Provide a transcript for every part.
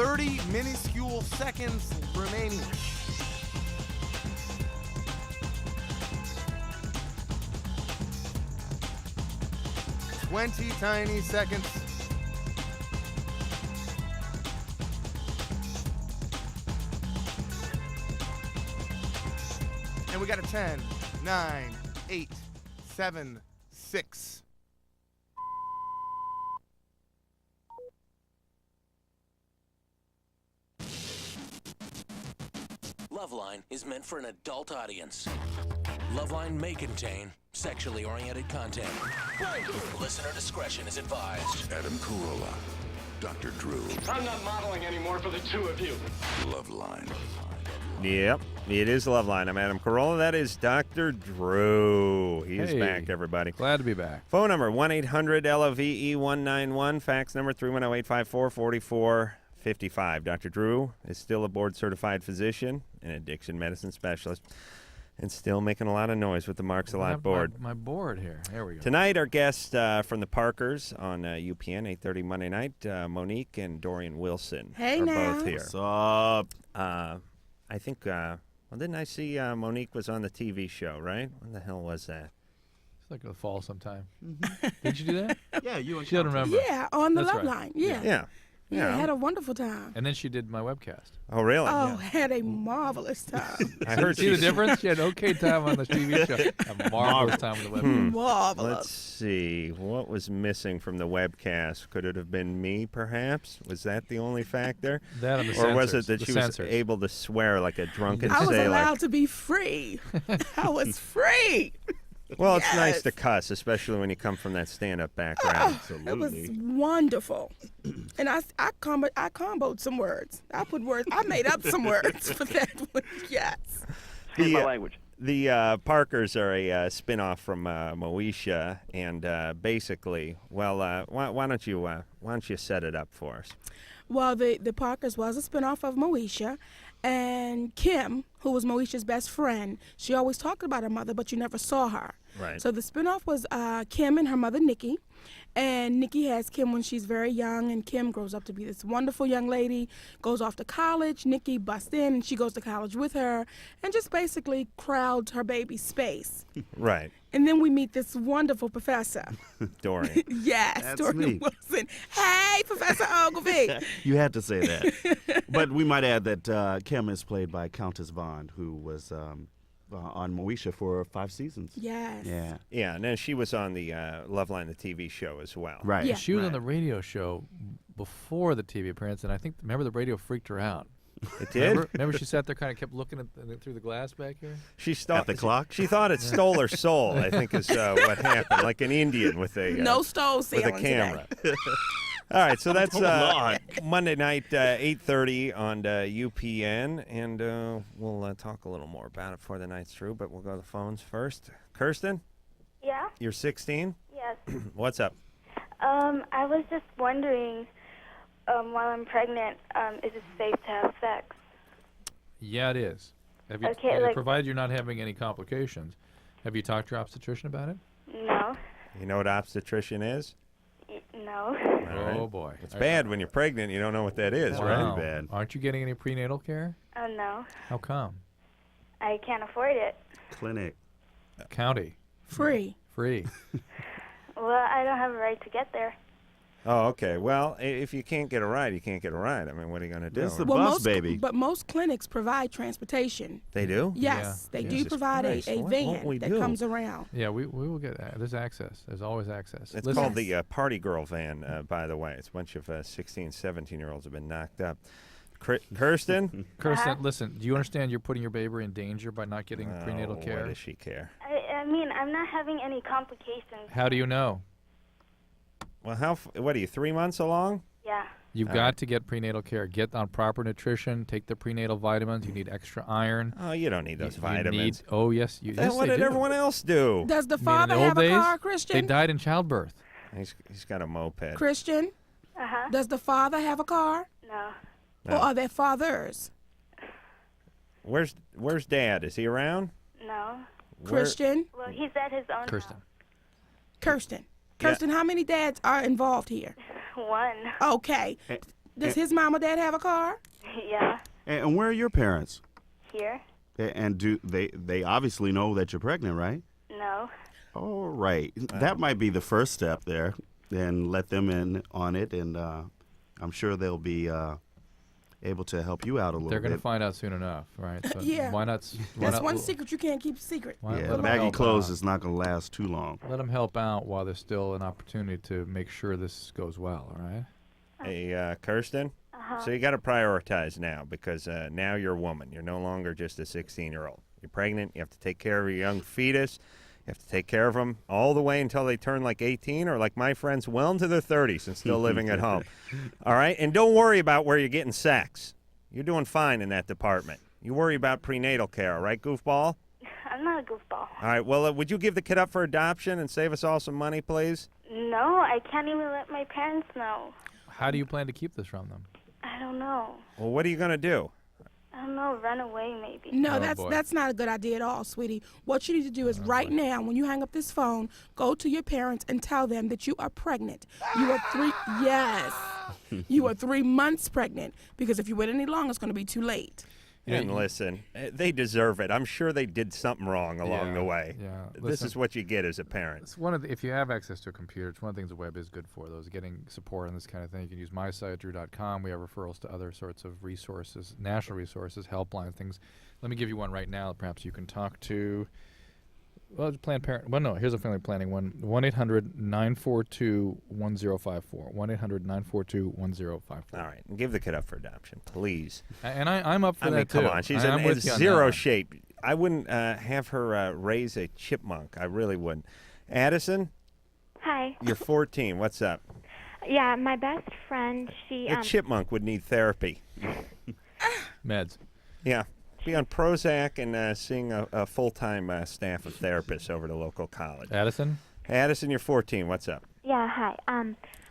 30 minuscule seconds remaining. Twenty tiny seconds. And we got a 10, 9, 8, 7, 6. LoveLine is meant for an adult audience. LoveLine may contain sexually oriented content. Listener discretion is advised. Adam Carolla, Dr. Drew. I'm not modeling anymore for the two of you. LoveLine. Yep, it is LoveLine. I'm Adam Carolla. That is Dr. Drew. He is Hey. back, everybody. Glad to be back. Phone number 1-800-LOVE-191. Fax number 310-854-4455. Dr. Drew is still a board-certified physician and addiction medicine specialist, and still making a lot of noise with the Marks a Lot board. My board here. There we go. Tonight, our guests from the Parkers on UPN, 8:30 Monday night, Monique and Dorien Wilson Hey are now. both here. What's up? I think, didn't I see Monique was on the TV show, right? When the hell was that? It's like a fall sometime. Did you do that? Yeah, you and She doesn't remember. Yeah, on the That's Love right. Line. Yeah. Yeah. Had a wonderful time. And then she did my webcast. Oh, really? Oh, had a marvelous time. I heard See the she. difference? She had an okay time on the TV show. A marvelous time on the webcast. Marvelous. Let's see. What was missing from the webcast? Could it have been me, perhaps? Was that the only factor? That and the Or was censors, it that the she was censors. able to swear like a drunken I was sailor? allowed to be free. I was free. Well, it's nice Yes. to cuss, especially when you come from that stand-up background. It was wonderful. And I comboed some words. I made up some words for that one. Yes. Excuse my language. The Parkers are a spin-off from Moesha, and basically, well, why don't you set it up for us? Well, the Parkers was a spinoff of Moesha, and Kim, who was Moesha's best friend, she always talked about her mother, but you never saw her. Right. So the spinoff was Kim and her mother, Nikki. And Nikki has Kim when she's very young, and Kim grows up to be this wonderful young lady, goes off to college. Nikki busts in, and she goes to college with her, and just basically crowds her baby's space. Right. And then we meet this wonderful professor. Dorien. Yes, That's Dorien me. Wilson. Hey, Professor Ogilvy. You had to say that. But we might add that Kim is played by Countess Vaughn, who was on Moesha for 5 seasons. Yes. Yeah. Yeah, and then she was on the LoveLine, the TV show as well. Right. Yeah. She was on Right. the radio show before the TV appearance, and remember the radio freaked her out. It did? Remember she sat there kind of kept looking through the glass back here? She At the clock? She thought it stole her soul, I think is what happened, like an Indian with a No stole with sailing a camera. today. All right, so that's on. Monday night, 8:30 on UPN, and we'll talk a little more about it before the night's through, but we'll go to the phones first. Kirsten, Yeah, you're 16? yes. What's up? I was just wondering, while I'm pregnant, is it safe to have sex? Yeah, it is. Have you, Okay, like- provided you're not having any complications, have you talked to your obstetrician about it? No. You know what obstetrician is? No. All right. Oh, boy. It's bad when you're pregnant, you don't know what that is, right? Wow. bad. Aren't you getting any prenatal care? No. How come? I can't afford it. Clinic. County. Free. Free. Well, I don't have a right to get there. Oh, okay. Well, if you can't get a ride, you can't get a ride. I mean, what are you going to do? That's the bus, baby. But most clinics provide transportation. They do? Yes, they do Jesus provide Christ, a what van won't we that do? comes around. Yeah, we will get there's access. There's always access. It's Listen, called the Party Girl van, by the way. It's a bunch of 16, 17-year-olds have been knocked up. Kirsten? Kirsten, listen, do you understand you're putting your baby in danger by not getting prenatal Oh, care? What does she care? I mean, I'm not having any complications. How do you know? Well, what are you, 3 months along? Yeah. You've got to get prenatal care. Get on proper nutrition. Take the prenatal vitamins. You need extra iron. Oh, you don't need those You vitamins. oh, yes. Yes, What they did do. everyone else do? Does the You mean in father the old have a days? car, They Christian? died in childbirth. He's got a moped. Christian, Uh-huh. does the father have a car? No. No. Or are there fathers? Where's Dad? Is he around? No. Christian, Well, he's at his own Kirsten. Kirsten, how many dads are involved here? house. One. Okay. Does his mom or dad have a car? Yeah, And where are your parents? here. And do they obviously know that you're pregnant, right? No. All right. That might be the first step there, and let them in on it, and I'm sure they'll be able to help you out a little They're bit. going to find out soon enough, right? So Yeah. Why not? That's one secret you can't keep secret. Why Yeah, let 'em baggy help clothes out? is not going to last too long. Let them help out while there's still an opportunity to make sure this goes well, all right? Hey, Kirsten. So you got to prioritize now because now you're a woman. You're no longer just a 16-year-old. You're pregnant. You have to take care of your young fetus. You have to take care of them all the way until they turn like 18 or like my friends well into their 30s and still living at home. All right? And don't worry about where you're getting sex. You're doing fine in that department. You worry about prenatal care, all right, goofball? I'm not a goofball. All right, well, would you give the kid up for adoption and save us all some money, please? No, I can't even let my parents know. How do you plan to keep this from them? I don't know. Well, what are you going to do? I don't know, run away maybe. No, Oh, that's boy. that's not a good idea at all, sweetie. What you need to do is right now, when you hang up this phone, go to your parents and tell them that you are pregnant. You are you are 3 months pregnant. Because if you wait any longer, it's going to be too late. And listen, they deserve it. I'm sure they did something wrong along the way. Yeah. This Listen, is what you get as a parent. it's one of the, if you have access to a computer, it's one of the things the web is good for. Those getting support on this kind of thing. You can use my site, drew.com. We have referrals to other sorts of resources, national resources, helpline things. Let me give you one right now. Perhaps you can talk to. Well, Planned Parenthood. Well, no, here's a family planning one. 1-800-942-1054. 1-800-942-1054. All right, and give the kid up for adoption, please. And I'm up for I that mean, too. come on, she's I'm in with you on that zero one. shape. I wouldn't have her raise a chipmunk. I really wouldn't. Addison, Hi. you're 14. What's up? Yeah, my best friend, she A chipmunk would need therapy. Meds. Yeah. Be on Prozac and seeing a full-time staff of therapists over the local college. Addison? Addison, you're 14. What's up? Yeah, hi.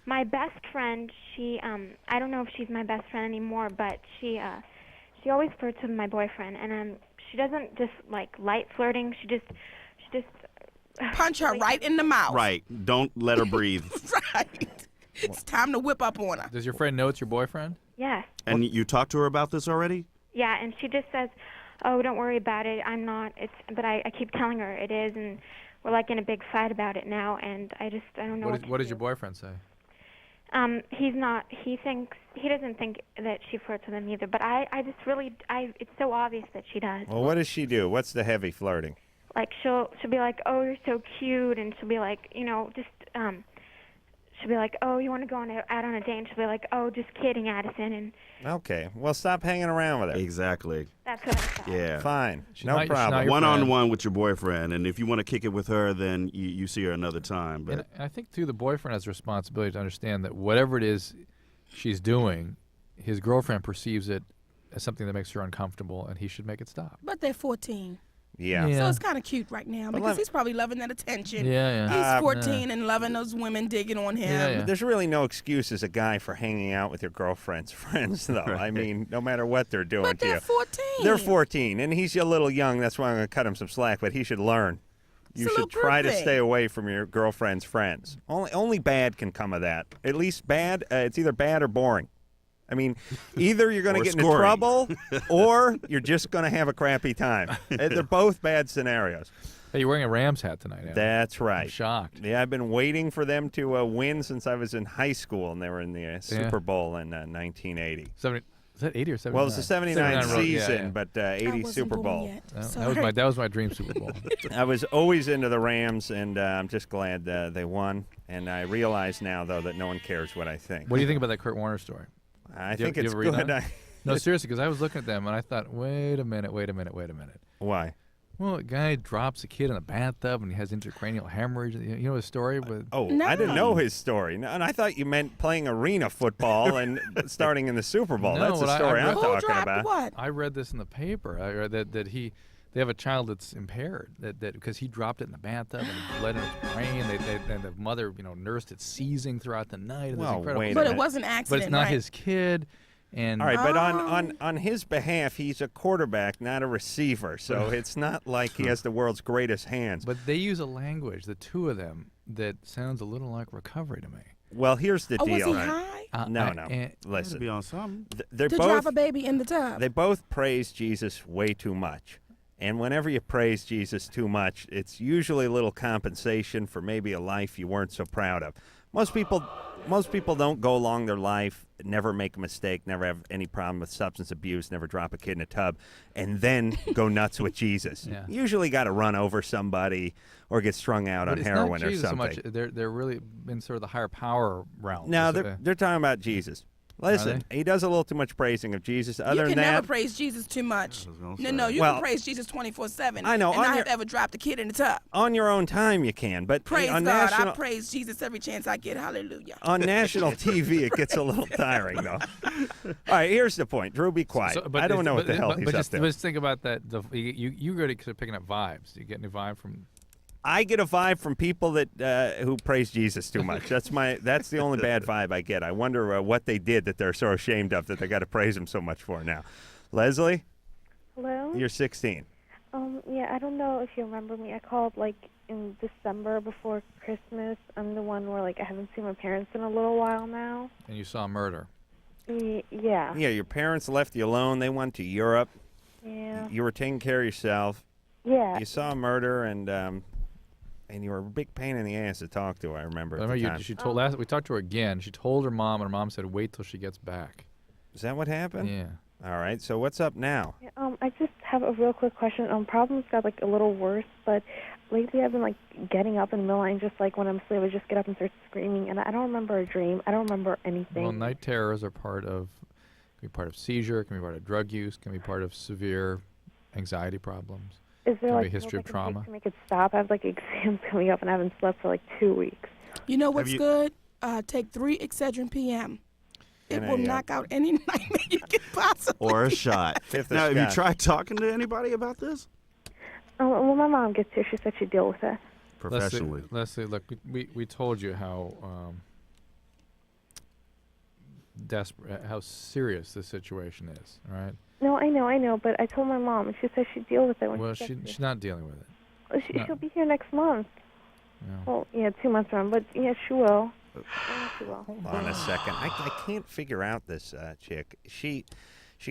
My best friend, she I don't know if she's my best friend anymore, but she always flirts with my boyfriend, and she doesn't just like light flirting. She just Punch her right in the mouth. Right. Don't let her breathe. Right. It's time to whip up on her. Does your friend know it's your boyfriend? yes. And you talked to her about this already? Yeah, and she just says, "Oh, don't worry about it. I'm not." But I keep telling her it is, and we're like in a big fight about it now. And I don't know. What does your boyfriend say? He's not. He doesn't think that she flirts with him either. But I just really, it's so obvious that she does. Well, what does she do? What's the heavy flirting? Like she'll be like, "Oh, you're so cute," and she'll be like, she'll be like, "Oh, you want to go out on a date?" And she'll be like, "Oh, just kidding, Addison." And Okay. Well, stop hanging around with her. Exactly. that's what I thought. Yeah. Fine. She's No not- she's not problem. your One-on-one with your boyfriend, and if you want to kick it with her, then you see her another time. But And I think, too, the boyfriend has a responsibility to understand that whatever it is she's doing, his girlfriend perceives it as something that makes her uncomfortable, and he should make it stop. But they're 14. Yeah. Yeah. So it's kind of cute right now because he's probably loving that attention. Yeah, He's yeah. 14 and loving those women digging on him. Yeah, yeah. There's really no excuse as a guy for hanging out with your girlfriend's friends, though. I mean, no matter what they're doing But to they're you. 14. They're 14, and he's a little young. That's why I'm going to cut him some slack, but he should learn. You It's a should little try to group thing. stay away from your girlfriend's friends. Only bad can come of that. At least bad, it's either bad or boring. I mean, either you're going to Or get into scoring. trouble or you're just going to have a crappy time. They're both bad scenarios. Hey, you're wearing a Rams hat tonight, Adam. That's I'm right. shocked. Yeah, I've been waiting for them to win since I was in high school, and they were in the Super Bowl in 1980. 70, is that 80 or 79? Well, it was the 79 road, season, yeah, yeah. but I 80 wasn't Super born Bowl. yet. That was my dream Super Bowl. I was always into the Rams, and I'm just glad they won. And I realize now, though, that no one cares what I think. What do you think about that Kurt Warner story? I Do you- think do you it's ever read good. that? No, seriously, because I was looking at them and I thought, wait a minute. Why? Well, a guy drops a kid in a bathtub and he has intracranial hemorrhage. You know his story? With Oh, No. I didn't know his story. No, and I thought you meant playing arena football and starting in the Super Bowl. No, That's the what I story read- I'm Who talking dropped about. what? I read this in the paper. I read that they have a child that's impaired that because he dropped it in the bathtub and it bled in his brain. And the mother nursed it seizing throughout the night. It was Well, incredible. wait a But minute. it was an But accident, it's not right? his kid. And All right, but Oh. on his behalf, he's a quarterback, not a receiver. So it's not like he has the world's greatest hands. But they use a language, the two of them, that sounds a little like recovery to me. Well, here's the Oh, deal. was he high? No. To Listen, be on something. they're To both drop a baby in the tub. they both praise Jesus way too much. And whenever you praise Jesus too much, it's usually a little compensation for maybe a life you weren't so proud of. Most people don't go along their life, never make a mistake, never have any problem with substance abuse, never drop a kid in a tub, and then go nuts with Jesus. Yeah. Usually got to run over somebody or get strung out on But it's heroin not or Jesus something. so much. They're really in sort of the higher power realm. No, Is it, they're talking about Jesus. Listen, he does a little too much praising of Jesus. Other you than can that, never praise Jesus too much. No, you Well, can praise Jesus 24/7. I know, and on not your- have to ever drop the kid in the tub. on your own time you can, but Praise on God. national I praise Jesus every chance I get. Hallelujah. on national TV it gets a little tiring though. All right, here's the point. Drew, be quiet. I don't know what the hell he's up just, to. But just think about that. You really start picking up vibes. You get any vibe from? I get a vibe from people that who praise Jesus too much. That's the only bad vibe I get. I wonder what they did that they're so ashamed of that they got to praise him so much for now. Leslie, Hello? you're 16. Yeah, I don't know if you remember me. I called, like, in December before Christmas. I'm the one where, like, I haven't seen my parents in a little while now. And you saw murder. Yeah. Yeah, your parents left you alone. They went to Europe. Yeah. You were taking care of yourself. Yeah. You saw murder and you were a big pain in the ass to talk to. I remember. At the time. She told we talked to her again. She told her mom, and her mom said, "Wait till she gets back." Is that what happened? Yeah. All right. So what's up now? I just have a real quick question. Problems got, like, a little worse, but lately I've been, like, getting up in the middle and just, like, when I'm asleep, I just get up and start screaming, and I don't remember a dream. I don't remember anything. Well, night terrors are can be part of seizure, can be part of drug use, can be part of severe anxiety problems. Is there, Can like, be a history of something I can trauma. take to make it stop? I have, like, exams coming up, and I haven't slept for, like, 2 weeks. You know what's you- good? Take 3 Excedrin PM. It And will a, knock out any nightmare you can possibly. Or a shot. Fifth Now, of have you Scott. tried talking to anybody about this? Well, my mom gets here. She said she'd deal with it. Professionally. Leslie, look, we told you how desperate, how serious this situation is. All right. No, I know, but I told my mom, and she said she'd deal with it when Well, she gets she's not dealing with it. here. no. She'll be here next month. No. Well, yeah, 2 months from, but yeah, she will. Yeah, she will. Hold on a second. I can't figure out this chick. She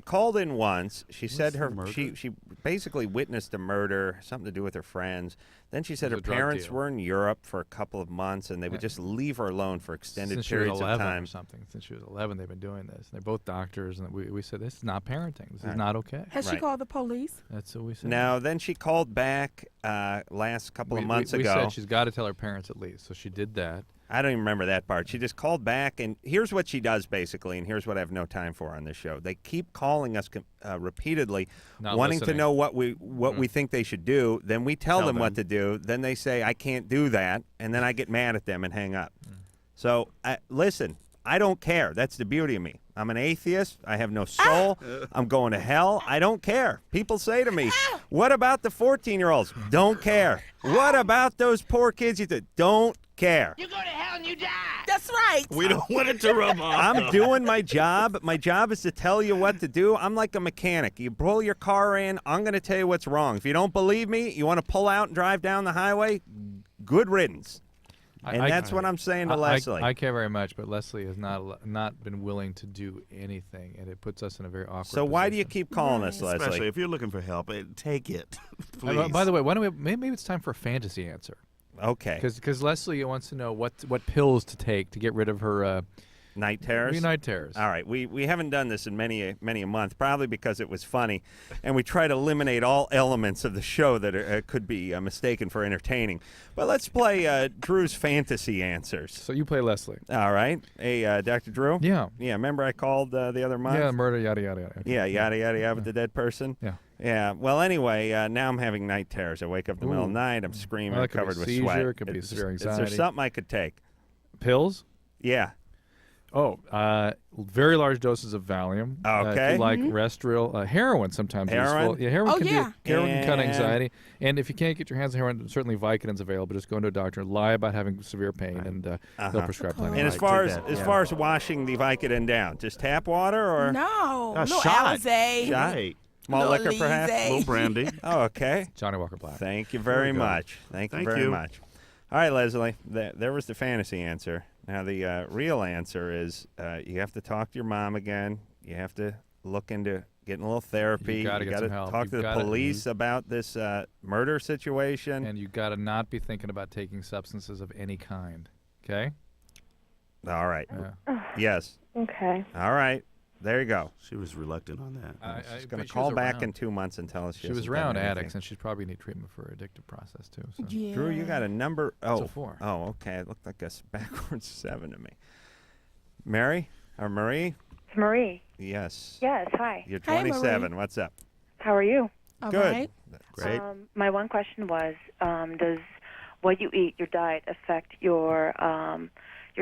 called in once. She said the her murder? she basically witnessed a murder, something to do with her friends. Then she said It her was a drug parents deal. were in Europe for a couple of months, and they would Yeah. just leave her alone for extended Since she was periods 11 of or time. something. Since she was 11, they've been doing this. They're both doctors, and we said this is not parenting. This is Right. not okay. Has she Right. called the police? That's what we said. Now, then she called back last couple of months we ago. said she's got to tell her parents at least, so she did that. I don't even remember that part. She just called back, and here's what she does, basically, and here's what I have no time for on this show. They keep calling us repeatedly, Not wanting listening. to know what we think they should do. Then we tell them what to them. do. Then they say, I can't do that, and then I get mad at them and hang up. Mm. So, listen, I don't care. That's the beauty of me. I'm an atheist. I have no soul. I'm going to hell. I don't care. People say to me, what about the 14-year-olds? Don't care. What about those poor kids? Don't care. You go to hell and you die. That's right. We don't want it to rub off. I'm doing my job. My job is to tell you what to do. I'm like a mechanic. You pull your car in, I'm going to tell you what's wrong. If you don't believe me, you want to pull out and drive down the highway, good riddance. And that's what I'm saying to Leslie. I care very much, but Leslie has not been willing to do anything, and it puts us in a very awkward So why do you position. keep calling us, Especially Leslie? if you're looking for help, take it. By Please. the way, why don't we? Maybe it's time for a fantasy answer. Okay. Because Leslie wants to know what pills to take to get rid of her Night terrors? night terrors. All right. We haven't done this in many a month, probably because it was funny, and we try to eliminate all elements of the show that could be mistaken for entertaining. But let's play Drew's fantasy answers. So you play Leslie. All right. Hey, Dr. Drew? Yeah. Yeah, remember I called the other month? Yeah, murder, yada yada yada. Okay. Yeah, yada, yada, yada, with the dead person? Yeah. Yeah. Well, anyway, now I'm having night terrors. I wake up in the middle of the Ooh. night. I'm screaming, Well, that could be covered with seizure, sweat. it could be severe Is there anxiety. something I could take? Pills? Yeah. Oh, very large doses of Valium. Okay. If you like Restril, heroin sometimes Heroin? useful. Yeah, heroin Oh, can yeah. heroin can cut And- anxiety. And if you can't get your hands on heroin, certainly Vicodin's available. Just go into a doctor, lie about having severe pain, and they'll prescribe plenty. And of as Vicodin. far take as that, as yeah. far as washing the Vicodin down, just tap water or No. A no shot. Alizé. Shot? Right. malt Little liquor, perhaps? Alizé. little brandy. Oh, okay. Johnny Walker Black. Thank you very we go. much. Thank you Thank very you. much. All right, Leslie. There was the fantasy answer. Now, the real answer is you have to talk to your mom again. You have to look into getting a little therapy. You got to get some gotta help. talk You've to the gotta- police about this murder situation. And you got to not be thinking about taking substances of any kind. Okay? All right. Yeah. Yes. Okay. All right. There you go. She was reluctant on that. She's going but to she was call back around. in 2 months and tell us She was hasn't done around anything. addicts, and she'd probably need treatment for her addictive process, too. So. Yeah. Drew, you got a number. Oh, a 4. Oh, okay. It looked like a backwards 7 to me. Mary or Marie? It's Marie. Yes. Yes, hi. You're Hi, Marie. 27. What's up? How are you? All Good. right. Great. My one question was, does what you eat, your diet, affect your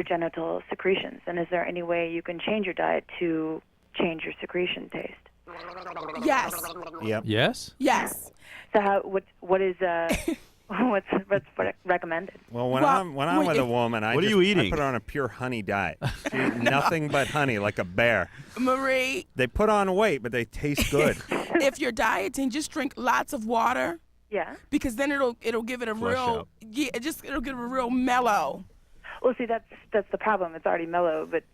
genital secretions? And is there any way you can change your diet to change your secretion taste? Yes. Yep. Yes? Yes. So what is what's recommended? Well, when Well, I'm wait, with a if- woman, I What are just- you I eating? put her on a pure honey diet. She eat nothing but honey, like a bear. Marie, They put on weight, but they taste good. if you're dieting, just drink lots of water Yeah. because then it'll give it a Flush real out. it'll give it a real mellow. Well, see, that's the problem. It's already mellow, but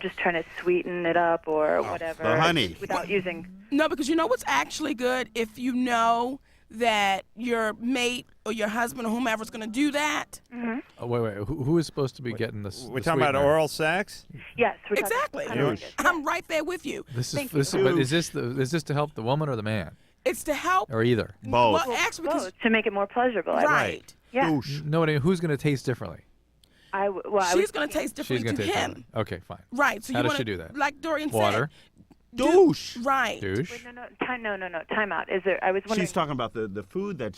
just trying to sweeten it up or whatever. the honey. without using. No, because you know what's actually good if you know that your mate or your husband or whomever is going to do that. Oh, wait. Who is supposed to be getting this? We're talking about oral sex? Yes. We're talking Exactly. cunnilingus. I'm right there with you. This Thank is, you. but is this to help the woman or the man? It's to help. Or either? Both. Well, actually, because Both, to make it more pleasurable. right. Yeah. No, who's going to taste differently? She's going to taste differently She's going to to taste him. differently. Okay, fine. Right. So How you does wanna, she do that? Like Dorien Water. said. Douche. Right. Douche. Wait, no. Time out. Is there? I was wondering. She's talking about the food that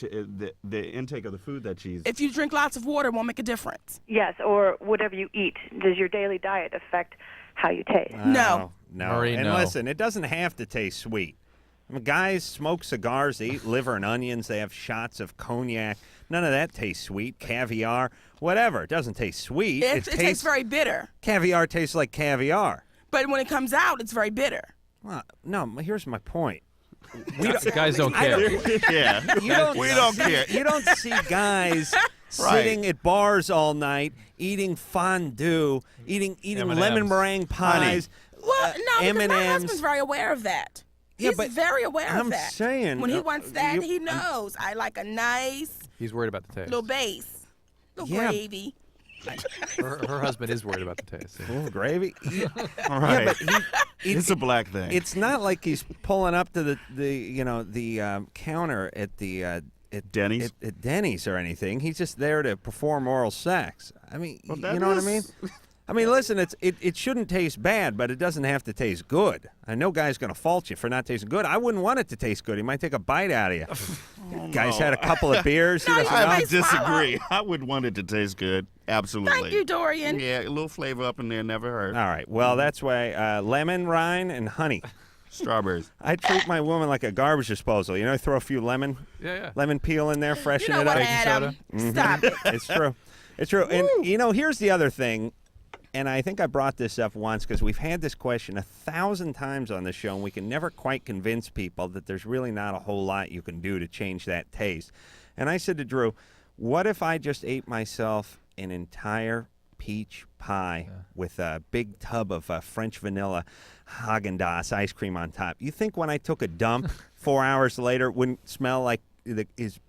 the intake of the food that she's. If you drink lots of water, it won't make a difference. Yes, or whatever you eat. Does your daily diet affect how you taste? No. No. Marie, and no. listen, it doesn't have to taste sweet. I mean, guys smoke cigars, they eat liver and onions, they have shots of cognac. None of that tastes sweet. Caviar, whatever. It doesn't taste sweet. It tastes very bitter. Caviar tastes like caviar. But when it comes out, it's very bitter. Well, no, here's my point. Guys don't care. Yeah. We don't care. You don't see guys sitting at bars all night eating fondue, eating M&Ms. lemon meringue pies. Well, no, because my M&Ms. husband's very aware of that. Yeah, He's but very aware I'm of that. saying, when he wants that, you- he knows. I like a nice He's worried about the taste. little base, little Yeah. gravy. Her husband is worried about the taste. Full of gravy. All right. Yeah, but It's a black thing. it's not like he's pulling up to the counter at the at Denny's? at Denny's or anything. He's just there to perform oral sex. I mean, Well, you that know what I is- mean? I mean, listen, it shouldn't taste bad, but it doesn't have to taste good. I know guy's going to fault you for not tasting good. I wouldn't want it to taste good. He might take a bite out of you. Guy's had a couple of beers. He No, doesn't you know. I Nice disagree. I would want it to taste good. Absolutely. Thank you, Dorian. Yeah, a little flavor up in there never hurt. All right. Well, that's why lemon, rind, and honey. Strawberries. I treat my woman like a garbage disposal. You know, throw a few lemon peel in there, You freshen know it what, up. Adam? Stop it. It's true. It's true. And, here's the other thing, and I think I brought this up once because we've had this question 1,000 times on the show, and we can never quite convince people that there's really not a whole lot you can do to change that taste. And I said to Drew, what if I just ate myself an entire peach pie with a big tub of French vanilla Haagen-Dazs ice cream on top? You think when I took a dump 4 hours later it wouldn't smell like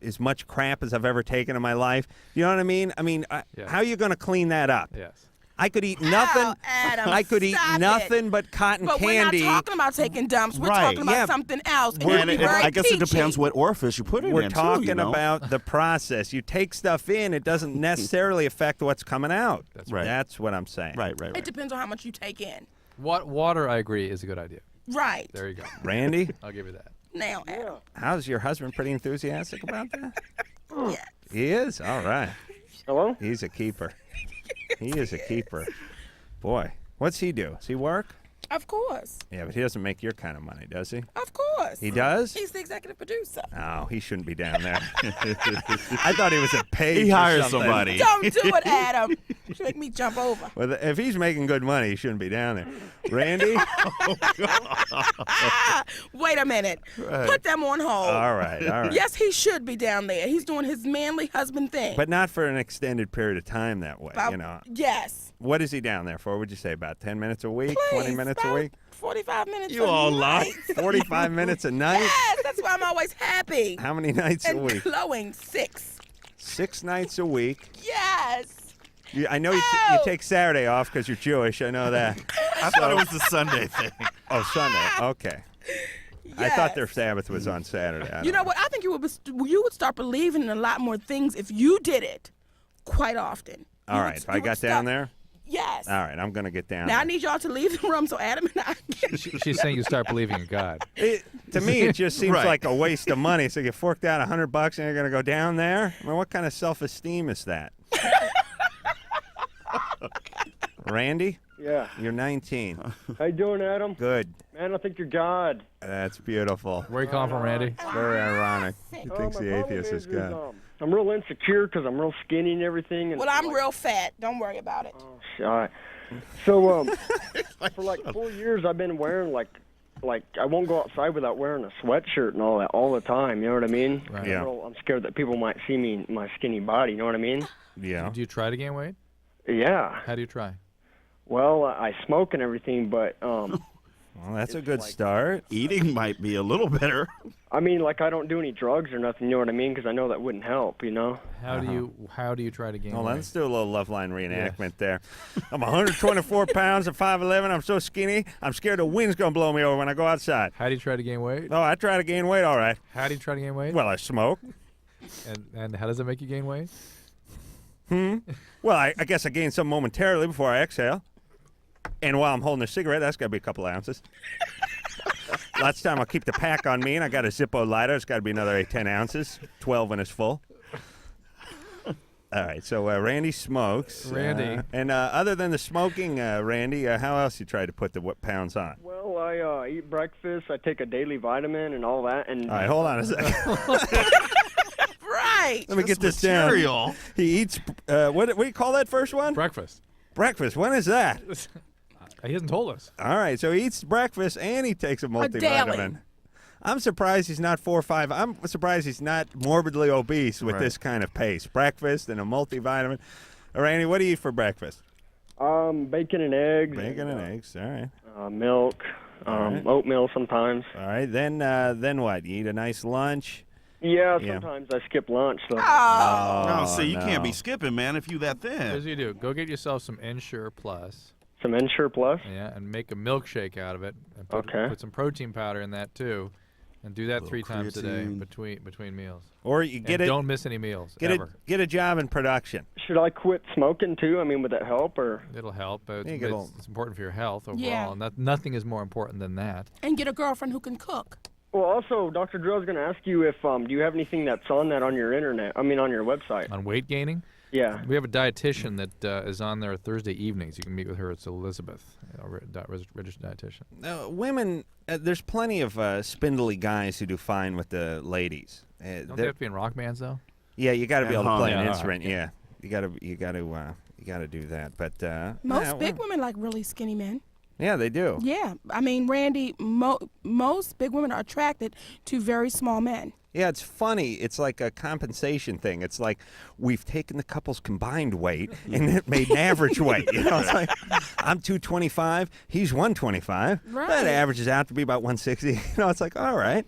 as much crap as I've ever taken in my life? You know what I mean? I mean, how are you going to clean that up? Yes. I could eat nothing. Oh, Adam, I could eat stop nothing but cotton But candy. we're not talking about taking dumps. We're Right. talking about Yeah. something else. And And you'll be very I guess it peachy. depends what orifice you put it We're in, talking too, you know? about the process. You take stuff in, it doesn't necessarily affect what's coming out. That's right. That's what I'm saying. Right. It depends on how much you take in. Water, I agree, is a good idea. Right. There you go. Randy, I'll give you that. Now, Adam. how's your husband? Pretty enthusiastic about that? Yeah. He is? All right. Hello? He's a keeper. He is a keeper. Boy, what's he do? Does he work? Of course. Yeah, but he doesn't make your kind of money, does he? Of course. He does? He's the executive producer. Oh, he shouldn't be down there. I thought he was a page. He or hires something. somebody. Don't do it, Adam. You should make me jump over. Well, if he's making good money, he shouldn't be down there. Randy? Wait a minute. Right. Put them on hold. All right. Yes, he should be down there. He's doing his manly husband thing. But not for an extended period of time that way, you know. Yes. What is he down there for? Would you say about 10 minutes a week, Please, 20 minutes a about week? 45 minutes You a all lie. night. 45 minutes a night? Yes, that's why I'm always happy. How many nights a and week? glowing 6. 6 nights a week. Yes. I know you take Saturday off because you're Jewish. I know that. I thought it was the Sunday thing. Oh, Sunday. Okay. I thought their Sabbath was on Saturday. You know what? I think you would start believing in a lot more things if you did it quite often. All right. If I got down there? Yes. All right. I'm going to get down Now I there. need y'all to leave the room so Adam and I can. She's saying you start believing in God. To me, it just seems Right. like a waste of money. So you forked out $100 and you're going to go down there? I mean, what kind of self-esteem is that? Randy? Yeah. You're 19. How you doing, Adam? Good. Man, I think you're God. That's beautiful. Where you calling from, Randy? It's very ironic. He thinks my the problem atheist is God. I'm real insecure because I'm real skinny and everything. And Well, I'm real fat. Don't worry about it. All right. So, for like 4 years, I've been wearing like I won't go outside without wearing a sweatshirt and all that all the time. You know what I mean? Right. Yeah. I'm scared that people might see me, my skinny body. You know what I mean? Yeah. Do you try to gain weight? Yeah. How do you try? Well, I smoke and everything, but Well, that's a good start. Eating might be a little better. I mean, like I don't do any drugs or nothing. You know what I mean? Because I know that wouldn't help. You know? How do you try to gain Well, weight? let's do a little LoveLine reenactment there. I'm 124 pounds and 5'11". I'm so skinny, I'm scared the wind's going to blow me over when I go outside. How do you try to gain weight? Oh, I try to gain weight, all right. How do you try to gain weight? Well, I smoke. And how does it make you gain weight? Well, I guess I gain some momentarily before I exhale. And while I'm holding a cigarette, that's got to be a couple ounces. Lots of time I'll keep the pack on me, and I got a Zippo lighter. It's got to be another 10 ounces, 12 when it's full. All right, so Randy smokes. Randy. And other than the smoking, Randy, how else you try to put the pounds on? Well, I eat breakfast. I take a daily vitamin and all that. And All right, hold on a second. Right. Let me get this material. down. He eats, what do you call that first one? Breakfast. Breakfast. When is that? He hasn't told us. All right, so he eats breakfast and he takes a multivitamin. daily. I'm surprised he's not 4 or 5. I'm surprised he's not morbidly obese with Right. this kind of pace. Breakfast and a multivitamin. Randy, what do you eat for breakfast? bacon and eggs. Bacon and eggs. All right. Milk. right. Oatmeal sometimes. All right. Then what? You eat a nice lunch. Yeah, Yeah. sometimes I skip lunch. So. No, see, you can't be no. skipping, man, if you that Here's thin. what you do. Go get yourself some Ensure Plus. Some Ensure Plus. Yeah, and make a milkshake out of it. And Okay. Put some protein powder in that too, and do that Little 3 times a day creatine. between meals. Or you get And it. don't miss any meals Get ever. a job in production. Should I quit smoking too? I mean, would that help or? It'll help, but You get it's important for your health overall. Yeah. And nothing is more important than that. And get a girlfriend who can cook. Well, also, Dr. Drew, I was going to ask you if do you have anything that's on that on your internet? I mean, on your website. On weight gaining, Yeah. we have a dietitian that is on there Thursday evenings. You can meet with her. It's Elizabeth, registered dietitian. Women, there's plenty of spindly guys who do fine with the ladies. Don't they have to be in rock bands though? Yeah, you got to be able to play an Yeah, instrument. all right, Yeah, you got to do that. But Most big women like really skinny men. yeah, they do. Yeah. I mean, Randy, most big women are attracted to very small men. Yeah, it's funny. It's like a compensation thing. It's like we've taken the couple's combined weight and it made an average weight. You know, it's like I'm 225, he's 125. Right. That averages out to be about 160. You know, it's like, all right,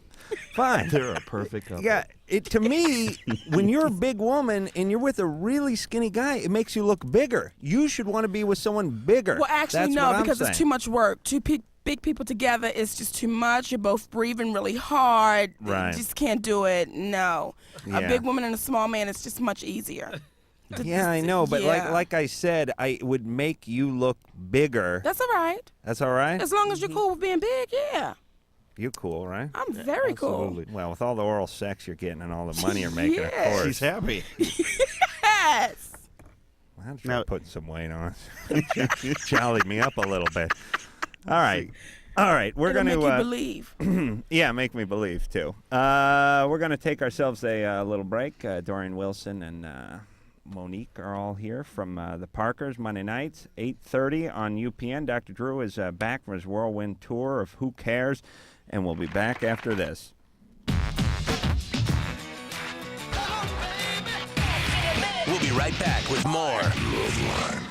fine. They're a perfect couple. Yeah, to me, when you're a big woman and you're with a really skinny guy, it makes you look bigger. You should want to be with someone bigger. Well, actually, That's no, what I'm because it's too saying. much work. Big people together is just too much. You're both breathing really hard. Right. You just can't do it. No. Yeah. A big woman and a small man is just much easier. Yeah, I know, but Yeah. like I said, it would make you look bigger. That's all right. That's all right? As long as you're cool with being big, yeah. You're cool, right? I'm very cool. Well, with all the oral sex you're getting and all the money you're making, of Yes. course. She's happy. Yes. I'm trying putting some weight on. Jollied me up a little bit. All right. All right, we're going to make you believe. Yeah, make me believe too. We're going to take ourselves a little break. Dorien Wilson and Monique are all here from the Parkers Monday nights, 8:30 on UPN. Dr. Drew is back from his whirlwind tour of Who Cares, and we'll be back after this. We'll be right back with more LoveLine.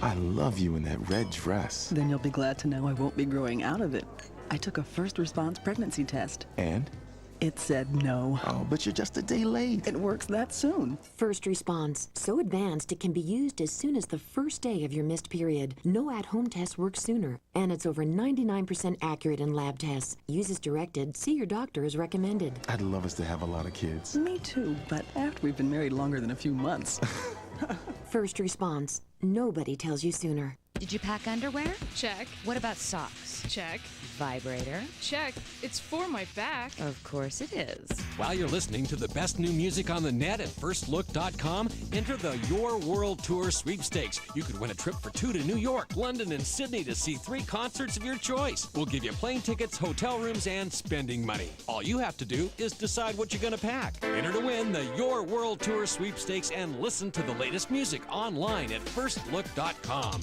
I love you in that red dress. Then you'll be glad to know I won't be growing out of it. I took a first response pregnancy test. And? It said no. Oh, but you're just a day late. It works that soon. First response. So advanced it can be used as soon as the first day of your missed period. No at-home test works sooner. And it's over 99% accurate in lab tests. Use as directed. See your doctor as recommended. I'd love us to have a lot of kids. Me too, but after we've been married longer than a few months. First response. Nobody tells you sooner. Did you pack underwear? Check. What about socks? Check. Vibrator? Check. It's for my back. Of course it is. While you're listening to the best new music on the net at firstlook.com, enter the Your World Tour sweepstakes. You could win a trip for 2 to New York, London, and Sydney to see 3 concerts of your choice. We'll give you plane tickets, hotel rooms, and spending money. All you have to do is decide what you're going to pack. Enter to win the Your World Tour sweepstakes and listen to the latest music online at firstlook.com.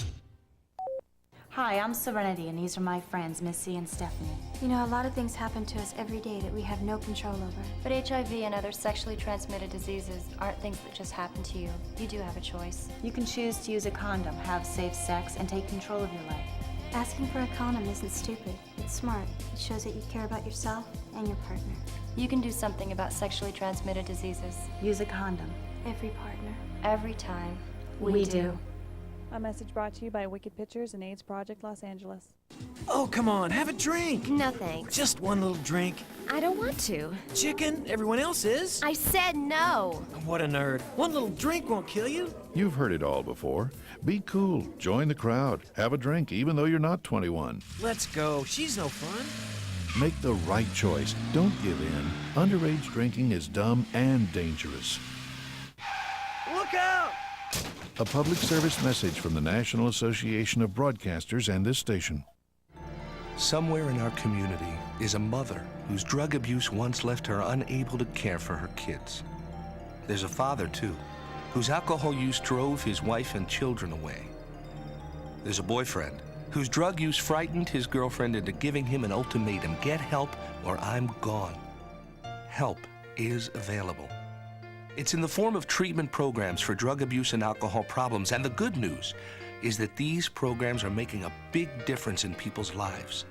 Hi, I'm Serenity, and these are my friends, Missy and Stephanie. You know, a lot of things happen to us every day that we have no control over. But HIV and other sexually transmitted diseases aren't things that just happen to you. You do have a choice. You can choose to use a condom, have safe sex, and take control of your life. Asking for a condom isn't stupid. It's smart. It shows that you care about yourself and your partner. You can do something about sexually transmitted diseases. Use a condom. Every partner. Every time. We do. A message brought to you by Wicked Pictures and AIDS Project Los Angeles. Oh, come on, have a drink. No thanks. Just one little drink. I don't want to. Chicken, everyone else is. I said no. What a nerd. One little drink won't kill you. You've heard it all before. Be cool. Join the crowd. Have a drink, even though you're not 21. Let's go. She's no fun. Make the right choice. Don't give in. Underage drinking is dumb and dangerous. Look out! A public service message from the National Association of Broadcasters and this station. Somewhere in our community is a mother whose drug abuse once left her unable to care for her kids. There's a father, too, whose alcohol use drove his wife and children away. There's a boyfriend whose drug use frightened his girlfriend into giving him an ultimatum: get help or I'm gone. Help is available. It's in the form of treatment programs for drug abuse and alcohol problems, and the good news is that these programs are making a big difference in people's lives.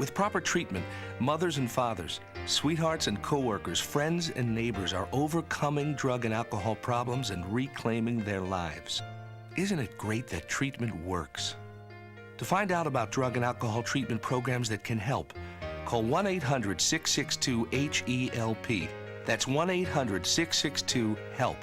With proper treatment, mothers and fathers, sweethearts and coworkers, friends and neighbors are overcoming drug and alcohol problems and reclaiming their lives. Isn't it great that treatment works? To find out about drug and alcohol treatment programs that can help, call 1-800-662-HELP. That's 1-800-662-HELP.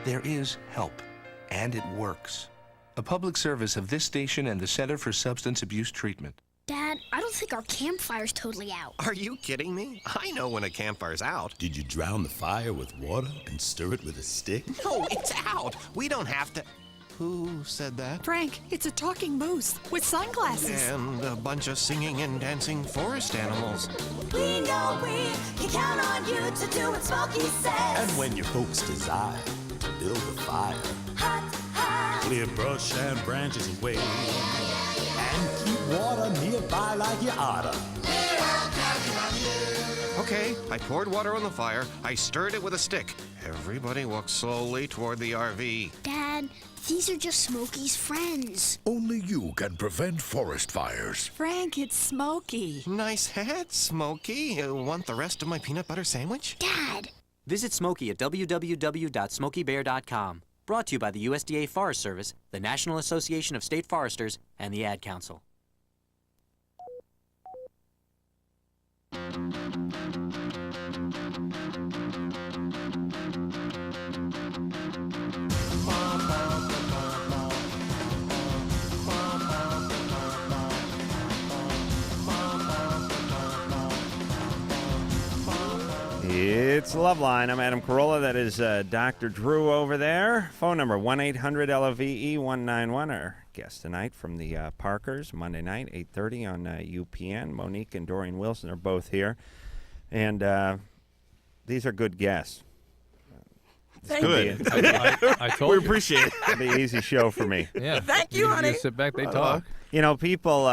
There is help, and it works. A public service of this station and the Center for Substance Abuse Treatment. Dad, I don't think our campfire's totally out. Are you kidding me? I know when a campfire's out. Did you drown the fire with water and stir it with a stick? No, it's out. We don't have to... Who said that? Frank, it's a talking moose with sunglasses. And a bunch of singing and dancing forest animals. We know we can count on you to do what Smokey says. And when your folks desire to build a fire, Hot, hot. clear brush and branches away, and keep water nearby like you oughta. Okay, I poured water on the fire. I stirred it with a stick. Everybody walked slowly toward the RV. Dad, these are just Smokey's friends. Only you can prevent forest fires. Frank, it's Smokey. Nice hat, Smokey. Want the rest of my peanut butter sandwich? Dad! Visit Smokey at www.smokeybear.com. Brought to you by the USDA Forest Service, the National Association of State Foresters, and the Ad Council. It's Loveline. I'm Adam Carolla. That is Dr. Drew over there. Phone number 1-800-LOVE-191. Our guest tonight from the Parkers, Monday night, 8:30 on UPN. Monique and Dorien Wilson are both here. And these are good guests. Thank you. I told you. We appreciate it. It'll be an easy show for me. Yeah. Thank you, honey. Just sit back, they talk. You know, people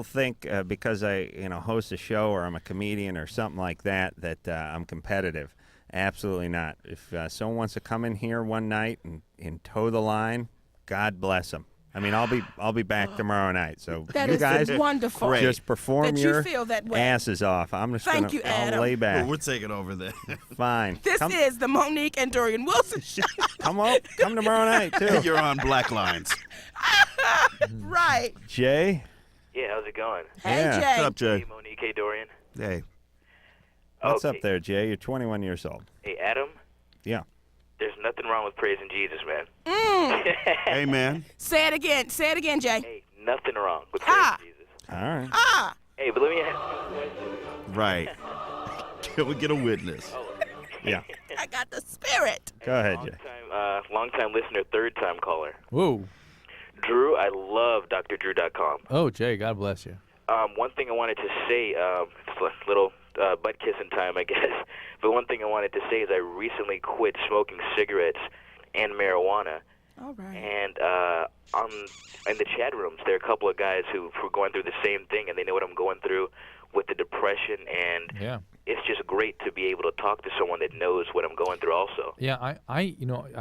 think because I host a show or I'm a comedian or something like that I'm competitive. Absolutely not. If someone wants to come in here one night and toe the line, God bless them. I mean, I'll be back tomorrow night. So That you is guys wonderful. just perform that you your feel that way. asses off. I'm just Thank you, I'll Adam. lay back. Well, we're taking over then. Fine. This is the Monique and Dorien Wilson show. Come tomorrow night too. You're on Black Lines. Right. Jay. Yeah, how's it going? Hey, Yeah. Jay. What's up, Jay? Hey, Monique. Hey, Dorien. Hey. What's Okay. up there, Jay? You're 21 years old. Hey, Adam. Yeah. There's nothing wrong with praising Jesus, man. Amen. Say it again. Say it again, Jay. Hey, nothing wrong with praising Jesus. All right. Hey, but let me ask. Right. Can we get a witness? Yeah. I got the spirit. Go ahead, Jay. Long-time listener, third-time caller. Whoa. Drew, I love drdrew.com. Oh, Jay, God bless you. One thing I wanted to say, it's a little butt-kissing time, I guess, but one thing I wanted to say is I recently quit smoking cigarettes and marijuana. All right. And in the chat rooms, there are a couple of guys who are going through the same thing, and they know what I'm going through with the depression, and it's just great to be able to talk to someone that knows what I'm going through also. Yeah, I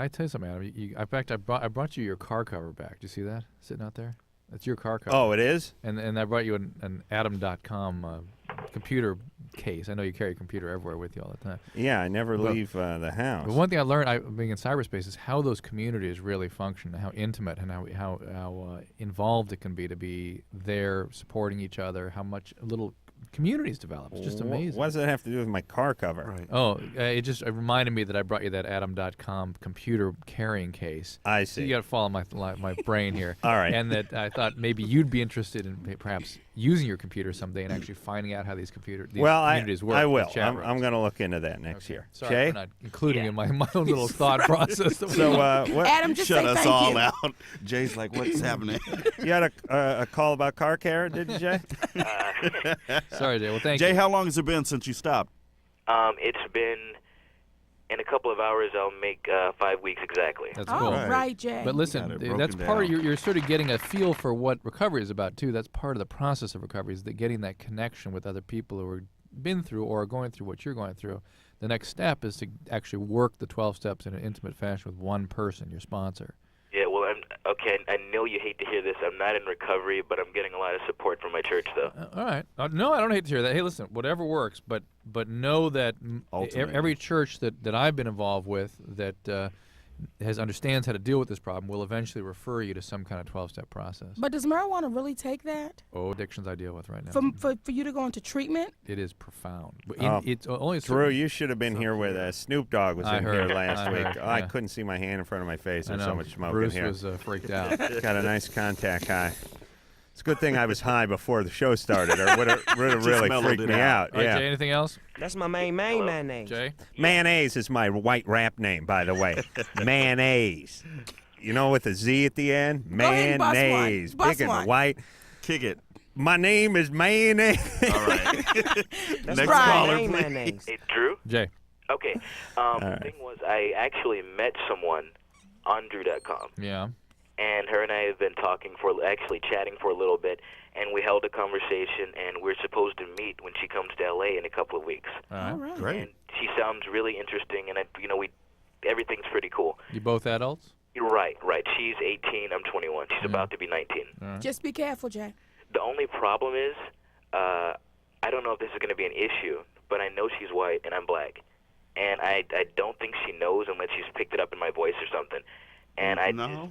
tell you something, Adam. In fact, I brought you your car cover back. Do you see that sitting out there? That's your car cover. Oh, it is? And I brought you an Adam.com computer case. I know you carry a computer everywhere with you all the time. Yeah, I never leave the house. But one thing I learned being in cyberspace is how those communities really function, how intimate and how involved it can be to be there supporting each other, how much little communities develop. It's just amazing. What does that have to do with my car cover? Right. Oh, it reminded me that I brought you that Adam.com computer carrying case. I So see. you got to follow my brain here. All right. And that I thought maybe you'd be interested in perhaps using your computer someday and actually finding out how these communities work. I with will. chat I'm rooms. going to look into that next year. Sorry Jay? for not including in my own little thought process. So, what? Adam, just Shut say us thank all you. out. Jay's like, what's happening? You had a call about car care, did you, Jay? Sorry, Jay. Well, thank Jay, you. how long has it been since you stopped? It's been, in a couple of hours, I'll make 5 weeks exactly. That's All cool. right, Jay. But listen, that's part of you're sort of getting a feel for what recovery is about too. That's part of the process of recovery is that getting that connection with other people who have been through or are going through what you're going through. The next step is to actually work the 12 steps in an intimate fashion with one person, your sponsor. Yeah, well, okay, I know you hate to hear this. I'm not in recovery, but I'm getting a lot of support from my church, though. All right. No, I don't hate to hear that. Hey, listen, whatever works, but know that every church that I've been involved with that understands how to deal with this problem will eventually refer you to some kind of 12-step process. But does marijuana really take that? Oh, addictions I deal with right now. For you to go into treatment? It is profound. It's only Drew, you should have been here with Snoop Dogg was I in heard, here last I week. heard, I yeah. couldn't see my hand in front of my face. I There's know. so much smoke Bruce in here. was freaked out. Got a nice contact high. It's a good thing I was high before the show started, or would have really freaked me out. All right, Yeah. Jay, anything else? That's my main mayonnaise. Jay? Mayonnaise is my white rap name, by the way. Mayonnaise. You know, with a Z at the end? Go ahead and bust one. Mayonnaise. Bust Big one. and white. Kick it. My name is Mayonnaise. All right. That's Next my caller, main please. mayonnaise. Hey, Drew? Jay. Okay. The thing was, I actually met someone on Drew.com. Yeah. And her and I have been chatting for a little bit, and we held a conversation, and we're supposed to meet when she comes to L.A. in a couple of weeks. All right. Great. And she sounds really interesting, and everything's pretty cool. You both adults? Right. She's 18, I'm 21. She's about to be 19. Just be careful, Jay. The only problem is, I don't know if this is going to be an issue, but I know she's white and I'm black. And I don't think she knows unless she's picked it up in my voice or something. And I No.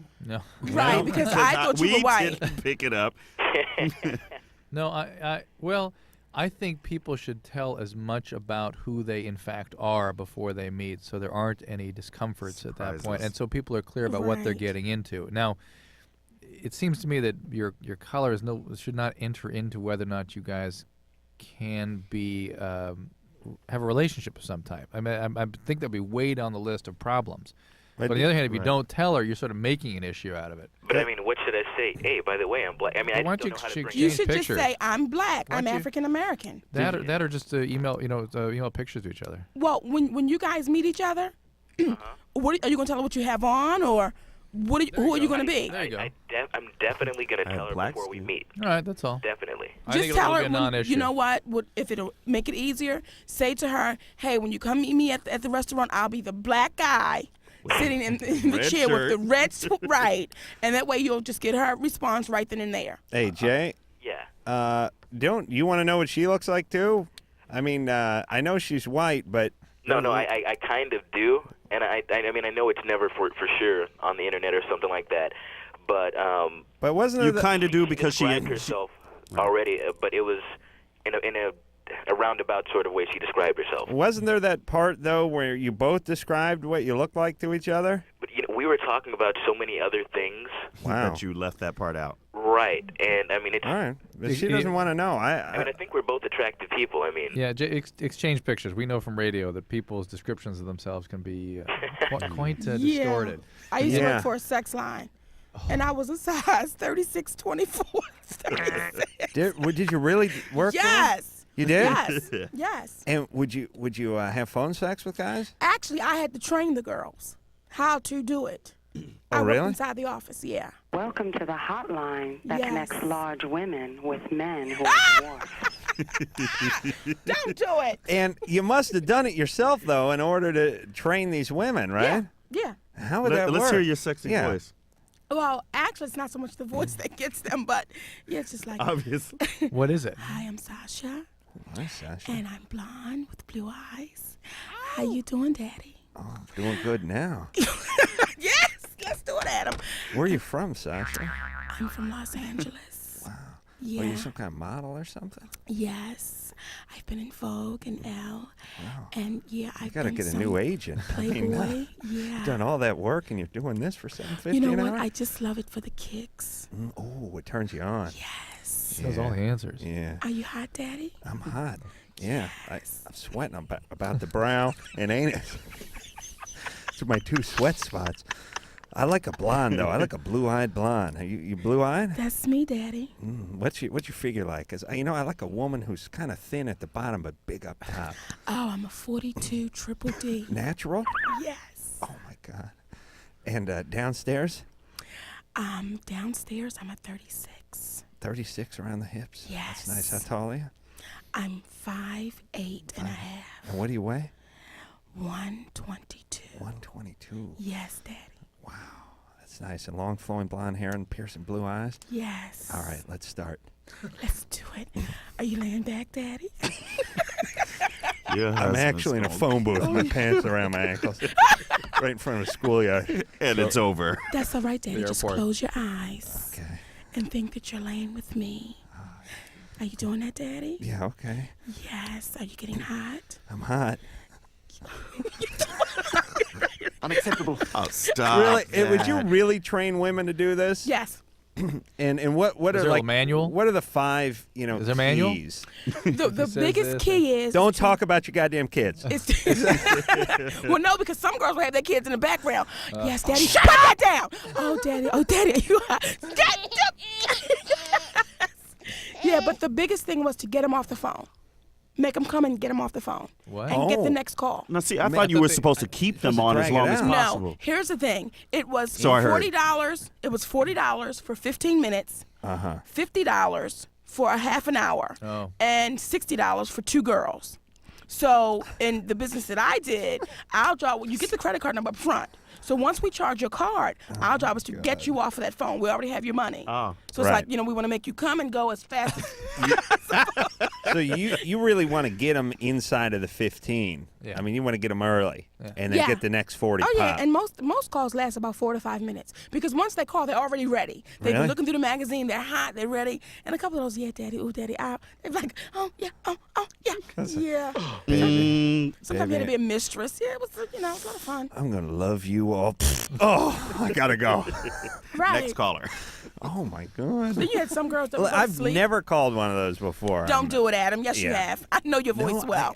Right, because I thought you were white. Didn't pick it up. No, I think people should tell as much about who they in fact are before they meet, so there aren't any discomforts at that point, and so people are clear about what they're getting into. Now, it seems to me that your color should not enter into whether or not you guys can be have a relationship of some type. I mean, I think that'd be way down the list of problems. But on the other hand, if you don't tell her, you're sort of making an issue out of it. But I mean, what should I say? Hey, by the way, I'm black. I mean, I why don't don't know how to bring You it. should just say, I'm black. Why I'm don't you- African American. That or just email, email pictures to each other. Well, when you guys meet each other, what are you going to tell her what you have on, or who are you going to be? There you go. I'm definitely going to tell her before we meet. All right, that's all. Definitely. Just tell her, you know what, if it'll make it easier, say to her, hey, when you come meet me at the restaurant, I'll be the black guy sitting in the Red chair with shirt. the red suit, right, and that way you'll just get her response right then and there. Hey, Jay. Yeah. Don't you want to know what she looks like too? I mean, I know she's white, but No, I kind of do, and I mean, I know it's never for sure on the internet or something like that, but wasn't You kind of do because she described herself already, but it was in a roundabout sort of way she described herself. Wasn't there that part though where you both described what you looked like to each other? But we were talking about so many other things. Wow. But you left that part out. Right, and I mean, it's. All right, but she doesn't want to know. I mean, I think we're both attractive people. I mean. Yeah, exchange pictures. We know from radio that people's descriptions of themselves can be quite distorted. I used to work for a sex line, and I was a size 36, 24. Did you really work? Yes. You did? Yes. Yes. And would you have phone sex with guys? Actually, I had to train the girls how to do it. Oh, I really? worked inside the office, yeah. Welcome to the hotline that Yes. connects large women with men who are dwarfs. Don't do it. And you must have done it yourself, though, in order to train these women, right? Yeah. How would that work? Let's hear your sexy Yeah. voice. Well, actually, it's not so much the voice that gets them, but yeah, it's just like. Obviously. What is it? Hi, I'm Sasha. Hi, Sasha. And I'm blonde with blue eyes. How you doing, Daddy? Oh, doing good now. Yes, let's do it, Adam. Where are you from, Sasha? I'm from Los Angeles. Wow. Yeah. Are you some kind of model or something? Yes, I've been in Vogue and Elle, Wow. and yeah, I've You got to done get a some new agent. Playboy, yeah. You've done all that work and you're doing this for $7.50 You know an what? hour? I just love it for the kicks. Oh, it turns you on. Yes. Knows all the answers. Yeah. Are you hot, Daddy? I'm hot. Yeah. I'm sweating about the brow and anus. Those are my two sweat spots. I like a blonde, though. I like a blue-eyed blonde. Are you blue-eyed? That's me, Daddy. What's your figure like? 'Cause I like a woman who's kind of thin at the bottom but big up top. Oh, I'm a 42 triple D. Natural? Yes. Oh, my God. And downstairs? Downstairs, I'm a 36. 36 around the hips? Yes. That's nice. How tall are you? I'm 5'8" and a half. And what do you weigh? 122. 122. Yes, Daddy. Wow. That's nice. And long flowing blonde hair and piercing blue eyes? Yes. All right, let's start. Let's do it. Are you laying back, Daddy? Yeah, I'm actually in a phone booth with my pants around my ankles. Right in front of a schoolyard. And it's over. That's all right, Daddy. The Just airport. close your eyes. Okay. And think that you're laying with me. Are you doing that, Daddy? Yeah, okay. Yes. Are you getting hot? I'm hot. Unacceptable. Oh, stop. Really? Would you really train women to do this? Yes. And what Is are there a like manual? What are the 5 Is there a manual? keys? The biggest key is Don't talk about your goddamn kids. well, no, because some girls will have their kids in the background. Yes, Daddy, put that down. Oh, Daddy, you hot. Yeah, but the biggest thing was to get them off the phone. Make them come and get them off the phone. What? And get the next call. Now, see, I thought you were supposed to keep them on as long as possible. No, here's the thing. It was So I heard. $40. It was $40 for 15 minutes. Uh-huh. $50 for a half an hour. Oh. And $60 for 2 girls. So in the business that I did, our job, you get the credit card number up front. So once we charge your card, our job is to get you off of that phone. We already have your money. Oh, so it's like, we want to make you come and go as fast as So you really want to get them inside of the 15. Yeah. I mean, you want to get them early and then get the next 40 Oh, yeah, pop. and most calls last about 4 to 5 minutes. Because once they call, they're already ready. They've Really? been looking through the magazine, they're hot, they're ready. And a couple of those, yeah, Daddy, ooh, Daddy, ah. They're like, oh, yeah, yeah. Sometimes you had to be a mistress. Yeah, it was, it was a lot of fun. I'm going to love you you all. Oh, I gotta go. Right. Next caller. Oh my God. So you had some girls that would go to I've sleep. never called one of those before. Don't do it, Adam. Yes, you Yeah. have. I know your voice well.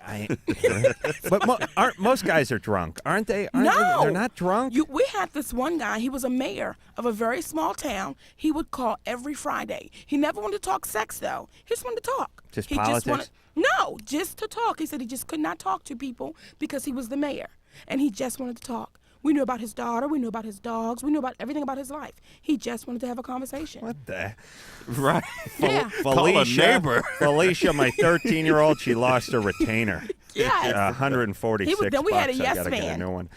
But aren't most guys are drunk, aren't they? No, They're not drunk. We had this one guy. He was a mayor of a very small town. He would call every Friday. He never wanted to talk sex, though. He just wanted to talk. Just he politics? Just wanted, no, just to talk. He said he just could not talk to people because he was the mayor, and he just wanted to talk. We knew about his daughter. We knew about his dogs. We knew about everything about his life. He just wanted to have a conversation. What the? Right. Yeah. Call a neighbor. Felicia, my 13-year-old, she lost a retainer. Yes. 146 Then we had a bucks. I yes gotta get a man. new one.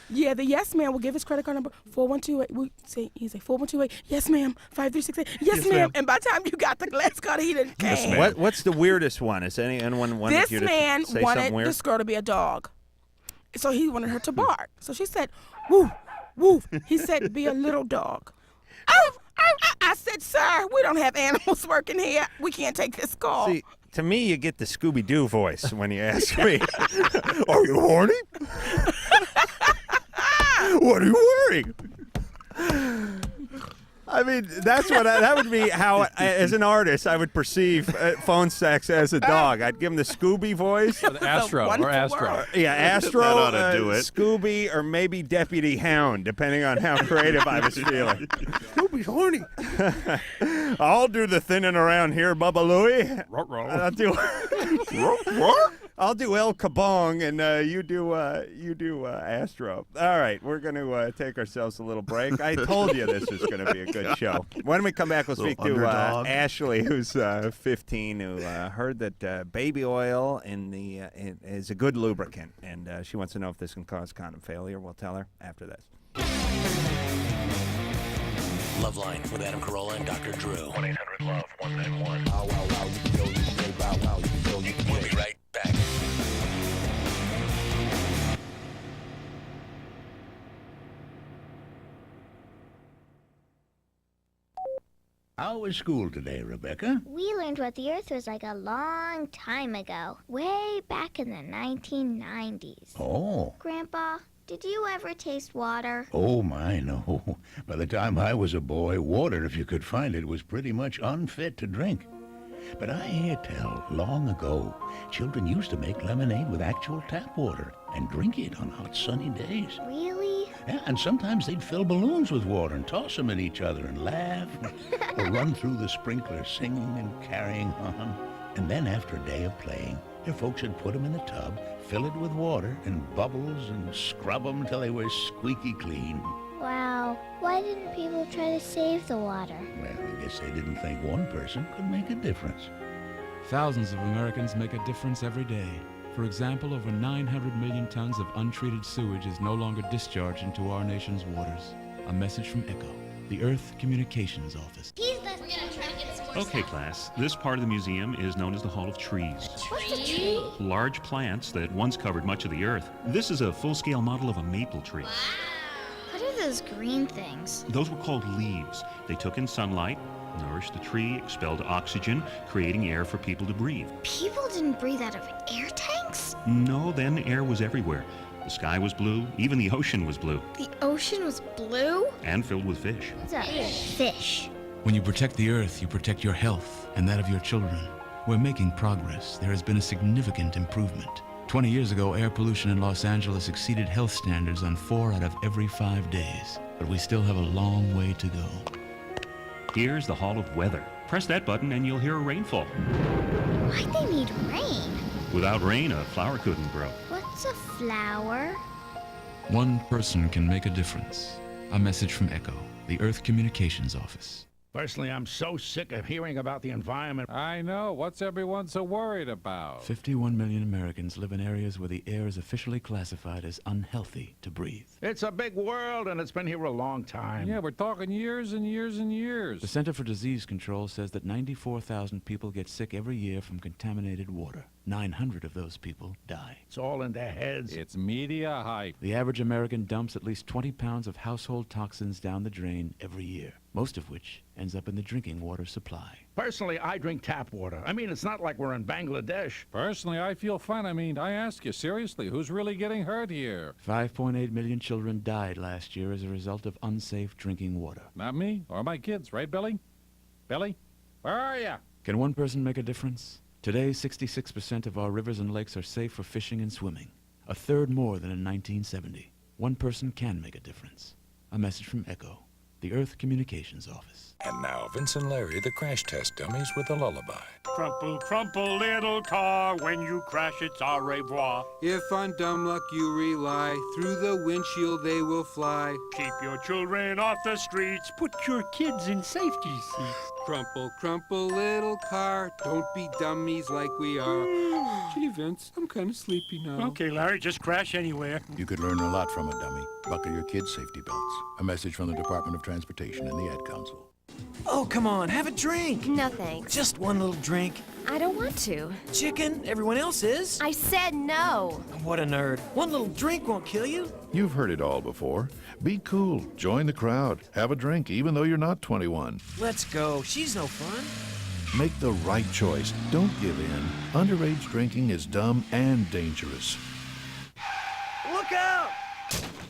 Yeah, the yes man will give his credit card number 4128. He'd say 4128. Yes, ma'am. 5368. Yes, ma'am. And by the time you got the glass card, he didn't came. What's the weirdest one? Is anyone wanted This you to man say wanted something weird? this girl to be a dog, so he wanted her to bark. So she said, "Woof, woof." He said, "Be a little dog." I said, "Sir, we don't have animals working here. We can't take this call." See, to me, you get the Scooby-Doo voice when you ask me, "Are you horny? What are you wearing?" I mean, that would be how, as an artist, I would perceive phone sex as a dog. I'd give him the Scooby voice. Astro. Yeah, Astro, That ought to do it. Scooby, or maybe Deputy Hound, depending on how creative I was feeling. Scooby's horny. I'll do the thinning around here, Bubba Louie. I'll do El Kabong, and you do Astro. All right, we're going to take ourselves a little break. I told you this was going to be a good show. When we come back, we'll speak to Ashley, who's 15, who heard that baby oil is a good lubricant, and she wants to know if this can cause condom failure. We'll tell her after this. LoveLine with Adam Carolla and Dr. Drew. 1-800-LOVE-191. We'll be right back. How was school today, Rebecca? We learned what the Earth was like a long time ago, way back in the 1990s. Oh. Grandpa, did you ever taste water? Oh, my, no. By the time I was a boy, water, if you could find it, was pretty much unfit to drink. But I hear tell, long ago, children used to make lemonade with actual tap water and drink it on hot, sunny days. Really? Yeah, and sometimes they'd fill balloons with water and toss them at each other and laugh, or run through the sprinkler singing and carrying on. And then after a day of playing, their folks would put them in the tub, fill it with water and bubbles, and scrub them until they were squeaky clean. Wow. Why didn't people try to save the water? Well, I guess they didn't think one person could make a difference. Thousands of Americans make a difference every day. For example, over 900 million tons of untreated sewage is no longer discharged into our nation's waters. A message from ECHO, the Earth Communications Office. Okay, class, this part of the museum is known as the Hall of Trees. What's a tree? Large plants that once covered much of the Earth. This is a full-scale model of a maple tree. What are those green things? Those were called leaves. They took in sunlight, nourished the tree, expelled oxygen, creating air for people to breathe. People didn't breathe out of air tanks? No, then air was everywhere. The sky was blue, even the ocean was blue. The ocean was blue? And filled with fish. What's a fish? When you protect the Earth, you protect your health and that of your children. We're making progress. There has been a significant improvement. 20 years ago, air pollution in Los Angeles exceeded health standards on 4 out of every 5 days. But we still have a long way to go. Here's the Hall of Weather. Press that button and you'll hear a rainfall. Why'd they need rain? Without rain, a flower couldn't grow. What's a flower? One person can make a difference. A message from ECHO, the Earth Communications Office. Personally, I'm so sick of hearing about the environment. I know. What's everyone so worried about? 51 million Americans live in areas where the air is officially classified as unhealthy to breathe. It's a big world, and it's been here a long time. Yeah, we're talking years and years and years. The Center for Disease Control says that 94,000 people get sick every year from contaminated water. 900 of those people die. It's all in their heads. It's media hype. The average American dumps at least 20 pounds of household toxins down the drain every year. most of which ends up in the drinking water supply. Personally, I drink tap water. I mean, it's not like we're in Bangladesh. Personally, I feel fine. I mean, I ask you, seriously, who's really getting hurt here? 5.8 million children died last year as a result of unsafe drinking water. Not me or my kids, right, Billy? Billy? Where are you? Can one person make a difference? Today, 66% of our rivers and lakes are safe for fishing and swimming, a third more than in 1970. One person can make a difference. A message from ECHO, the Earth Communications Office. And now, Vince and Larry, the crash test dummies, with a lullaby. Crumple, crumple, little car. When you crash, it's au revoir. If on dumb luck you rely, through the windshield they will fly. Keep your children off the streets. Put your kids in safety seats. Crumple, crumple, little car. Don't be dummies like we are. Gee, Vince, I'm kind of sleepy now. Okay, Larry, just crash anywhere. You could learn a lot from a dummy. Buckle your kids' safety belts. A message from the Department of Transportation and the Ad Council. Oh, come on, have a drink. No, thanks. Just one little drink. I don't want to. Chicken, everyone else is. I said no. What a nerd. One little drink won't kill you. You've heard it all before. Be cool. Join the crowd. Have a drink, even though you're not 21. Let's go. She's no fun. Make the right choice. Don't give in. Underage drinking is dumb and dangerous. Look out!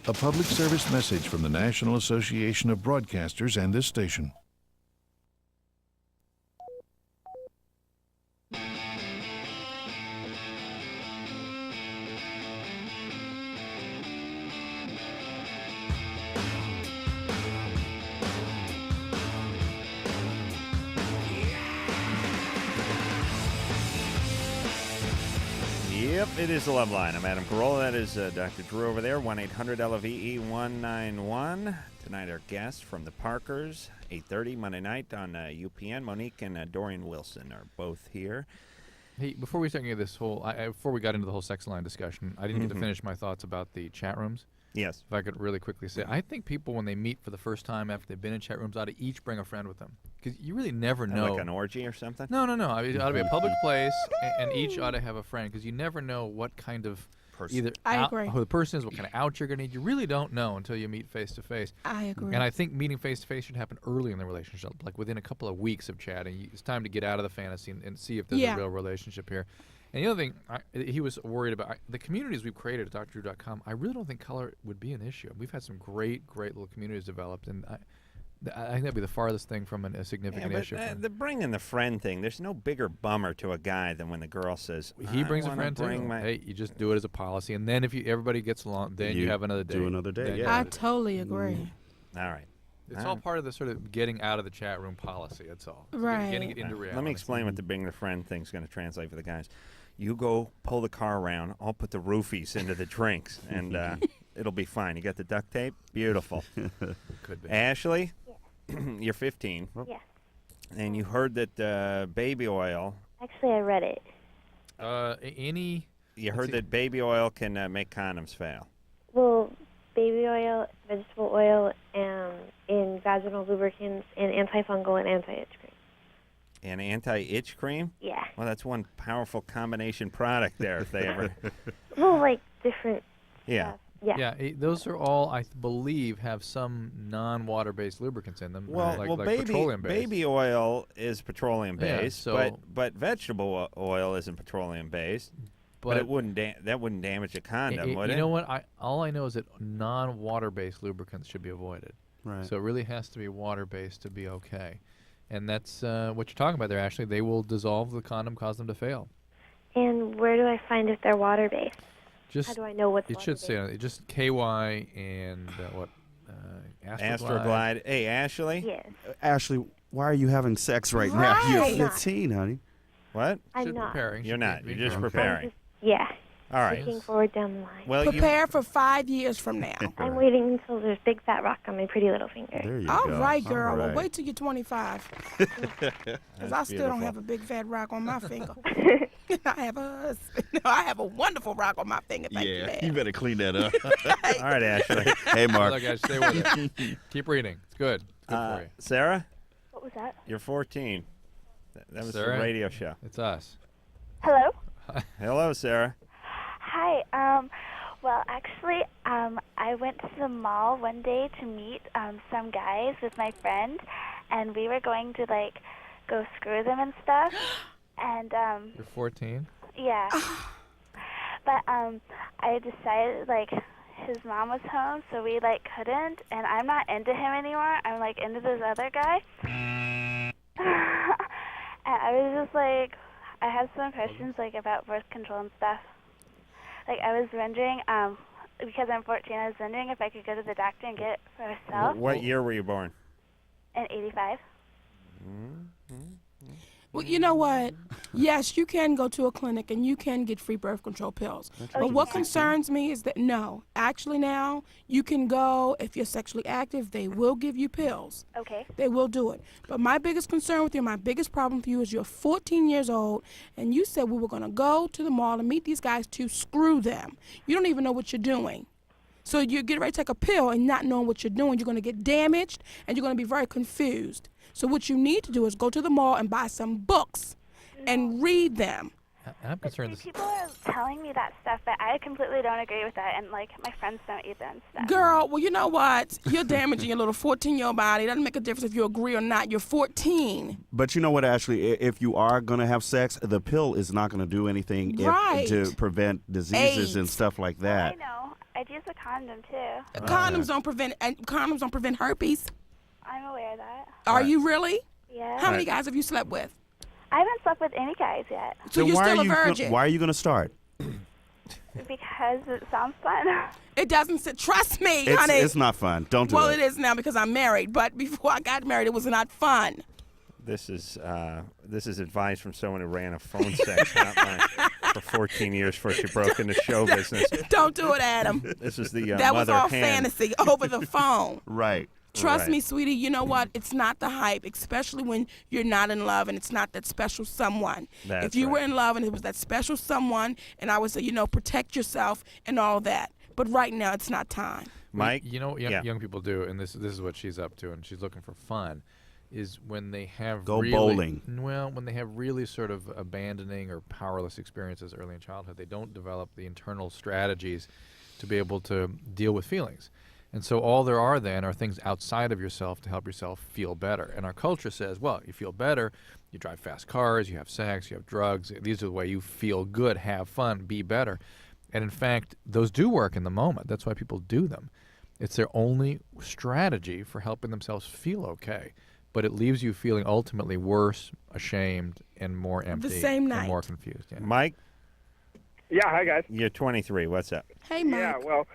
A public service message from the National Association of Broadcasters and this station. Yep, it is the LoveLine. I'm Adam Carolla. That is Dr. Drew over there, 1-800-LOVE-191. Tonight our guests from the Parkers, 8:30 Monday night on UPN. Monique and Dorien Wilson are both here. Hey, before we start getting this whole, before we got into the whole sex line discussion, I didn't get to finish my thoughts about the chat rooms. Yes. If I could really quickly say, I think people, when they meet for the first time after they've been in chat rooms, ought to each bring a friend with them. Because you really never know. Like an orgy or something? No. I mean, it ought to be a public place, and each ought to have a friend, because you never know what kind of person. I agree. Who the person is, what kind of out you're going to need. You really don't know until you meet face to face. I agree. And I think meeting face to face should happen early in the relationship, like within a couple of weeks of chatting. It's time to get out of the fantasy and see if there's a real relationship here. And the other thing he was worried about, the communities we've created at drdrew.com, I really don't think color would be an issue. We've had some great little communities developed, and I think that'd be the farthest thing from a significant issue. The bringing the friend thing, there's no bigger bummer to a guy than when the girl says, he brings a friend too. Hey, you just do it as a policy, and then if everybody gets along, then you have another day. Do another day, I totally agree. All right. It's all part of the sort of getting out of the chat room policy, that's all. Right. Getting it into reality. Let me explain what the bring the friend thing's going to translate for the guys. You go pull the car around. I'll put the roofies into the drinks, and it'll be fine. You got the duct tape? Beautiful. Could be. Ashley, you're 15. Yes. And you heard that baby oil. Actually, I read it. You heard that baby oil can make condoms fail. Well, baby oil, vegetable oil, in vaginal lubricants, and antifungal and anti-itch cream. An anti-itch cream? Yeah. Well, that's one powerful combination product there, if they ever... Well, like different Yeah. stuff. Yeah. Yeah, those are all, I believe, have some non-water-based lubricants in them. Well, like petroleum-based. baby oil is petroleum-based, Yeah, but vegetable oil isn't petroleum-based. But it wouldn't that wouldn't damage a condom, would it? You know what? All I know is that non-water-based lubricants should be avoided. Right. So it really has to be water-based to be okay. And that's what you're talking about there, Ashley. They will dissolve the condom, cause them to fail. And where do I find if they're water-based? Just, how do I know what's it should say on it, just KY and Astroglide. Hey, Ashley? Yes. Ashley, why are you having sex right now? You're 15, honey. What? I'm not. Preparing. You're not. You're just preparing. Yeah. All right. Looking forward down the line. Well, Prepare for 5 years from now. I'm waiting until there's big fat rock on my pretty little finger. There you All go. right, girl. All Well, right. wait till you're 25. Because I still don't have a big fat rock on my finger. I have a husband. No, I have a wonderful rock on my finger. Thank you, Dad. You better clean that up. All right, Ashley. Hey, Mark. Look, guys, stay with it. Keep reading. It's good. It's good for you. Sarah? What was that? You're 14. That was Sarah? a radio show. It's us. Hello? Hello, Sarah. Hi. Well, actually, I I went to the mall one day to meet some guys with my friend, and we were going to like go screw them and stuff. And You're 14? yeah. But I decided like his mom was home, so we like couldn't, and I'm not into him anymore. I'm like into this other guy. And I was just like, I had some questions like about birth control and stuff. Like I was wondering, because I'm 14, I was wondering if I could go to the doctor and get it for myself. What year were you born? In 85. Well, you know what? Yes, you can go to a clinic and you can get free birth control pills. But what concerns me is that no, actually now you can go if you're sexually active. They will give you pills. Okay. They will do it. But my biggest concern with you, my biggest problem with you is you're 14 years old and you said we were going to go to the mall and meet these guys to screw them. You don't even know what you're doing. So you get ready to take a pill and not knowing what you're doing. You're going to get damaged and you're going to be very confused. So what you need to do is go to the mall and buy some books and read them. I'm concerned. This... People are telling me that stuff, but I completely don't agree with that, and like my friends don't either and stuff. Girl, well, you know what? You're damaging your little 14-year-old body. It doesn't make a difference if you agree or not. You're 14. But you know what, Ashley? If you are going to have sex, the pill is not going to do anything to prevent diseases and stuff like that. I know. I'd use a condom too. Condoms don't prevent herpes. I'm aware of that. Are you really? Yeah. How many guys have you slept with? I haven't slept with any guys yet. So you're still a virgin. Why are you going to start? Because it sounds fun. It doesn't. Trust me, honey. It's not fun. Don't do it. Well, it is now because I'm married. But before I got married, it was not fun. This is advice from someone who ran a phone sex hotline for 14 years before she broke into show business. Don't do it, Adam. This is the that was mother all hen. fantasy over the phone. Right. Trust me, sweetie, you know what? It's not the hype, especially when you're not in love and it's not that special someone. That's if you right. were in love and it was that special someone, and I would say, protect yourself and all that. But right now, it's not time. Mike? You know what young people do, and this is what she's up to, and she's looking for fun, is when they have bowling. Well, when they have really sort of abandoning or powerless experiences early in childhood, they don't develop the internal strategies to be able to deal with feelings. And so all there are then are things outside of yourself to help yourself feel better. And our culture says, well, you feel better, you drive fast cars, you have sex, you have drugs. These are the way you feel good, have fun, be better. And in fact, those do work in the moment. That's why people do them. It's their only strategy for helping themselves feel okay. But it leaves you feeling ultimately worse, ashamed, and more empty. The same night. And more confused. Yeah. Mike? Yeah, hi, guys. You're 23. What's up? Hey, Mike. Yeah, well,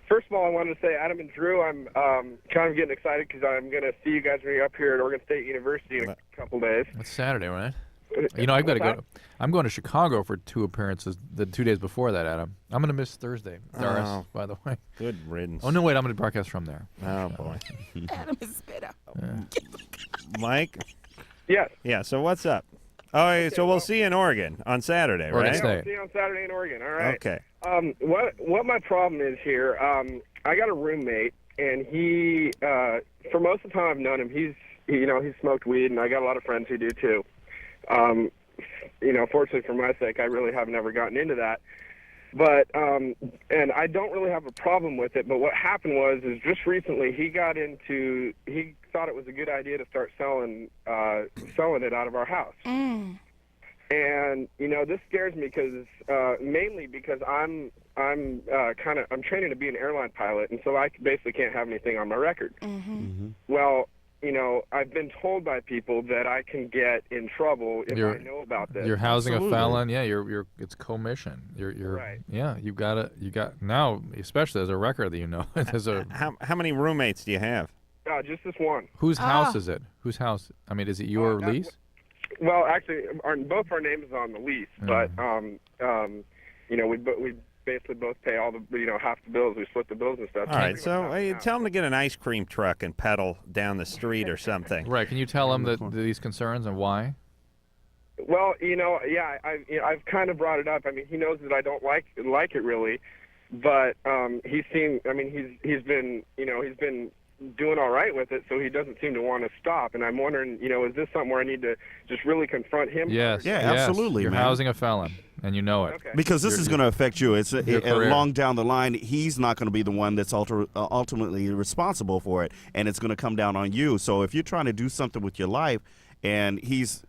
first of all, I wanted to say, Adam and Drew, I'm kind of getting excited because I'm going to see you guys when you're up here at Oregon State University in a couple days. It's Saturday, right? I've got to go. I'm going to Chicago for 2 appearances the 2 days before that, Adam. I'm going to miss Thursday, Doris, by the way. Good riddance. Oh, no, wait, I'm going to broadcast from there. Oh, boy. Adam is bitter. Mike? Yes. Yeah, so what's up? Oh, okay, so we'll see you in Oregon on Saturday, Oregon right? State. Yeah, we'll see you on Saturday in Oregon, all right? Okay. What my problem is here, I got a roommate, and he, for most of the time I've known him, he's smoked weed, and I got a lot of friends who do too. Fortunately for my sake, I really have never gotten into that. But, and I don't really have a problem with it, but what happened is just recently he thought it was a good idea to start selling it out of our house. And, this scares me because, mainly because I'm training to be an airline pilot, and so I basically can't have anything on my record. Well, I've been told by people that I can get in trouble if I know about this. You're housing a felon. Yeah, it's commission. You're right. Yeah, you got now, especially as a record that there's a. How many roommates do you have? Just this one. Whose house is it? Whose house? I mean, is it your lease? Well, actually, both our names are on the lease, but we basically both pay all the half the bills. We split the bills and stuff. All right, so tell them to get an ice cream truck and pedal down the street or something. Right? Can you tell them these concerns and why? Well, I've kind of brought it up. I mean, he knows that I don't like it really, but he's been doing all right with it, so he doesn't seem to want to stop. And I'm wondering, is this something where I need to just really confront him? Yes. Yeah, yes. absolutely, You're man. housing a felon, and you know it. Okay. Because this is going to affect you. It's career. long down the line. He's not going to be the one that's ultimately responsible for it, and it's going to come down on you. So if you're trying to do something with your life, and he's,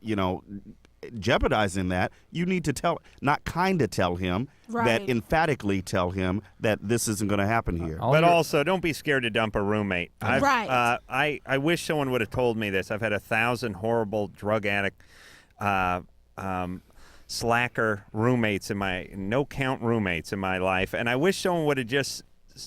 jeopardizing that, you need to tell him, that emphatically tell him that this isn't going to happen here. But also, don't be scared to dump a roommate. Right. I wish someone would have told me this. I've had 1,000 horrible drug addict, slacker roommates no-count roommates in my life, and I wish someone would have just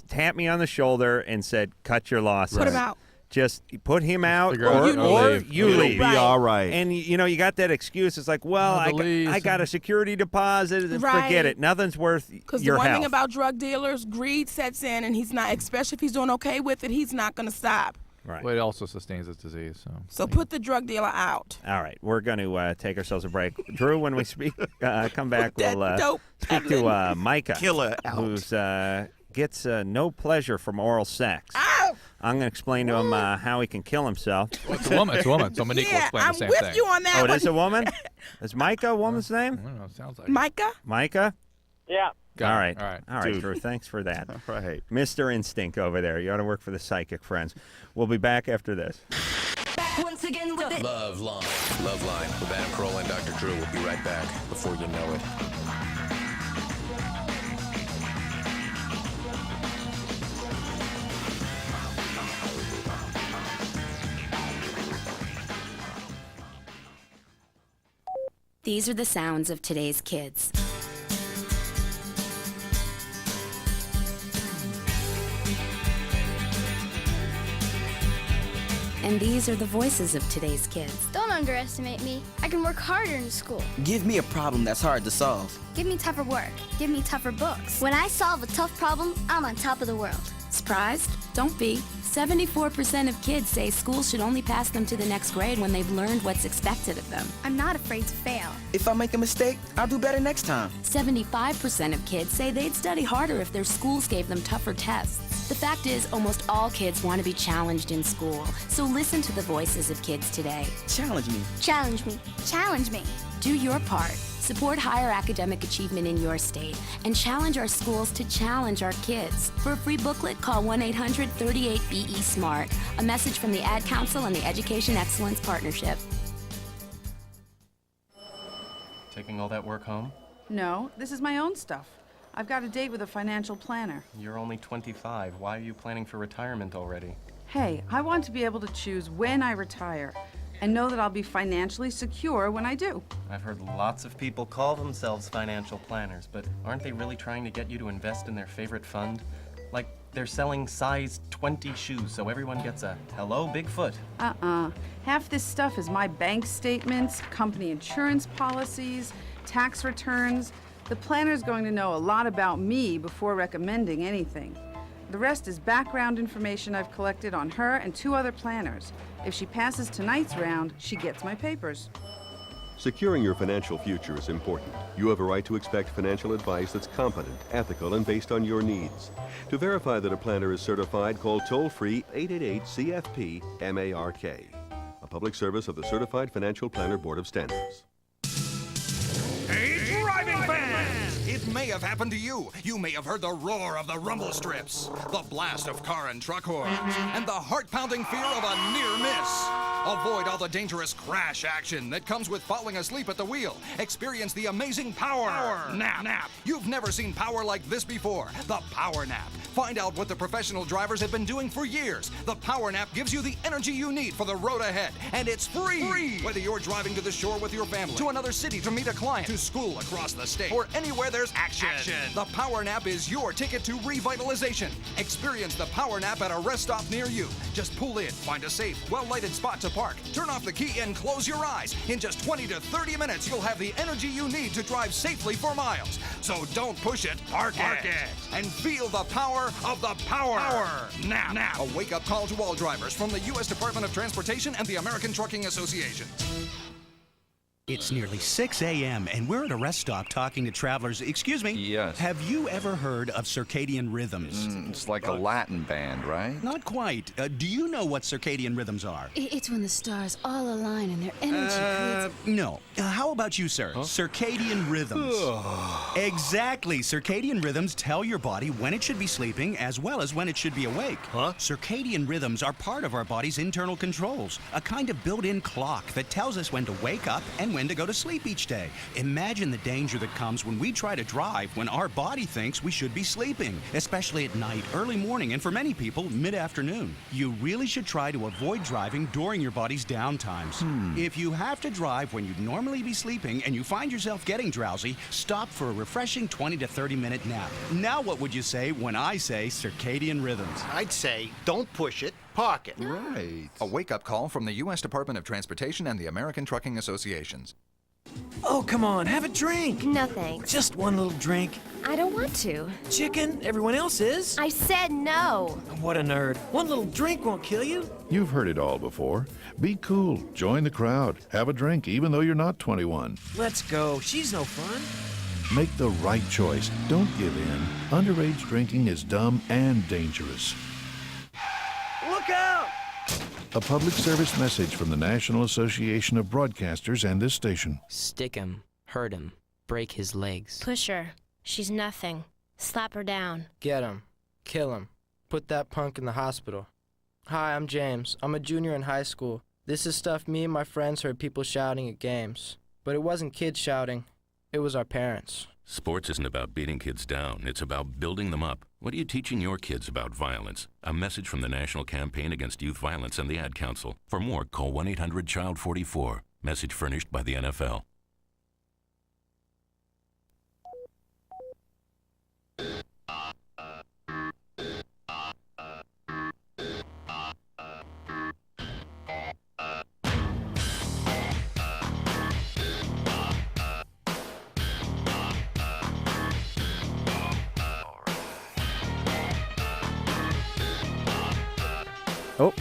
tapped me on the shoulder and said, cut your losses. Put him out. Just put him out, or you leave. It'll be all right. And you got that excuse. It's like, well, I got a security deposit. Right. Forget it. Nothing's worth your health. Because the one thing about drug dealers, greed sets in, and he's not, especially if he's doing okay with it, he's not going to stop. Right. Well, it also sustains his disease. So put the drug dealer out. All right, we're going to take ourselves a break. Drew, when we come back, we'll speak to Micah, Killer out. who's gets no pleasure from oral sex. Ow! I'm going to explain to him how he can kill himself. Well, it's a woman. So Monique will explain the same thing. I'm with you on that one. Oh, it is a woman? Is Micah a woman's name? I don't know. It sounds like Micah? Micah? Yeah. All right, Dude. Drew, thanks for that. All right. Mr. Instinct over there. You ought to work for the Psychic Friends. We'll be back after this. Once again with it. LoveLine with Adam Carolla and Dr. Drew. We'll be right back before you know it. These are the sounds of today's kids. And these are the voices of today's kids. Don't underestimate me. I can work harder in school. Give me a problem that's hard to solve. Give me tougher work. Give me tougher books. When I solve a tough problem, I'm on top of the world. Surprised? Don't be. 74% of kids say school should only pass them to the next grade when they've learned what's expected of them. I'm not afraid to fail. If I make a mistake, I'll do better next time. 75% of kids say they'd study harder if their schools gave them tougher tests. The fact is, almost all kids want to be challenged in school. So listen to the voices of kids today. Challenge me. Challenge me. Challenge me. Do your part. Support higher academic achievement in your state and challenge our schools to challenge our kids. For a free booklet, call 1-800-38-BE-SMART. A message from the Ad Council and the Education Excellence Partnership. Taking all that work home? No, this is my own stuff. I've got a date with a financial planner. You're only 25. Why are you planning for retirement already? Hey, I want to be able to choose when I retire and know that I'll be financially secure when I do. I've heard lots of people call themselves financial planners, but aren't they really trying to get you to invest in their favorite fund? Like they're selling size 20 shoes so everyone gets a hello Bigfoot. Half this stuff is my bank statements, company insurance policies, tax returns. The planner's going to know a lot about me before recommending anything. The rest is background information I've collected on her and 2 other planners. If she passes tonight's round, she gets my papers. Securing your financial future is important. You have a right to expect financial advice that's competent, ethical, and based on your needs. To verify that a planner is certified, call toll-free 888-CFP-MARK. A public service of the Certified Financial Planner Board of Standards. Hey, driving fans! It may have happened to you. You may have heard the roar of the rumble strips, the blast of car and truck horns, and the heart-pounding fear of a near miss. Avoid all the dangerous crash action that comes with falling asleep at the wheel. Experience the amazing power nap. You've never seen power like this before. The Power Nap. Find out what the professional drivers have been doing for years. The Power Nap gives you the energy you need for the road ahead, and it's free. Whether you're driving to the shore with your family, to another city to meet a client, to school across the state, or anywhere there's action. The Power Nap is your ticket to revitalization. Experience the Power Nap at a rest stop near you. Just pull in, find a safe, well-lighted spot to park, turn off the key, and close your eyes. In just 20 to 30 minutes, you'll have the energy you need to drive safely for miles. So don't push it, park it, and feel the power of the Power Nap. A wake-up call to all drivers from the U.S. Department of Transportation and the American Trucking Association. It's nearly 6 a.m., and we're at a rest stop talking to travelers. Excuse me? Yes. Have you ever heard of circadian rhythms? It's like a Latin band, right? Not quite. Do you know what circadian rhythms are? It's when the stars all align and their energy creates... No. How about you, sir? Huh? Circadian rhythms. Exactly. Circadian rhythms tell your body when it should be sleeping as well as when it should be awake. Huh? Circadian rhythms are part of our body's internal controls, a kind of built-in clock that tells us when to wake up and when to go to sleep each day. Imagine the danger that comes when we try to drive when our body thinks we should be sleeping, especially at night, early morning, and for many people, mid-afternoon. You really should try to avoid driving during your body's downtimes. If you have to drive when you'd normally be sleeping and you find yourself getting drowsy, stop for a refreshing 20 to 30-minute nap. Now what would you say when I say circadian rhythms? I'd say, don't push it, park it. Right. A wake-up call from the U.S. Department of Transportation and the American Trucking Associations. Oh, come on, have a drink. No thanks. Just one little drink. I don't want to. Chicken, everyone else is. I said no. What a nerd. One little drink won't kill you. You've heard it all before. Be cool. Join the crowd. Have a drink even though you're not 21. Let's go. She's no fun. Make the right choice. Don't give in. Underage drinking is dumb and dangerous. Look out! A public service message from the National Association of Broadcasters and this station. Stick him, hurt him, break his legs. Push her. She's nothing. Slap her down. Get him, kill him, put that punk in the hospital. Hi, I'm James. I'm a junior in high school. This is stuff me and my friends heard people shouting at games. But it wasn't kids shouting, it was our parents. Sports isn't about beating kids down, it's about building them up. What are you teaching your kids about violence? A message from the National Campaign Against Youth Violence and the Ad Council. For more, call 1-800-CHILD-44. Message furnished by the NFL. Oh,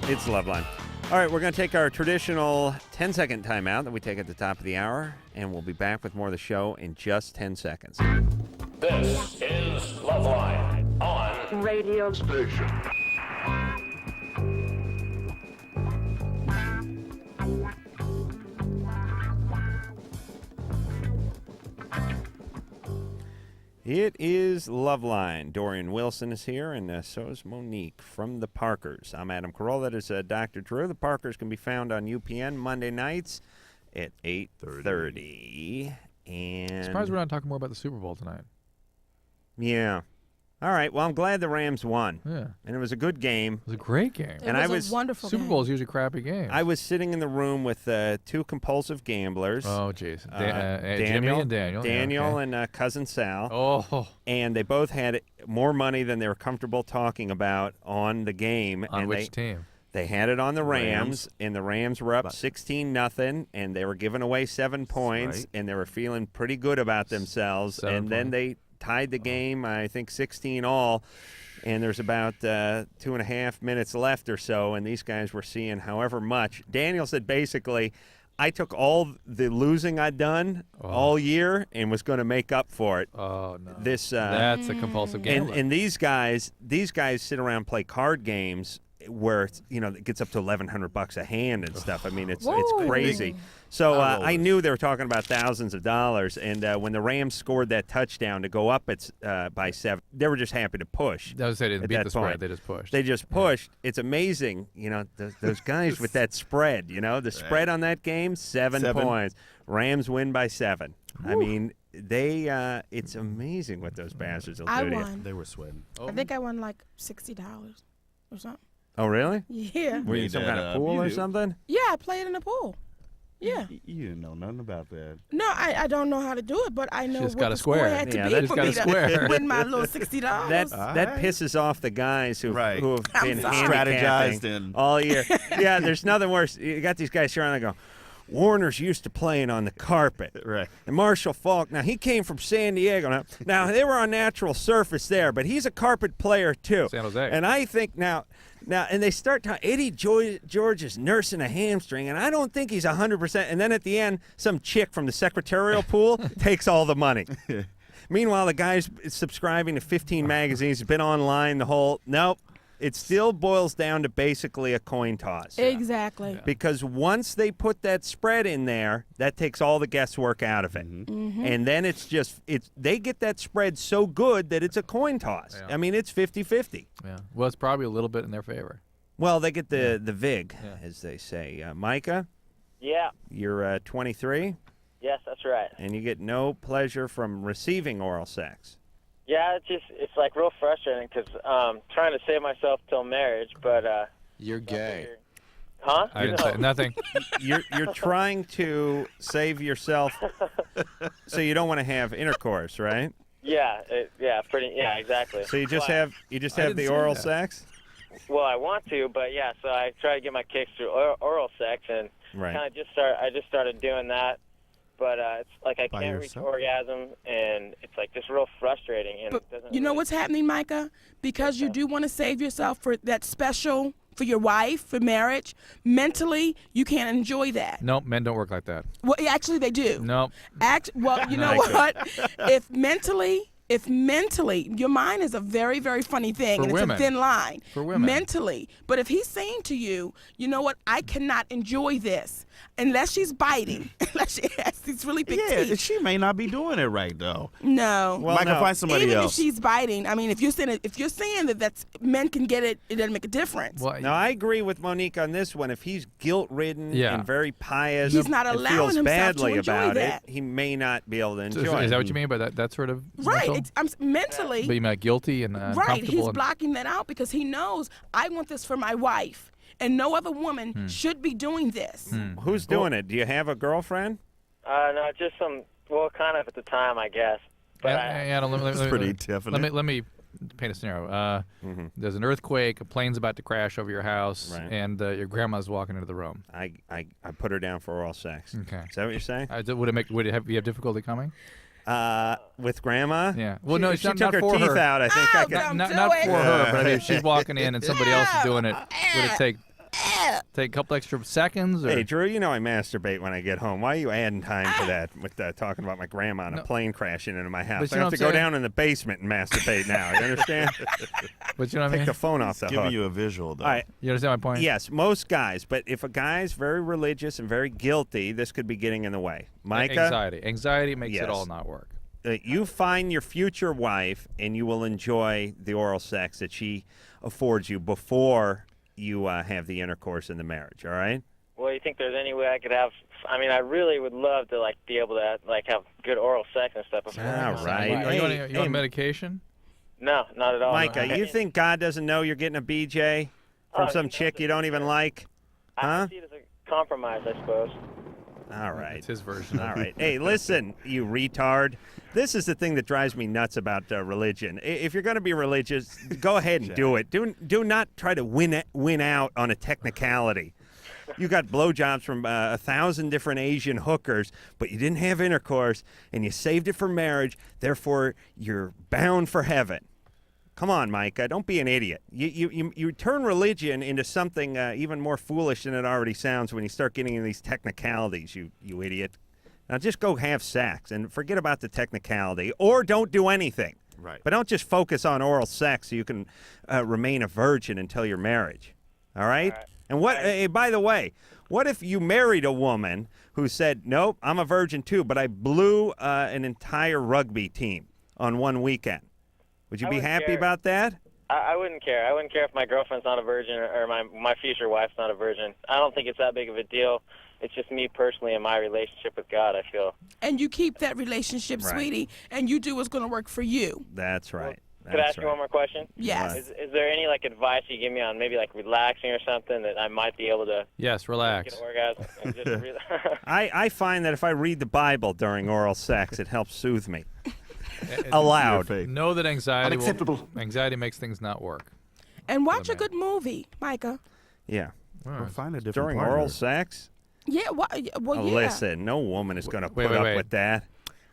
it's LoveLine. All right, we're going to take our traditional 10-second timeout that we take at the top of the hour, and we'll be back with more of the show in just 10 seconds. This is LoveLine on Radio Station. It is LoveLine. Dorien Wilson is here, and so is Monique from the Parkers. I'm Adam Carolla. That is Dr. Drew. The Parkers can be found on UPN Monday nights at 8:30. And Surprised we're not talking more about the Super Bowl tonight. Yeah. All right. Well, I'm glad the Rams won. Yeah. And it was a good game. It was a great game. And It was a wonderful Super game. Bowl is usually crappy games. I was sitting in the room with two compulsive gamblers. Oh, jeez. Jimmy and Daniel. Daniel Yeah, okay. and Cousin Sal. Oh. And they both had more money than they were comfortable talking about on the game. On and which team? They had it on the Rams, Rams. and the Rams were up 16-0, and they were giving away 7 points, right. and they were feeling pretty good about themselves. 7 and then they tied the game, I think 16-all, and there's about 2.5 minutes left or so, and these guys were seeing however much. Daniel said basically, I took all the losing I'd done all year and was going to make up for it. Oh, no. That's a compulsive gambler. And these guys sit around and play card games where it gets up to $1,100 a hand and stuff. I mean, it's crazy. So I knew they were talking about thousands of dollars, and when the Rams scored that touchdown to go up by 7, they were just happy to push. They didn't at beat that the spread. point. They just pushed. They just pushed. It's amazing, those guys with that spread. The spread on that game, 7 points. Rams win by 7. Whew. I mean, it's amazing what those bastards will do to you. won. They were sweating. I think I won like $60 or something. Oh, really? Yeah. Were you in some kind of pool or something? Yeah, I played in a pool. Yeah. You didn't know nothing about that. No, I don't know how to do it, but I know just what got the a square. score had to be for me to win my little $60. That pisses off the guys who have been strategized handicapping all year. Yeah, there's nothing worse. You got these guys here and they go, Warner's used to playing on the carpet. Right. And Marshall Falk, now he came from San Diego. Now they were on natural surface there, but he's a carpet player too. San Jose. And I think now, and they start talking, Eddie George is nursing a hamstring, and I don't think he's 100%. And then at the end, some chick from the secretarial pool takes all the money. Meanwhile, the guy's subscribing to 15 magazines, been online the whole, nope. It still boils down to basically a coin toss. Exactly. Yeah. Because once they put that spread in there, that takes all the guesswork out of it. And then they get that spread so good that it's a coin toss. Yeah. I mean, it's 50-50. Yeah. Well, it's probably a little bit in their favor. Well, they get the VIG, as they say. Micah? Yeah. You're 23? Yes, that's right. And you get no pleasure from receiving oral sex. Yeah, it's like real frustrating because trying to save myself till marriage, but you're gay. Huh? I didn't say nothing. You're trying to save yourself, so you don't want to have intercourse, right? Yeah, exactly. So you just have the oral sex. Well, I want to, but yeah, so I try to get my kicks through oral sex, and kind of I just started doing that. But it's like I can't reach orgasm, and it's like just real frustrating. And but you know what's happening, Micah? Because you do want to save yourself for that special, for your wife, for marriage, mentally, you can't enjoy that. Nope, men don't work like that. Well, actually, they do. Nope. Well, you know what? If mentally, your mind is a very, very funny thing, and women. it's a thin line. For women. Mentally. But if he's saying to you, you know what, I cannot enjoy this unless she's biting, unless she has these really big teeth. She may not be doing it right, though. No. Well, Micah, find somebody Even else. if she's biting, I mean, if you're saying that men can get it, it doesn't make a difference. Well, now, I agree with Monique on this one. If he's guilt-ridden and very pious he's not and allowing feels himself badly to enjoy about that. it, he may not be able to enjoy So it. is that what you mean by that sort of Right. mental? I'm mentally. But you mean guilty and Right. uncomfortable He's and- blocking that out because he knows I want this for my wife, and no other woman should be doing this. Who's doing it? Do you have a girlfriend? No, just well, kind of at the time, I guess. But That's pretty definite. Let me paint a scenario. There's an earthquake, a plane's about to crash over your house, and your grandma's walking into the room. I put her down for oral sex. Okay. Is that what you're saying? Would you have difficulty coming? With grandma? Yeah. Well, no, she not took her for teeth her. out. I think I could. Not for her, but I mean, if she's walking in and somebody else is doing it, would it take a couple extra seconds? Or? Hey, Drew, you know I masturbate when I get home. Why are you adding time to that with talking about my grandma and a plane crashing into my house? I have to go down in the basement and masturbate now. You understand? But you know what I mean? Take the phone off the hook. Giving you a visual, though. All right. You understand my point? Yes, most guys. But if a guy's very religious and very guilty, this could be getting in the way. Micah? Anxiety makes it all not work. You find your future wife, and you will enjoy the oral sex that she affords you before you have the intercourse in the marriage. All right? Well, you think there's any way I could have? I mean, I really would love to be able to have good oral sex and stuff before. All right. You want medication? No, not at all. Micah, you think God doesn't know you're getting a BJ from some chick you don't even like? Huh? I see it as a compromise, I suppose. All right. It's his version. All right. Hey, listen, you retard. This is the thing that drives me nuts about religion. If you're going to be religious, go ahead and do it. Do not try to win out on a technicality. You got blowjobs from 1,000 different Asian hookers, but you didn't have intercourse, and you saved it for marriage. Therefore, you're bound for heaven. Come on, Micah. Don't be an idiot. You turn religion into something even more foolish than it already sounds when you start getting into these technicalities, you idiot. Now just go have sex and forget about the technicality, or don't do anything. Right. But don't just focus on oral sex so you can remain a virgin until your marriage. All right? And hey, by the way, what if you married a woman who said, nope, I'm a virgin too, but I blew an entire rugby team on one weekend? Would you be happy about that? I wouldn't care. I wouldn't care if my girlfriend's not a virgin or my future wife's not a virgin. I don't think it's that big of a deal. It's just me personally and my relationship with God, I feel. And you keep that relationship, sweetie, and you do what's going to work for you. That's right. Could I ask you one more question? Yes. Is there any advice you give me on maybe relaxing or something that I might be able to Yes, relax. get an orgasm? And just I find that if I read the Bible during oral sex, it helps soothe me. Aloud. Know that anxiety makes things not work. And watch a good movie, Micah. Yeah. Or find a different During partner. oral sex? Yeah, well, yeah. Listen, no woman is going to put up wait. with that.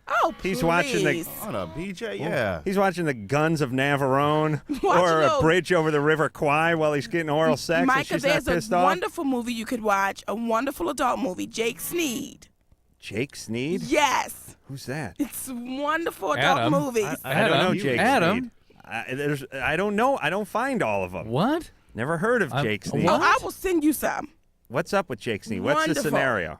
Oh, He's please. watching the. On a BJ, yeah. He's watching the Guns of Navarone Watching or a those- bridge over the River Kwai while he's getting oral sex, and Micah, she's not there's pissed a off. wonderful movie you could watch, a wonderful adult movie, Jake Sneed. Jake Sneed? Yes. Who's that? It's wonderful adult movies. I don't know Jake Adam. Sneed. I don't know. I don't find all of them. What? Never heard of Jake Sneed. Oh, I will send you some. What's up with Jake Sneed? What's the Wonderful. scenario?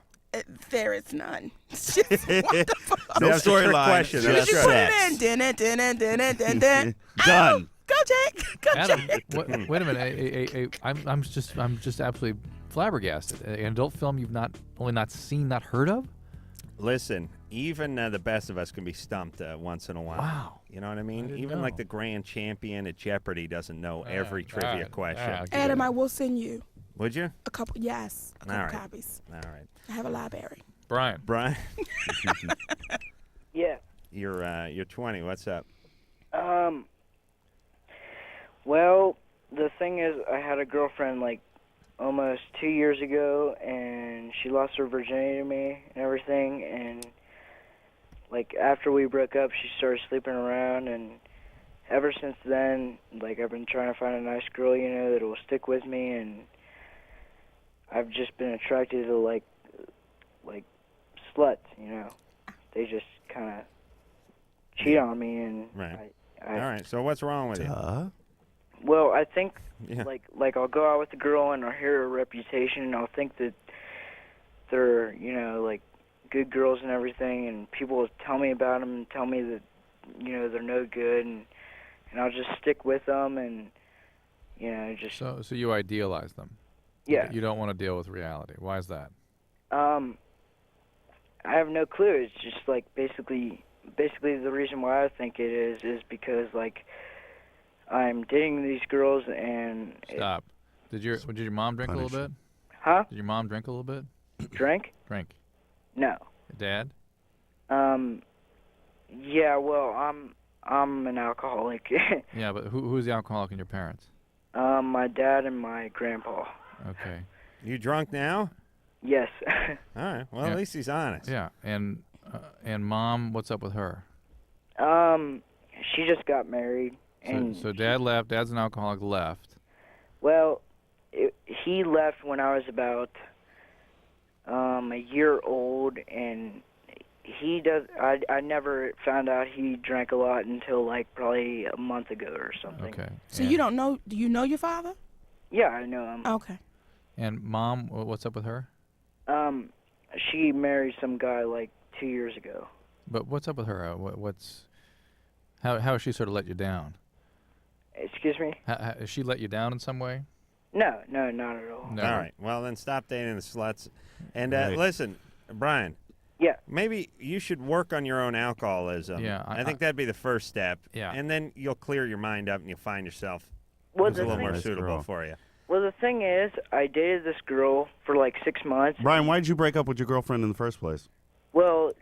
There is none. It's just wonderful. No That's a trick storyline. question. You That's put right. it in. Dun. Done. Go, Jake. Go, Adam, Jake. wait a minute. I'm just absolutely flabbergasted. An adult film you've not seen, not heard of? Listen, even the best of us can be stumped once in a while. Wow. You know what I mean? didn't Even know. like the grand champion at Jeopardy doesn't know every trivia God. question. Adam, I will send you Would you? a couple. Yes, a couple All right. copies. All right. I have a library. Brian. Yeah. You're 20. What's up? Well, the thing is, I had a girlfriend like almost 2 years ago, and she lost her virginity to me and everything. And like after we broke up, she started sleeping around, and ever since then, like I've been trying to find a nice girl, you know, that will stick with me, and I've just been attracted to like sluts, you know. They just kind of cheat on me, and Right. I All right. So what's wrong with you? Well, I think Yeah. like I'll go out with a girl and I'll hear her reputation and I'll think that they're, you know, like good girls and everything, and people will tell me about them and tell me that, you know, they're no good, and I'll just stick with them, and you know, just So you idealize them. Yeah. You don't want to deal with reality. Why is that? I have no clue. It's just like basically the reason why I think it is because like I'm dating these girls and Stop. Did your mom drink a little bit? Huh? Did your mom drink a little bit? Drink? Drink. No. Dad? Yeah, well, I'm an alcoholic. Yeah, but who's the alcoholic in your parents? My dad and my grandpa. Okay. You drunk now? Yes. All right. Well, Yeah. at least he's honest. Yeah, and mom, what's up with her? She just got married, and So dad left. Dad's an alcoholic. Left. well, he left when I was about a year old, and he does. I never found out he drank a lot until like probably a month ago or something. Okay. So you don't know? Do you know your father? Yeah, I know him. Okay. And mom, what's up with her? She married some guy like 2 years ago. But what's up with her? How has she sort of let you down? Excuse me? Has she let you down in some way? No, not at all. No. All right. Well, then stop dating the sluts. And Right. listen, Brian. Yeah. Maybe you should work on your own alcoholism. Yeah, I think that'd be the first step. Yeah. And then you'll clear your mind up and you'll find yourself Well, who's a the little thing- more Nice suitable girl. for you. Well, the thing is, I dated this girl for like 6 months. Brian, why did you break up with your girlfriend in the first place? Well,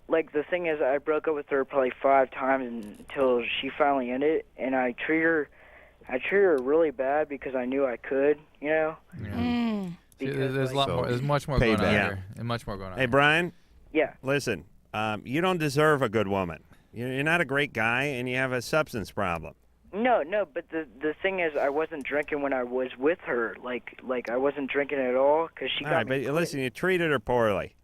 like the thing is, I broke up with her probably 5 times until she finally ended, and I treat her really bad because I knew I could, you know. Mm. See, Because, there's a like- lot more. There's much more going on Payback. here. And much more going on. Hey, Brian. Yeah. Listen, you don't deserve a good woman. You're not a great guy, and you have a substance problem. No, but the thing is, I wasn't drinking when I was with her. Like I wasn't drinking at all because she All got right, me. but listen, you treated her poorly.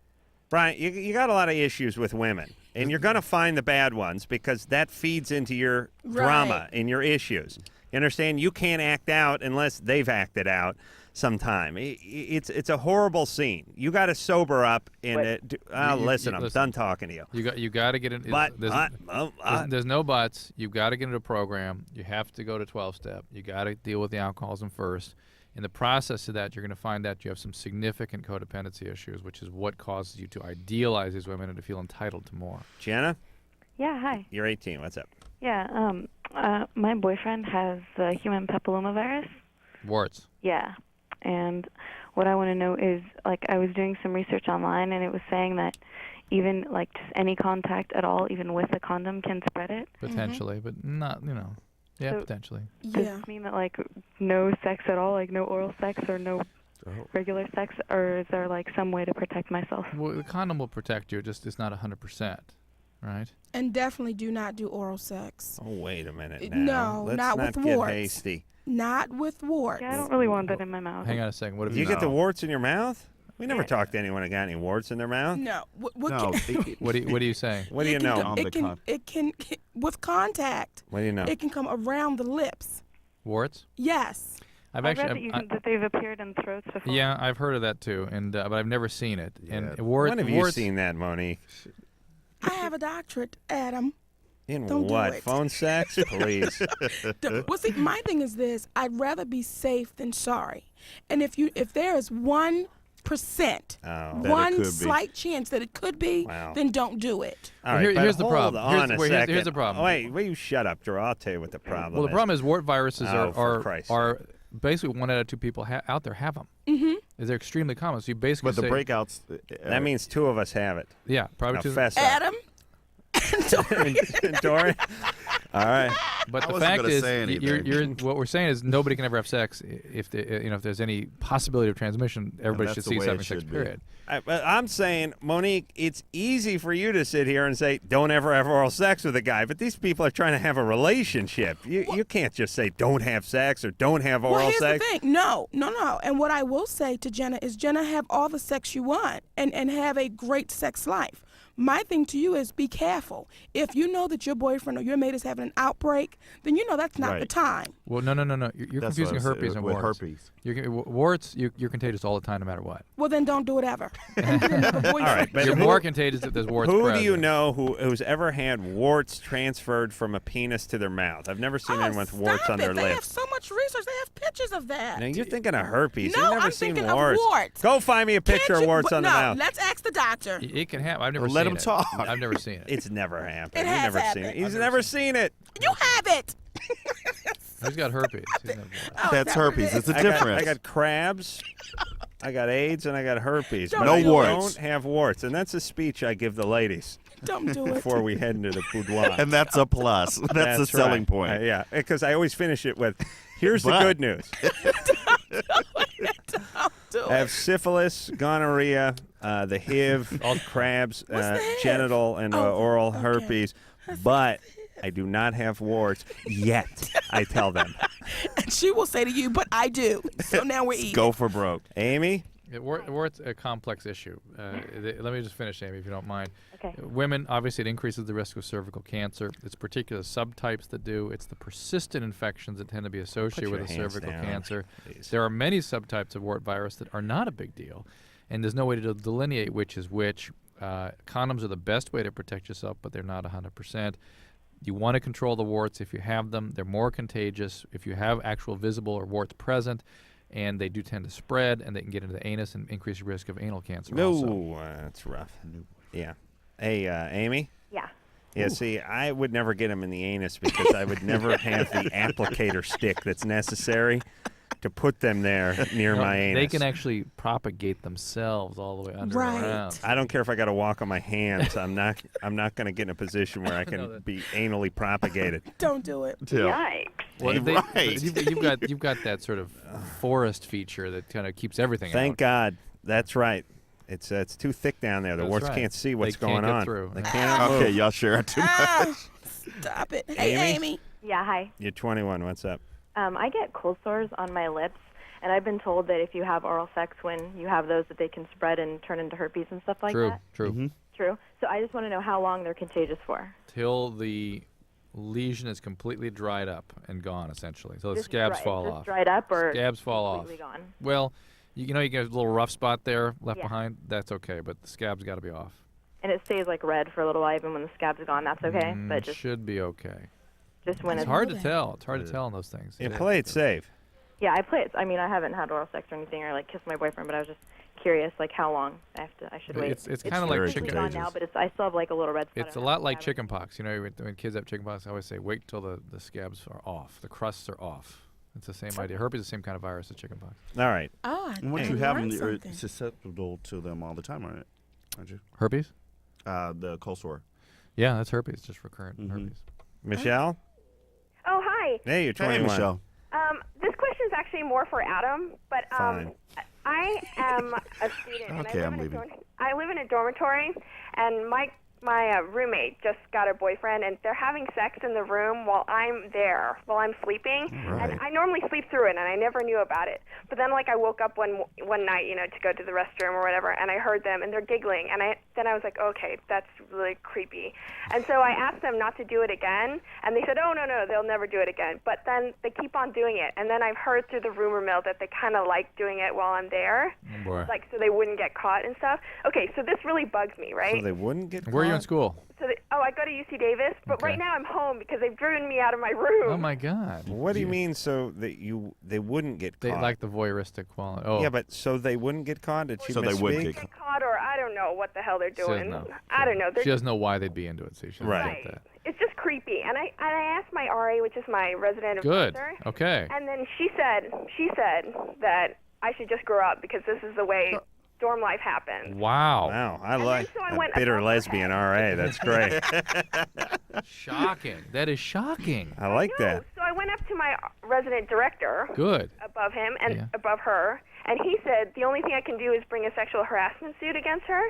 Brian, you got a lot of issues with women, and you're going to find the bad ones because that feeds into your drama and your issues. You understand? You can't act out unless they've acted out sometime. It's a horrible scene. You got to sober up and listen. I'm done talking to you. You got to get in. But there's no buts. You've got to get into a program. You have to go to 12-step. You got to deal with the alcoholism first. In the process of that, you're going to find out you have some significant codependency issues, which is what causes you to idealize these women and to feel entitled to more. Jenna, Yeah, hi. you're 18. What's up? Yeah, my boyfriend has the human papillomavirus. Warts. Yeah, and what I want to know is, like, I was doing some research online, and it was saying that even, like, just any contact at all, even with a condom, can spread it. Potentially, but not, Yeah, So- potentially. Does this mean that, like, no sex at all, like no oral sex or no regular sex, or is there like some way to protect myself? Well, the condom will protect you. It's not 100%, right? And definitely do not do oral sex. Oh, wait a minute No, now. Let's not not with get warts. hasty. Not with warts. Yeah, I don't really want that in my mouth. Hang on a second. What if You get the warts in your mouth? We never talked to anyone who got any warts in their mouth. No. What are you saying? What do you know? It can with contact. What do you know? It can come around the lips. Warts? Yes. I've read actually that they've appeared in throats before. Yeah, I've heard of that too, and but I've never seen it. And When have you seen that, Monique? I have a doctorate, Adam. In Don't do what? it. Phone sex? Please. Well, see, my thing is this: I'd rather be safe than sorry. And if there is 1%, one slight chance that it could be, then don't do it. All right, here's the hold problem. on a second. Here's the problem. Wait, will you shut up, Drew? I'll tell you what the problem is. Well, the problem is wart viruses for Christ's are basically 1 out of 2 people out there have them. Mm-hmm. They're extremely common. So you basically But the say, breakouts. That means 2 of us have it. Yeah, probably Now 2. fess up. Adam. And Dorien. All right. But I the wasn't fact gonna is, say anything. what we're saying is nobody can ever have sex if there's any possibility of transmission. Everybody should that's the cease way it having sex. should be. Period. I'm saying, Monique, it's easy for you to sit here and say, don't ever have oral sex with a guy, but these people are trying to have a relationship. You can't just say, don't have sex or don't have oral Well, here's sex. the thing. No. And what I will say to Jenna is, Jenna, have all the sex you want and have a great sex life. My thing to you is be careful. If you know that your boyfriend or your mate is having an outbreak, then you know that's not the time. Well, no. You're That's confusing what I said, herpes and with warts. herpes. Warts, you're contagious all the time, no matter what. Well, then don't do it ever. And get another boyfriend. All right, but You're more contagious if there's warts Who present. do you know who's ever had warts transferred from a penis to their mouth? I've never seen anyone with warts on their They lips. have so much research. They have pictures of that. Now, you're thinking of herpes. No, You've never I'm seen thinking of warts. warts. Go find me a picture of warts but on the no, mouth. let's ask the doctor. It can happen. I've never Let seen him it. talk. I've never seen it. It's never happened. It You've has never seen happened. it. He's never seen it. You have it. Who's got herpes? That's herpes. It's a difference. I got crabs. I got AIDS and I got herpes. Don't but do I warts. Don't have warts, and that's a speech I give the ladies Don't do it. before we head into the boudoir. And that's a plus. That's the selling right. point. Yeah, because I always finish it with, "Here's the But- good news: I have syphilis, gonorrhea, the HIV, all crabs, genital and oral herpes, but I do not have warts yet." I tell them. And she will say to you, but I do. So now we're even. Go for broke. Amy? Warts a complex issue. Let me just finish, Amy, if you don't mind. Okay. Women, obviously, it increases the risk of cervical cancer. It's particular subtypes that do. It's the persistent infections that tend to be associated your with a hands cervical down, cancer. please. There are many subtypes of wart virus that are not a big deal, and there's no way to delineate which is which. Condoms are the best way to protect yourself, but they're not 100%. You want to control the warts if you have them. They're more contagious if you have actual visible or warts present, and they do tend to spread, and they can get into the anus and increase your risk of anal cancer also. No, that's rough. Yeah. Hey, Amy? Yeah. Yeah, see, I would never get them in the anus because I would never have the applicator stick that's necessary to put them there near my anus. They can actually propagate themselves all the way under and around. I don't care if I got to walk on my hands. I'm not going to get in a position where I can be anally propagated. Don't do it. Yikes. Well, Right. you've got that sort of forest feature that kind of keeps everything Thank out. God. That's right. It's too thick down there. The That's warts right. can't see what's They can't going get on. through. They Yeah. can't Okay, move. y'all share it too much. Ah, stop it. Hey, Amy? Amy. Yeah, hi. You're 21. What's up? I get cold sores on my lips, and I've been told that if you have oral sex when you have those, that they can spread and turn into herpes and stuff like that. True. True. So I just want to know how long they're contagious for. Till the lesion is completely dried up and gone, essentially. So the Just scabs dry- fall just off. dried up or scabs fall off. completely gone? Well, you know, you get a little rough spot there left Yeah. behind. That's okay, but the scabs got to be off. And it stays like red for a little while, even when the scab's gone. That's okay. But just Should be okay. when It's hard to tell. It's hard to tell in those things. You play it safe. Yeah, I play it. I mean, I haven't had oral sex or anything, or like kissed my boyfriend, but I was just curious, like how long I should wait. It's kind of like completely chicken. gone now, but I still have like a little red spot. It's a lot like chicken pox. You know, when kids have chicken pox, I always say, wait till the scabs are off, the crusts are off. It's the same idea. Herpes is the same kind of virus as chicken pox. All right. Oh, And once I you have learned them, you're something. susceptible to them all the time, aren't you? Herpes? The cold sore. Yeah, that's herpes, just recurrent herpes. Michelle? Oh, hi. Hey, you're 21. Michelle. This question is actually more for Adam, but Fine. I am a student. Okay, and I'm leaving. I live in a dormitory, and my roommate just got a boyfriend, and they're having sex in the room while I'm sleeping. Right. And I normally sleep through it, and I never knew about it. But then, like, I woke up one night, to go to the restroom or whatever, and I heard them, and they're giggling, and then I was like, okay, that's really creepy. And so I asked them not to do it again, and they said, oh, no, they'll never do it again. But then they keep on doing it, and then I've heard through the rumor mill that they kind of like doing it while I'm there, like, so they wouldn't get caught and stuff. Okay, so this really bugs me, right? So they wouldn't get caught? Where are you in school? So I go to UC Davis, but right now I'm home because they've driven me out of my room. Oh my God! What do you mean? So that they wouldn't get caught? They like the voyeuristic quality. Oh, yeah, but so they wouldn't get caught? Did she misspeak? Get caught, or I don't know what the hell they're She doesn't doing. know. I don't know. She doesn't know why they'd be into it. So she doesn't get that. It's just creepy. And I asked my RA, which is my resident Good. advisor. Okay. And then she said that I should just grow up because this is the way dorm life happens. Wow. Wow. I like so I a went bitter above lesbian RA. That's great. Shocking. That is shocking. I like that. So I went up to my resident director. Good. Above him and above her, and he said the only thing I can do is bring a sexual harassment suit against her.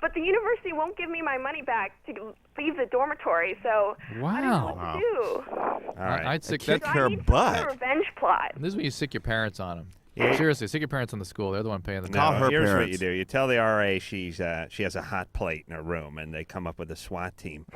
But the university won't give me my money back to leave the dormitory, so I don't know what to do. All right. I'd sick So I need a revenge plot. This is when you sick your parents on them. Yeah. Seriously, sick your parents on the school. They're the one paying the No, here's what you do. You tell the RA she has a hot plate in her room, and they come up with a SWAT team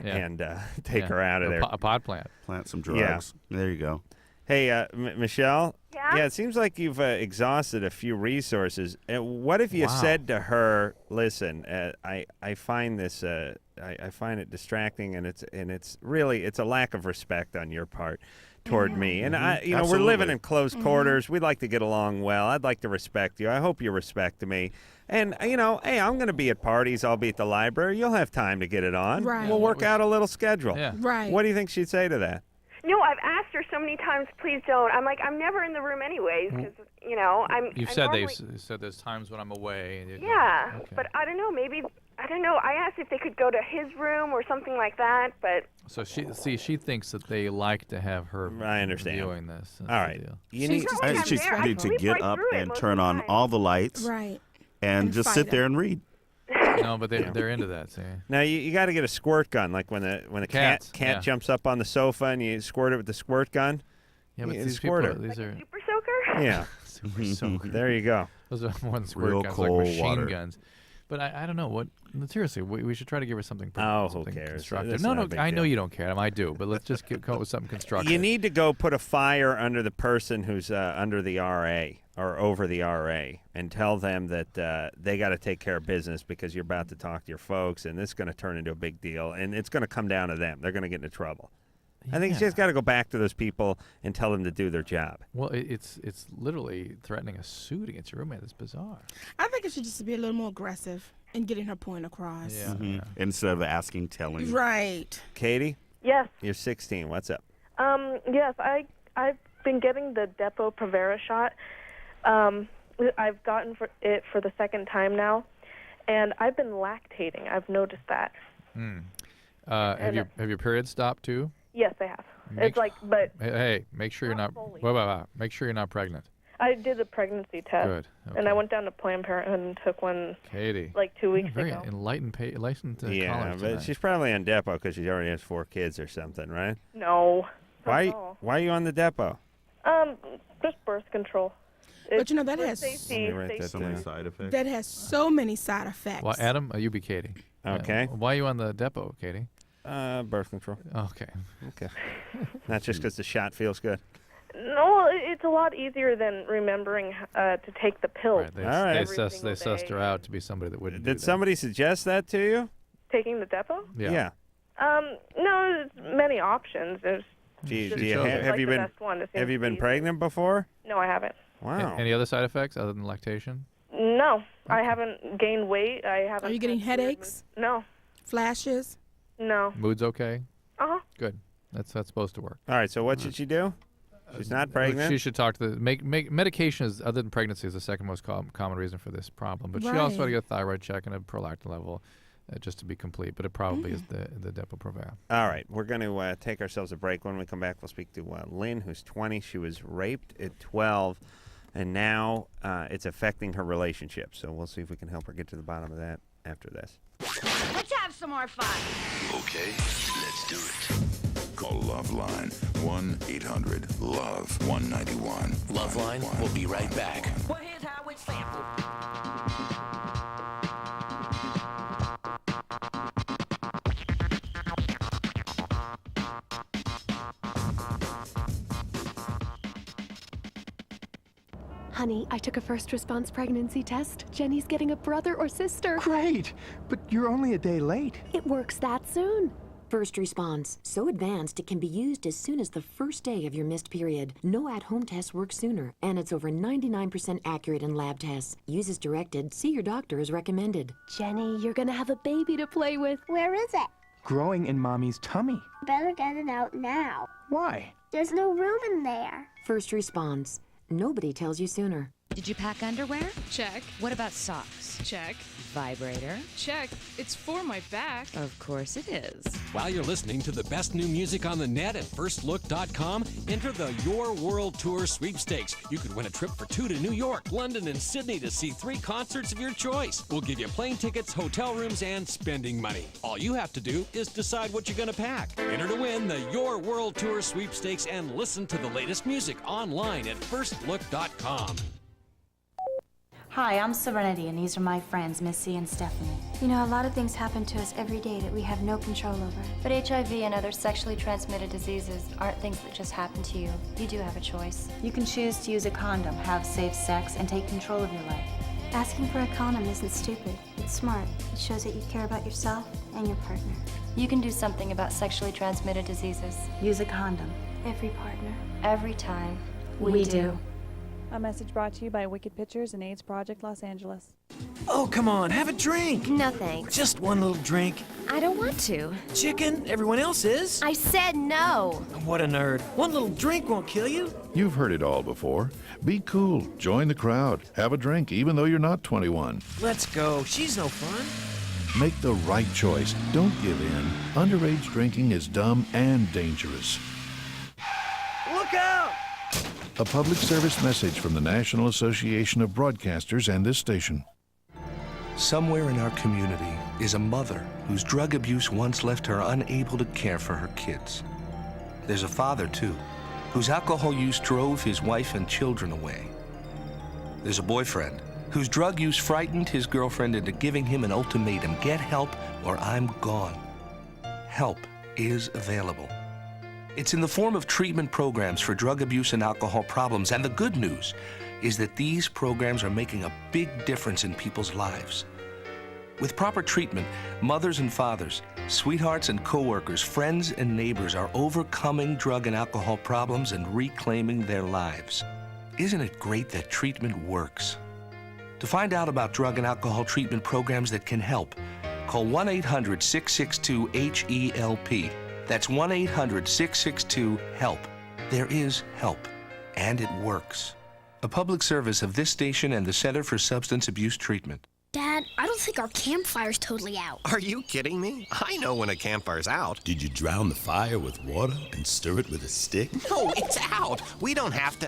and take her out of there. A pod plant. Plant some drugs. There you go. Hey, Michelle? Yeah? Yeah, it seems like you've exhausted a few resources. What if you said to her, listen, I find this, I find it distracting, and it's really, it's a lack of respect on your part toward me. And we're living in close quarters. We'd like to get along well. I'd like to respect you. I hope you respect me. And, hey, I'm going to be at parties. I'll be at the library. You'll have time to get it on. Right. We'll work out a little schedule. Yeah. Right. What do you think she'd say to that? No, I've asked her so many times, please don't. I'm like, I'm never in the room anyways, because, You've said there's times when I'm away. Yeah, Okay. but I don't know, maybe, I don't know. I asked if they could go to his room or something like that, but... So she thinks that they like to have her viewing this. That's All the right. deal. You need She needs to get up and turn on all the lights. Right. And just sit there and read. No, but they're into that. See. Now you got to get a squirt gun, like when a cat jumps up on the sofa and you squirt it with the squirt gun. Yeah, but you these squirt people, her. these are Super soaker? Yeah. Super soaker. There you go. Those are more than squirt Real guns, cold like machine water. guns. But I don't know what. Seriously, we should try to give her something. Oh, who something cares? Constructive. That's No, not a big I know deal. you don't care. I do, but let's just come up with something constructive. You need to go put a fire under the person who's under the RA or over the RA and tell them that they got to take care of business because you're about to talk to your folks, and this is going to turn into a big deal, and it's going to come down to them. They're going to get into trouble. I think you just got to go back to those people and tell them to do their job. Well, it's literally threatening a suit against your roommate. That's bizarre. I think it should just be a little more aggressive in getting her point across. Yeah. Instead of asking, telling. Right. Katie? Yes. You're 16. What's up? Yes, I've been getting the Depo-Provera shot. I've gotten it for the second time now, and I've been lactating. I've noticed that. Have your periods stopped too? Yes, I have. It's like, but Hey, make sure you're not. Make sure you're not pregnant. I did a pregnancy test. Good. And I went down to Planned Parenthood and took one. Katie. Like 2 weeks very ago. enlightened Yeah, callers but tonight. she's probably on Depo because she already has 4 kids or something, right? No. Why are you on the Depo? Just birth control. But that for has safety. So many side effects. that has so many side effects. Well, Adam, you be Katie. Okay. Why are you on the Depo, Katie? Birth control. Okay. Not just because the shot feels good. No, it's a lot easier than remembering to take the pill. Right, they sussed her out to be somebody that wouldn't. Did somebody suggest that to you? Taking the Depo? Yeah. No, there's many options. There's Do you just have you the been best one. It have seems you been easy. pregnant before? No, I haven't. Wow. Any other side effects other than lactation? No, I haven't gained weight. I haven't. Are you getting headaches? No. Flashes? No. Mood's okay. Uh-huh. Good. That's supposed to work. All right. So what should she do? She's not pregnant. She should talk to the medication is other than pregnancy is the second most common reason for this problem. But she also ought to get a thyroid check and a prolactin level, just to be complete. But it probably is the Depo-Provera. All right, we're going to take ourselves a break. When we come back, we'll speak to Lynn, who's 20. She was raped at 12 and now it's affecting her relationship. So we'll see if we can help her get to the bottom of that after this. Let's have some more fun. Okay, let's do it. Call LoveLine 1-800-LOVE-191. LoveLine will be right back. Well, here's how it's sampled. Honey, I took a first response pregnancy test. Jenny's getting a brother or sister. Great, but you're only a day late. It works that soon. First response, so advanced it can be used as soon as the first day of your missed period. No at-home tests work sooner, and it's over 99% accurate in lab tests. Use as directed, see your doctor as recommended. Jenny, you're gonna have a baby to play with. Where is it? Growing in Mommy's tummy. Better get it out now. Why? There's no room in there. First response, nobody tells you sooner. Did you pack underwear? Check. What about socks? Check. Vibrator? Check. It's for my back. Of course it is. While you're listening to the best new music on the net at firstlook.com, enter the Your World Tour sweepstakes. You could win a trip for 2 to New York, London, and Sydney to see 3 concerts of your choice. We'll give you plane tickets, hotel rooms, and spending money. All you have to do is decide what you're going to pack. Enter to win the Your World Tour sweepstakes and listen to the latest music online at firstlook.com. Hi, I'm Serenity, and these are my friends, Missy and Stephanie. You know, a lot of things happen to us every day that we have no control over. But HIV and other sexually transmitted diseases aren't things that just happen to you. You do have a choice. You can choose to use a condom, have safe sex, and take control of your life. Asking for a condom isn't stupid. It's smart. It shows that you care about yourself and your partner. You can do something about sexually transmitted diseases. Use a condom. Every partner. Every time. We do. A message brought to you by Wicked Pictures and AIDS Project Los Angeles. Oh, come on, have a drink. No thanks. Just one little drink. I don't want to. Chicken, everyone else is. I said no. What a nerd. One little drink won't kill you. You've heard it all before. Be cool. Join the crowd. Have a drink even though you're not 21. Let's go. She's no fun. Make the right choice. Don't give in. Underage drinking is dumb and dangerous. Look out! A public service message from the National Association of Broadcasters and this station. Somewhere in our community is a mother whose drug abuse once left her unable to care for her kids. There's a father, too, whose alcohol use drove his wife and children away. There's a boyfriend whose drug use frightened his girlfriend into giving him an ultimatum: get help or I'm gone. Help is available. It's in the form of treatment programs for drug abuse and alcohol problems, and the good news is that these programs are making a big difference in people's lives. With proper treatment, mothers and fathers, sweethearts and coworkers, friends and neighbors are overcoming drug and alcohol problems and reclaiming their lives. Isn't it great that treatment works? To find out about drug and alcohol treatment programs that can help, call 1-800-662-HELP. That's 1-800-662-HELP. There is help, and it works. A public service of this station and the Center for Substance Abuse Treatment. Dad, I don't think our campfire's totally out. Are you kidding me? I know when a campfire's out. Did you drown the fire with water and stir it with a stick? No, it's out. We don't have to.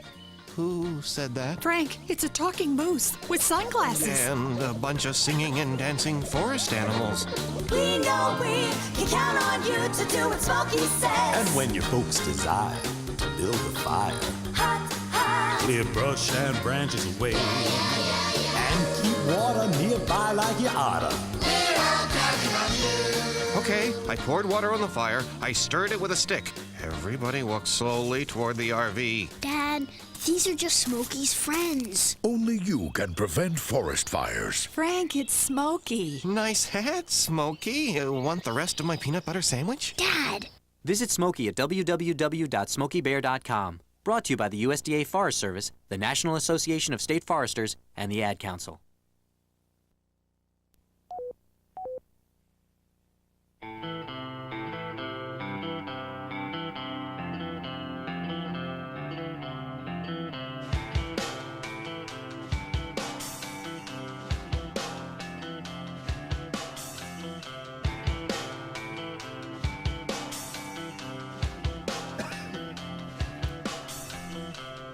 Who said that? Frank, it's a talking moose with sunglasses. And a bunch of singing and dancing forest animals. We know we can count on you to do what Smokey says. And when your folks desire to build a fire, Hot, hot. clear brush and branches away, and keep water nearby like you oughta. We're all counting on you. Okay, I poured water on the fire. I stirred it with a stick. Everybody walked slowly toward the RV. Dad, these are just Smokey's friends. Only you can prevent forest fires. Frank, it's Smokey. Nice hat, Smokey. Want the rest of my peanut butter sandwich? Dad! Visit Smokey at www.smokeybear.com. Brought to you by the USDA Forest Service, the National Association of State Foresters, and the Ad Council.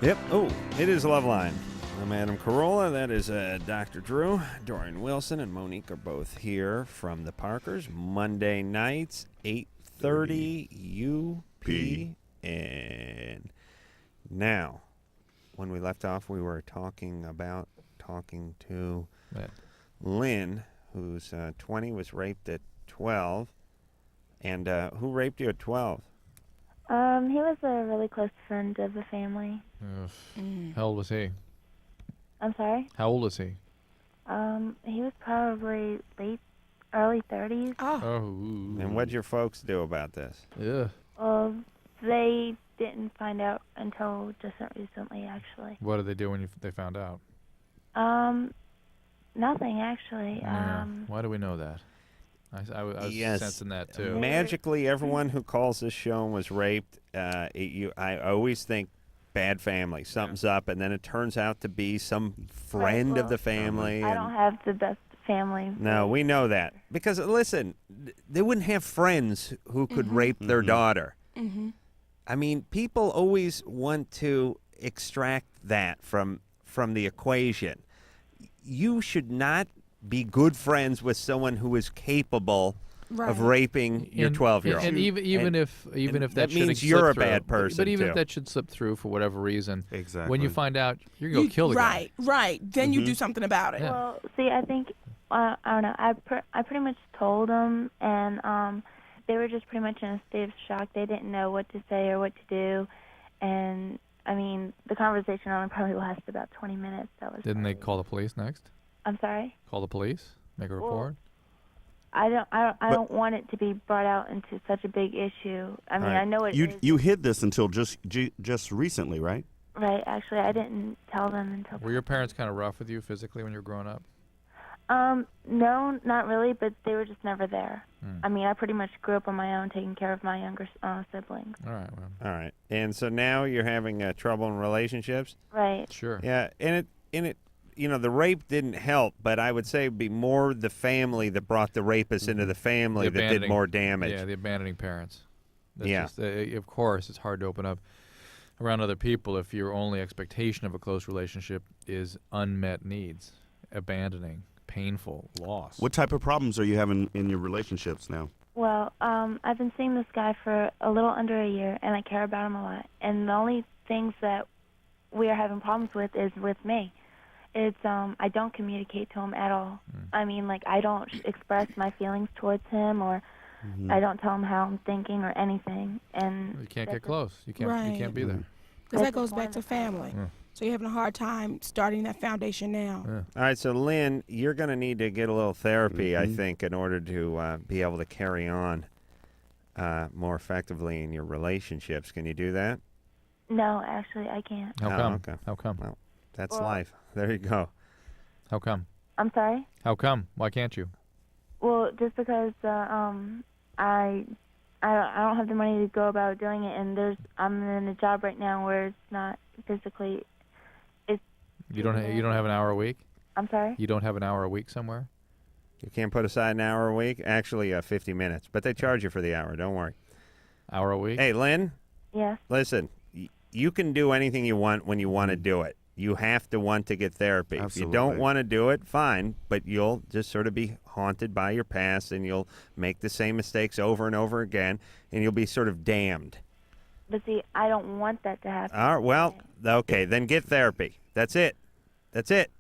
Yep. Oh, it is LoveLine. I'm Adam Carolla. That is Dr. Drew. Dorien Wilson and Monique are both here from the Parkers. Monday nights, 8:30 UP. And now, when we left off, we were talking to Lynn, who's 20, was raped at 12. And who raped you at 12? He was a really close friend of the family. How old was he? I'm sorry? How old was he? He was probably early 30s. Oh. And what'd your folks do about this? Yeah. Well, they didn't find out until just recently, actually. What did they do when they found out? Nothing, actually. Yeah. Why do we know that? I was sensing that, too. Magically, everyone who calls this show and was raped, I always think bad family. Something's up, and then it turns out to be some friend of the family. I don't have the best family. No, we know that. Because, listen, they wouldn't have friends who could rape their daughter. I mean, people always want to extract that from the equation. You should not be good friends with someone who is capable of raping your 12-year-old. And even if that means you're a bad person, but even too. if that should slip through for whatever reason, exactly. when you find out, you're going to kill the guy. Right. Then you do something about it. Yeah. Well, see, I think, I don't know, I pretty much told them, and they were just pretty much in a state of shock. They didn't know what to say or what to do, and, I mean, the conversation only probably lasted about 20 minutes. Didn't they call the police next? I'm sorry? Call the police? Make a report? I don't want it to be brought out into such a big issue. I mean, I know it is. You hid this until just recently, right? Right. Actually, I didn't tell them until. Were your parents kind of rough with you physically when you were growing up? No, not really, but they were just never there. I mean, I pretty much grew up on my own, taking care of my younger siblings. All right. Well. All right. And so now you're having trouble in relationships? Right. Sure. Yeah, and it you know, the rape didn't help, but I would say it'd be more the family that brought the rapist into the family that did more damage. Yeah, the abandoning parents. That's yeah. Just, of course, it's hard to open up around other people if your only expectation of a close relationship is unmet needs, abandoning, painful, loss. What type of problems are you having in your relationships now? Well, I've been seeing this guy for a little under a year, and I care about him a lot. And the only things that we are having problems with is with me. It's I don't communicate to him at all. I mean, like, I don't express my feelings towards him, or I don't tell him how I'm thinking or anything. And you can't get close. You can't be there. Because that goes back to family. So you're having a hard time starting that foundation now. All right, so Lynn, you're going to need to get a little therapy, I think, in order to be able to carry on more effectively in your relationships. Can you do that? No, actually, I can't. How come? Okay. How come? Well, that's life. There you go. How come? I'm sorry? How come? Why can't you? Well, just because I don't have the money to go about doing it, and I'm in a job right now where it's not physically. You don't have an hour a week? I'm sorry? You don't have an hour a week somewhere? You can't put aside an hour a week? Actually, 50 minutes. But they charge you for the hour. Don't worry. Hour a week? Hey, Lynn? Yes? Listen, you can do anything you want when you want to do it. You have to want to get therapy. Absolutely. If you don't want to do it, fine. But you'll just sort of be haunted by your past, and you'll make the same mistakes over and over again, and you'll be sort of damned. But see, I don't want that to happen. All right, well, okay, then get therapy. That's it. That's it.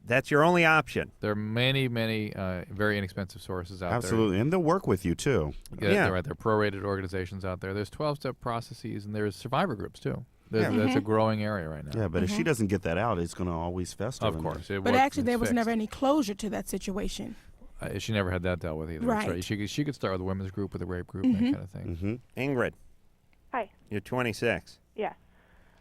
That's your only option. There are many, many very inexpensive sources out there. Absolutely, and they'll work with you, too. Yeah. There are prorated organizations out there. There's 12-step processes, and there's survivor groups, too. That's a growing area right now. Yeah, but if she doesn't get that out, it's going to always fester. Of course. But actually, there was never any closure to that situation. She never had that dealt with either. Right. That's right. She could start with a women's group, with a rape group, that kind of thing. Ingrid. Hi. You're 26. Yeah.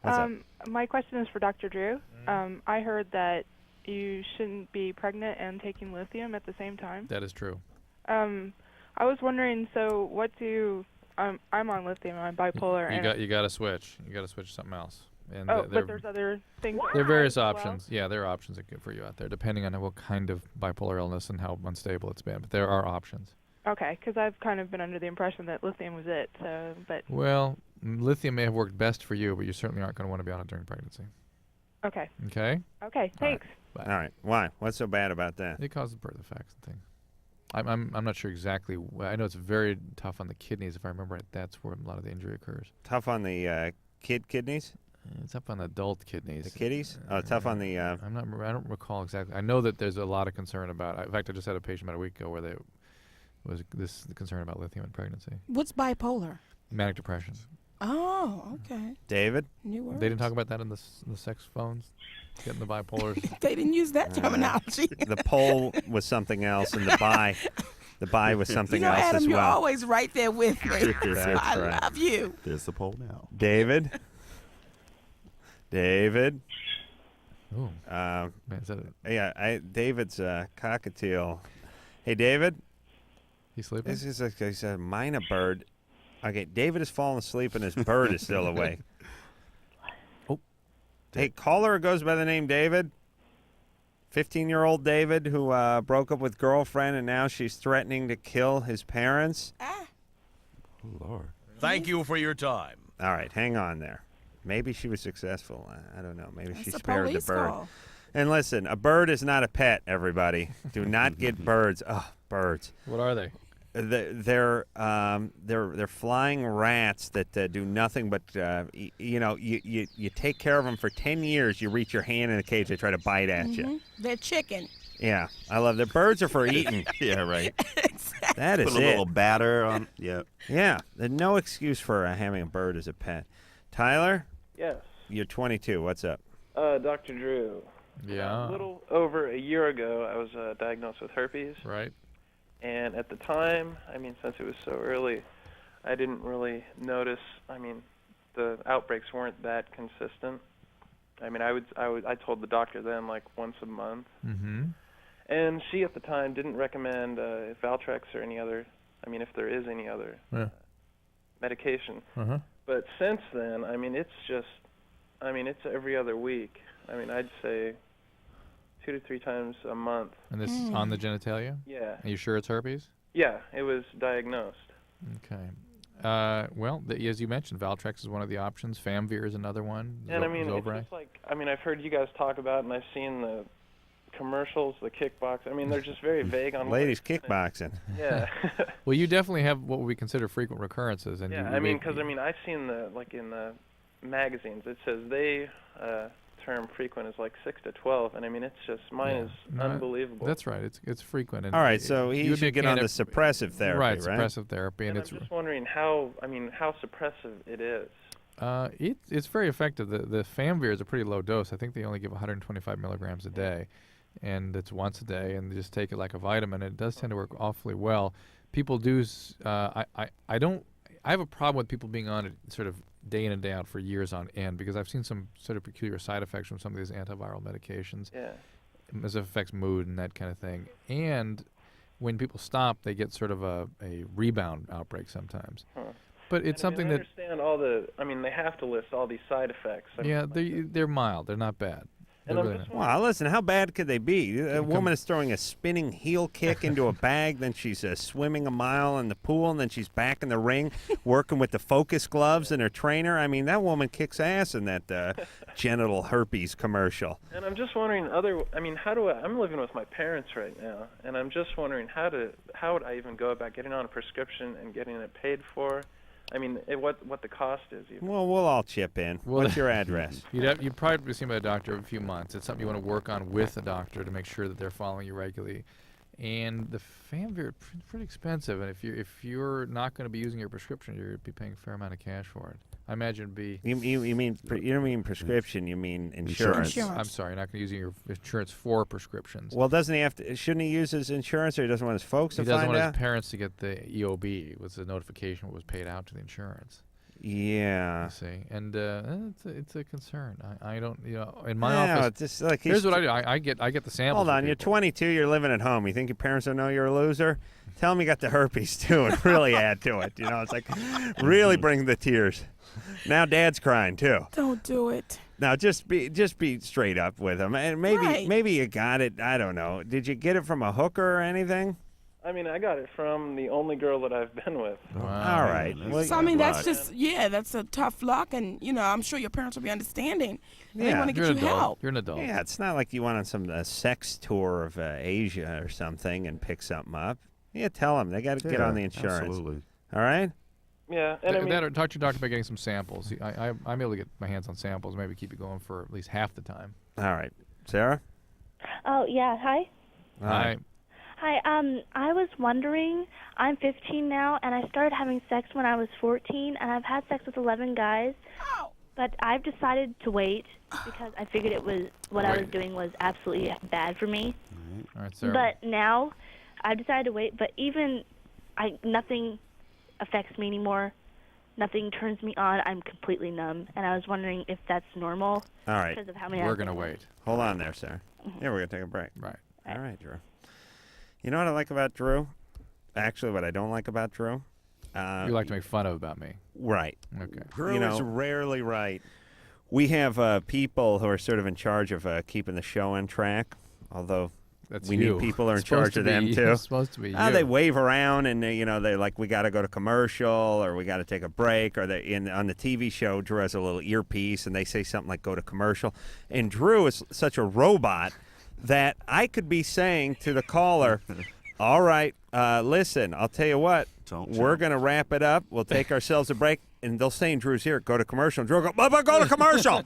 What's up? My question is for Dr. Drew. I heard that you shouldn't be pregnant and taking lithium at the same time. That is true. I was wondering, so what do I'm on lithium. I'm bipolar. You got to switch. You got to switch to something else. And but there's other things. There are various options. Well. Yeah, there are options that good for you out there, depending on what kind of bipolar illness and how unstable it's been. But there are options. Okay, because I've kind of been under the impression that lithium was it. So, but well, lithium may have worked best for you, but you certainly aren't going to want to be on it during pregnancy. Okay. Okay? Okay, thanks. Bye. All right. Why? What's so bad about that? It causes birth defects and things. I'm not sure exactly. I know it's very tough on the kidneys. If I remember right, that's where a lot of the injury occurs. Tough on the kidneys? It's up on adult kidneys. The kiddies? Oh, tough on the... I don't recall exactly. I know that there's a lot of concern about... In fact, I just had a patient about a week ago where there was this concern about lithium in pregnancy. What's bipolar? Manic depression. Oh, okay. David? New words. They didn't talk about that in the sex phones? Getting the bipolar. They didn't use that terminology. The pole was something else, and the bi was something else Adam, as well. You're always right there with me. That's I right. love you. There's the pole now. David? David? Ooh. Man, is that yeah, David's cockatiel. Hey, David? He's sleeping? This is he's a minor bird. Okay, David has fallen asleep, and his bird is still awake. Hey, caller who goes by the name David. 15-year-old David who broke up with girlfriend, and now she's threatening to kill his parents. Oh, Lord. Thank you for your time. All right, hang on there. Maybe she was successful. I don't know. Maybe she That's a spared the police bird. call. And listen, a bird is not a pet, everybody. Do not get birds. Oh, birds. What are they? They're flying rats that do nothing but you take care of them for 10 years. You reach your hand in the cage, they try to bite at you. They're chicken. Yeah, I love the birds are for eating. Yeah, right. That is Put a it. little batter on. Yeah. Yeah, there's no excuse for having a bird as a pet. Tyler, Yes. you're 22. What's up? Dr. Drew. Yeah. A little over a year ago, I was diagnosed with herpes. Right. And at the time, since it was so early, I didn't really notice. The outbreaks weren't that consistent. I told the doctor then like once a month. Mm-hmm. And she at the time didn't recommend Valtrex or any other, if there is any other medication. Uh-huh. But since then, it's just, it's every other week. I'd say 2 to 3 times a month. And this is on the genitalia? Yeah. Are you sure it's herpes? Yeah, it was diagnosed. Okay. Well, as you mentioned, Valtrex is one of the options. Famvir is another one. And it's just like, I've heard you guys talk about, and I've seen the commercials, the kickbox. They're just very vague on. Ladies kickboxing. Yeah. Well, you definitely have what we consider frequent recurrences, and yeah, because I've seen in the magazines it says they term frequent is like 6 to 12, and it's just mine is unbelievable. That's right. It's frequent. And all right, so he should get on the suppressive therapy, right? Suppressive therapy, and I'm just wondering how suppressive it is. It's very effective. The Famvir is a pretty low dose. I think they only give 125 milligrams a day, and it's once a day, and they just take it like a vitamin. It does tend to work awfully well. People do. I have a problem with people being on it sort of day in and day out for years on end, because I've seen some sort of peculiar side effects from some of these antiviral medications. Yeah. As it affects mood and that kind of thing. And when people stop, they get sort of a rebound outbreak sometimes. Huh. But it's something I that... understand all the... they have to list all these side effects. They're mild. They're not bad. Wow, listen, how bad could they be? A woman is throwing a spinning heel kick into a bag, then she's swimming a mile in the pool, and then she's back in the ring working with the focus gloves and her trainer. That woman kicks ass in that genital herpes commercial. And I'm just wondering, how do I'm living with my parents right now, and I'm just wondering how would I even go about getting on a prescription and getting it paid for? What the cost is. Even. Well, we'll all chip in. What's your address? You'd probably be seen by a doctor every few months. It's something you want to work on with a doctor to make sure that they're following you regularly. And the Famvir is pretty expensive, and if you're not going to be using your prescription, you're going to be paying a fair amount of cash for it. I imagine it'd be... You don't mean prescription, you mean insurance. I'm sorry, you're not going to use your insurance for prescriptions. Well, doesn't he have to... Shouldn't he use his insurance, or he doesn't want his folks to find out? He doesn't want his parents to get the EOB, was the notification what was paid out to the insurance. Yeah. You see, and it's a concern. I don't, in my office. It's just like here's what I do. I get the samples. Hold on, you're 22. You're living at home. You think your parents don't know you're a loser? Tell them you got the herpes too, and really add to it. It's like really bring the tears. Now Dad's crying too. Don't do it. Now just be straight up with him, and maybe you got it. I don't know. Did you get it from a hooker or anything? I mean, I got it from the only girl that I've been with. Wow. All right. Well, So I mean, that's just that's a tough luck, and I'm sure your parents will be understanding. They want to get You're you an adult. help. You're an adult. yeah, it's not like you went on some sex tour of Asia or something and pick something up. Yeah, tell them they got to get on the insurance. Absolutely. All right. Yeah, and I mean, Talk to your doctor about getting some samples. I'm able to get my hands on samples. Maybe keep it going for at least half the time. All right, Sarah. Oh, yeah. Hi. Hi. Hi. I was wondering, I'm 15 now, and I started having sex when I was 14, and I've had sex with 11 guys. But I've decided to wait because I figured it was what I was doing was absolutely bad for me. All right, Sarah. But now I've decided to wait, but even nothing affects me anymore. Nothing turns me on. I'm completely numb, and I was wondering if that's normal. All right. Because of how many We're going to wait. Hold on there, Sarah. Yeah, we're going to take a break. Right. All right, Drew. You know what I like about Drew? Actually, what I don't like about Drew? You like to make fun of about me. Right. Okay. Drew is rarely right. We have people who are sort of in charge of keeping the show on track, although That's we you. need people who are in It's supposed charge to of be them, you. too. It's supposed to be you. They wave around, and they're like, we got to go to commercial, or we got to take a break, or on the TV show, Drew has a little earpiece, and they say something like, go to commercial. And Drew is such a robot that I could be saying to the caller, all right, listen, I'll tell you what, we're going to wrap it up. We'll take ourselves a break. And they'll say in Drew's ear, go to commercial. And Drew will go, Bubba, go to commercial.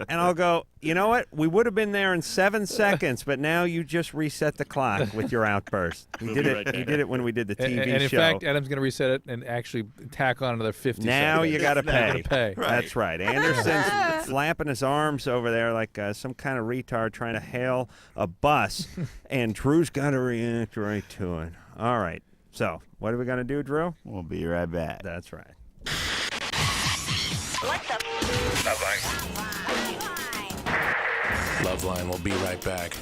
And I'll go, you know what? We would have been there in 7 seconds, but now you just reset the clock with your outburst. He did it. He did it when we did the TV and in show. fact, Adam's going to reset it and actually tack on another 50 Now seconds. you got to pay. Right. That's right. Anderson's flapping his arms over there like some kind of retard trying to hail a bus, and Drew's got to react right to it. All right. So, what are we going to do, Drew? We'll be right back. That's right. What's up? LoveLine will be right back.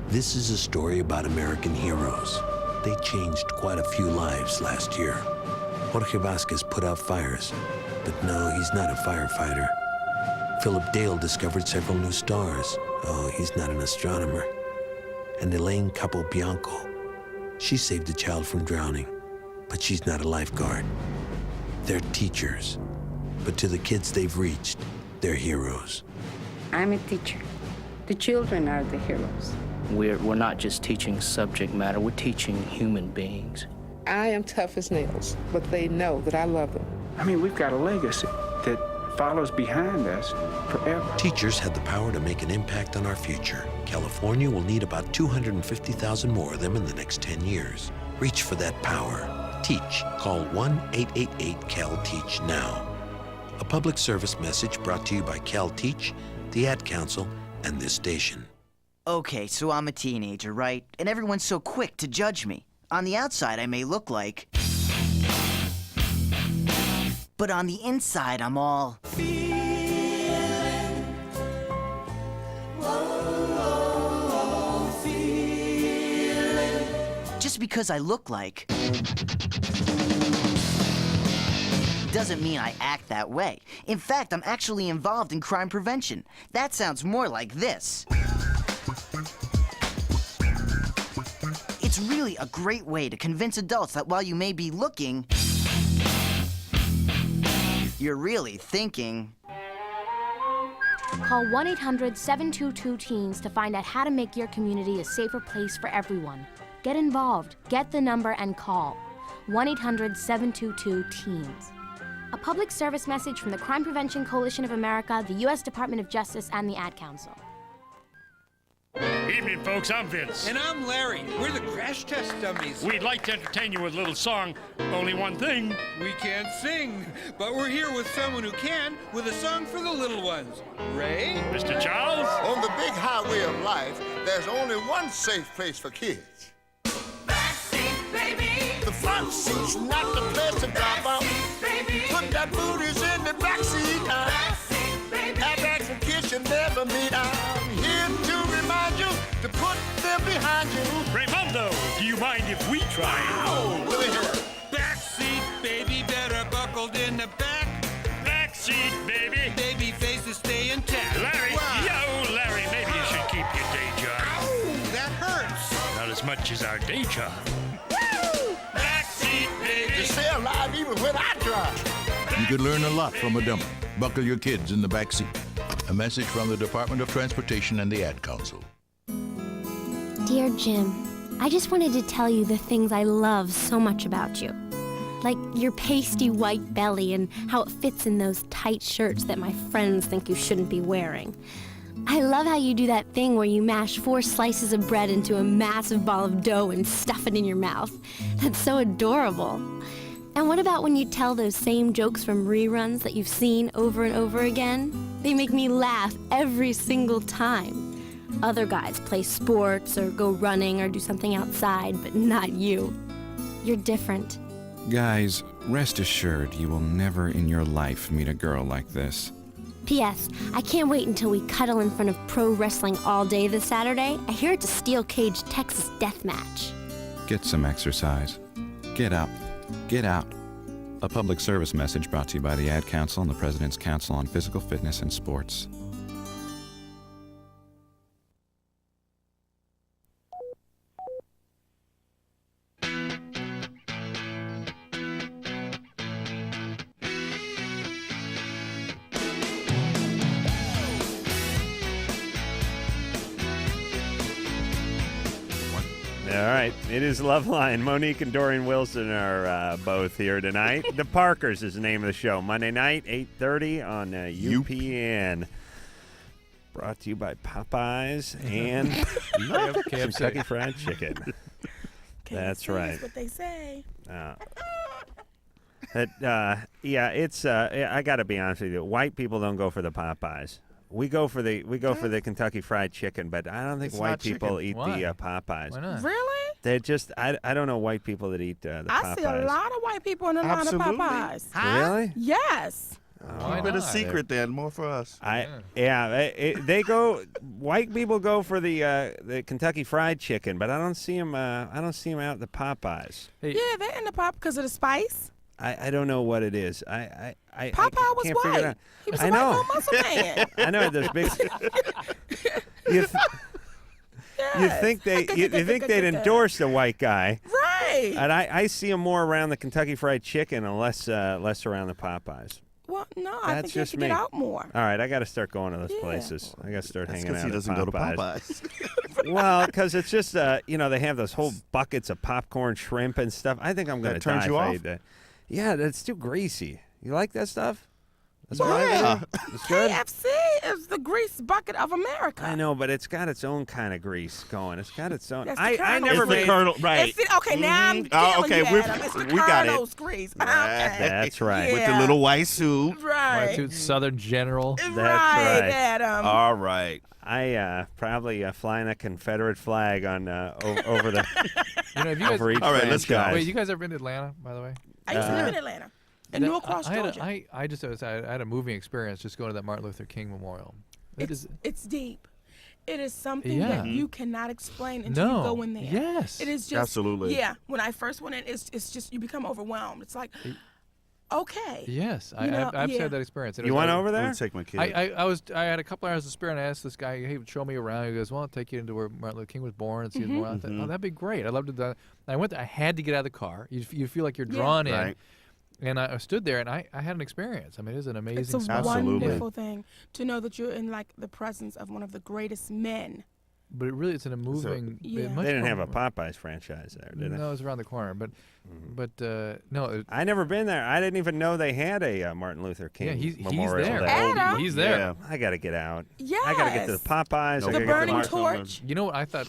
This is a story about American heroes. They changed quite a few lives last year. Jorge Vasquez put out fires, but no, he's not a firefighter. Philip Dale discovered several new stars. Oh, he's not an astronomer. And Elaine Capobianco, she saved a child from drowning, but she's not a lifeguard. They're teachers, but to the kids they've reached, they're heroes. I'm a teacher. The children are the heroes. We're not just teaching subject matter, we're teaching human beings. I am tough as nails, but they know that I love them. I mean, we've got a legacy that follows behind us forever. Teachers had the power to make an impact on our future. California will need about 250,000 more of them in the next 10 years. Reach for that power. Teach. Call 1-888-CAL-TEACH now. A public service message brought to you by CalTeach, the Ad Council, and this station. Okay, so I'm a teenager, right? And everyone's so quick to judge me. On the outside, I may look like... But on the inside, I'm all... Just because I look like... doesn't mean I act that way. In fact, I'm actually involved in crime prevention. That sounds more like this. It's really a great way to convince adults that while you may be looking, you're really thinking. Call 1-800-722-TEENS to find out how to make your community a safer place for everyone. Get involved, get the number, and call 1-800-722-TEENS. A public service message from the Crime Prevention Coalition of America, the U.S. Department of Justice, and the Ad Council. Evening, folks. I'm Vince. And I'm Larry. We're the crash test dummies. We'd like to entertain you with a little song. Only one thing. We can't sing, but we're here with someone who can, with a song for the little ones. Ray? Mr. Charles? On the big highway of life, there's only one safe place for kids. Backseat, baby. The front seat's not the place to drop out. Baby. Put that booties in the backseat. Backseat, baby. Airbags and kids you never meet. I'm here to remind you to put them behind you. Raymundo, do you mind if we try? Oh, look at here. as much as our day job. You stay alive even when I drive. You could learn a lot from a dummy. Buckle your kids in the back seat. A message from the Department of Transportation and the Ad Council. Dear Jim, I just wanted to tell you the things I love so much about you. Like your pasty white belly and how it fits in those tight shirts that my friends think you shouldn't be wearing. I love how you do that thing where you mash 4 slices of bread into a massive ball of dough and stuff it in your mouth. That's so adorable. And what about when you tell those same jokes from reruns that you've seen over and over again? They make me laugh every single time. Other guys play sports or go running or do something outside, but not you. You're different. Guys, rest assured you will never in your life meet a girl like this. P.S. I can't wait until we cuddle in front of pro wrestling all day this Saturday. I hear it's a steel cage Texas death match. Get some exercise. Get up. Get out. A public service message brought to you by the Ad Council and the President's Council on Physical Fitness and Sports. All right, it is LoveLine. Monique and Dorien Wilson are both here tonight. The Parkers is the name of the show. Monday night, 8:30 on UPN. Brought to you by Popeyes and Kentucky Fried Chicken. That's right. That's what they say. It's. I got to be honest with you. White people don't go for the Popeyes. We go for the Kentucky Fried Chicken, but I don't think It's white not people chicken. eat Why? the Popeyes. Why not? Really? They just I don't know white people that eat the I Popeyes. see a lot of white people in the line of Absolutely. Popeyes. Really? Yes. Why Keep it a not? secret then, more for us. They go. White people go for the Kentucky Fried Chicken, but I don't see them. I don't see them out at the Popeyes. Hey, Yeah, they're in the pop because of the spice. I don't know what it is. I Popeye was can't figure it white. out. He was I a know. white little muscle man. I know there's big. You think they'd endorse the white guy, Right. and I see him more around the Kentucky Fried Chicken and less around the Popeyes. Well, no, I think you have to get out more. All right, I got to start going to those Yeah. places. I got to start That's hanging out. because he at doesn't go to Popeyes. Well, because it's just they have those whole buckets of popcorn, shrimp, and stuff. I think I'm going to That turns die you if I off? eat that. Yeah, that's too greasy. You like that stuff? That's Well, what yeah. It's good. KFC is the grease bucket of America. I know, but it's got its own kind of grease going. It's got its own. That's the I Colonel's never It's the made. Colonel, right? It's the, okay, now I'm Oh, killing okay, you, Adam. It's the we got it. Colonel's grease. Okay. That's right. With the Yeah. little white suit. Right. White suit Southern General. That's right, right. Adam. All right. I probably flying a Confederate flag on over the You know, if you guys, over each All right, let's go. franchise. wait, you guys ever been to Atlanta, by the way? I used to live in Atlanta. In That- Norcross, I had Georgia. I had a moving experience just going to that Martin Luther King Memorial. It's deep. It is something Yeah. that you cannot explain until you go in there. Yes. It is just Absolutely. Yeah. When I first went in, it's just you become overwhelmed. It's like, okay. Yes, You know, I've yeah. had that experience. You went over I'm there? gonna take my kid. I had a couple hours to spare, and I asked this guy, "Hey, show me around." He goes, "Well, I'll take you into where Martin Luther King was born and see his memorial." I thought, "Oh, that'd be great. I'd love to do that." I went. I had to get out of the car. You feel like you're drawn in. Right. And I stood there, and I had an experience. I mean, it was an amazing It's a experience. wonderful thing to know that you're in like the presence of one of the greatest men. But it's an moving. Yeah. They didn't have a Popeyes franchise there, did they? No, it was around the corner. But no. I never been there. I didn't even know they had a Martin Luther King Yeah, he's memorial. there. there. Adam. He's there. Yeah. I got to get out. Yes. I got to get to the Popeyes. No, I The gotta burning get to torch. You know what I thought?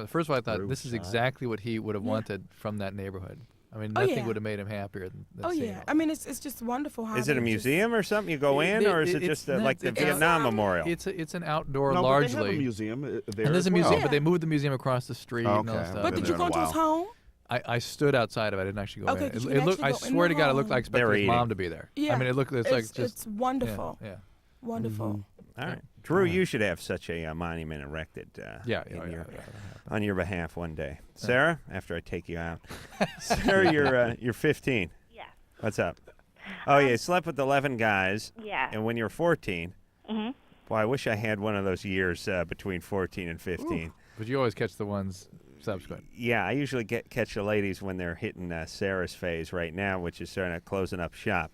First of all, I thought this is exactly what he would have wanted from that neighborhood. I mean, Oh, nothing yeah. would have made him happier than Oh seeing yeah. it. I mean, it's just wonderful how. Is it a they just- museum or something? You go in, or is it just like the Vietnam Memorial? It's an outdoor No, but largely. they have a museum there and there's as a museum, well. but they moved the museum across the street and all that stuff. But did you go to his home? I stood outside of it. I didn't actually go Okay, in. 'cause you It can looked. I actually go in swear the to God, it looked home. like I expected They're his mom eating. to be there. Yeah. I mean, it looked. It's like just. It's wonderful. Yeah. Wonderful. All right, Drew, you should have such a monument erected. On your behalf one day, Sarah. After I take you out, Sarah, you're 15. Yeah. What's up? Oh yeah, you slept with 11 guys. Yeah. And when you were 14, Mhm. boy, I wish I had one of those years between 14 and 15. But you always catch the ones. subsequent. Yeah, I usually catch the ladies when they're hitting Sarah's phase right now, which is sort of closing up shop,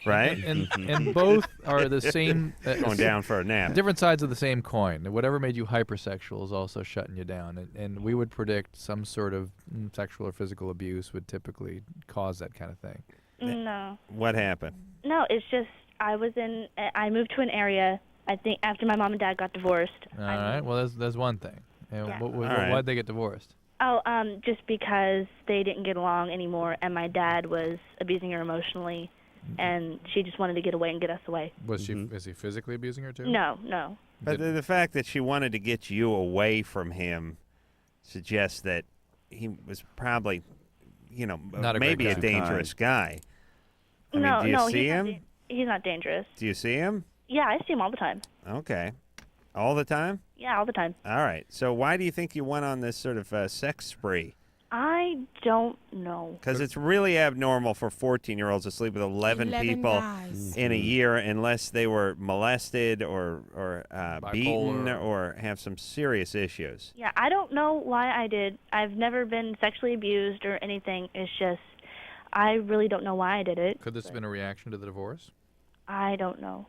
right? And both are the same. Going down for a nap. Different sides of the same coin. Whatever made you hypersexual is also shutting you down. And we would predict some sort of sexual or physical abuse would typically cause that kind of thing. No. What happened? No, it's just I moved to an area, I think, after my mom and dad got divorced. All right. Well, that's one thing. And Yeah. why'd they get divorced? Oh, just because they didn't get along anymore, and my dad was abusing her emotionally, and she just wanted to get away and get us away. Was is he physically abusing her too? No. But the fact that she wanted to get you away from him suggests that he was probably, Not a maybe great a guy. dangerous guy. I mean, do you see him? He's not dangerous. Do you see him? Yeah, I see him all the time. Okay. All the time? Yeah, all the time. All right. So why do you think you went on this sort of sex spree? I don't know. Because it's really abnormal for 14-year-olds to sleep with 11 people guys. in a year unless they were molested or beaten or have some serious issues. Yeah, I don't know why I did. I've never been sexually abused or anything. It's just, I really don't know why I did it. Could this have been a reaction to the divorce? I don't know.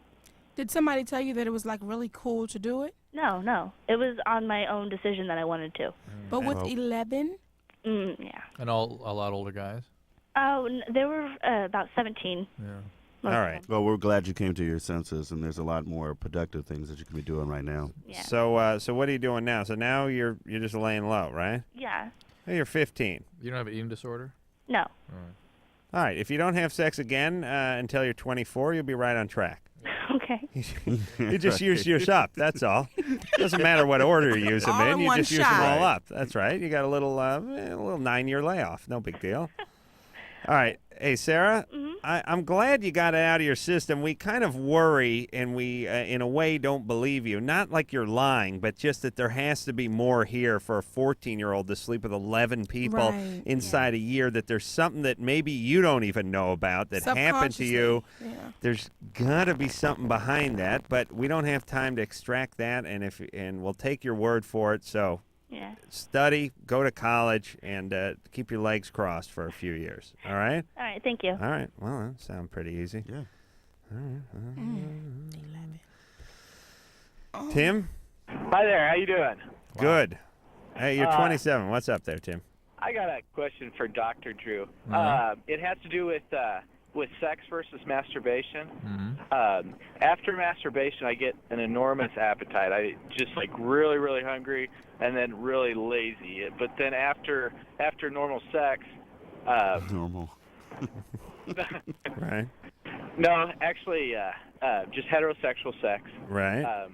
Did somebody tell you that it was like really cool to do it? No. It was on my own decision that I wanted to. But with 11? Yeah. And a lot older guys? Oh, they were about 17. Yeah. All right. Well, we're glad you came to your senses, and there's a lot more productive things that you can be doing right now. Yeah. So what are you doing now? So now you're just laying low, right? Yeah. Hey, you're 15. You don't have an eating disorder? No. All right. If you don't have sex again until you're 24, you'll be right on track. Okay. You just use yours up. That's all. Doesn't matter what order you use them All in. in You one just use them shot. all up. That's right. You got a little 9-year layoff. No big deal. All right. Hey, Sarah, I'm glad you got it out of your system. We kind of worry, and we, in a way, don't believe you. Not like you're lying, but just that there has to be more here for a 14-year-old to sleep with 11 people Right. inside a year, that there's something that maybe you don't even know about that happened to you. Yeah. There's got to be something behind that, but we don't have time to extract that, and we'll take your word for it. So Yeah. study, go to college, and keep your legs crossed for a few years. All right? All right, thank you. All right. Well, that sounds pretty easy. Yeah. All right. Tim? Hi there. How you doing? Good. Hey, you're 27. What's up there, Tim? I got a question for Dr. Drew. Uh-huh. It has to do with sex versus masturbation. Mm-hmm. After masturbation, I get an enormous appetite. I just like really, really hungry, and then really lazy. But then after normal sex, Normal. Right. no, actually, just heterosexual sex. Right.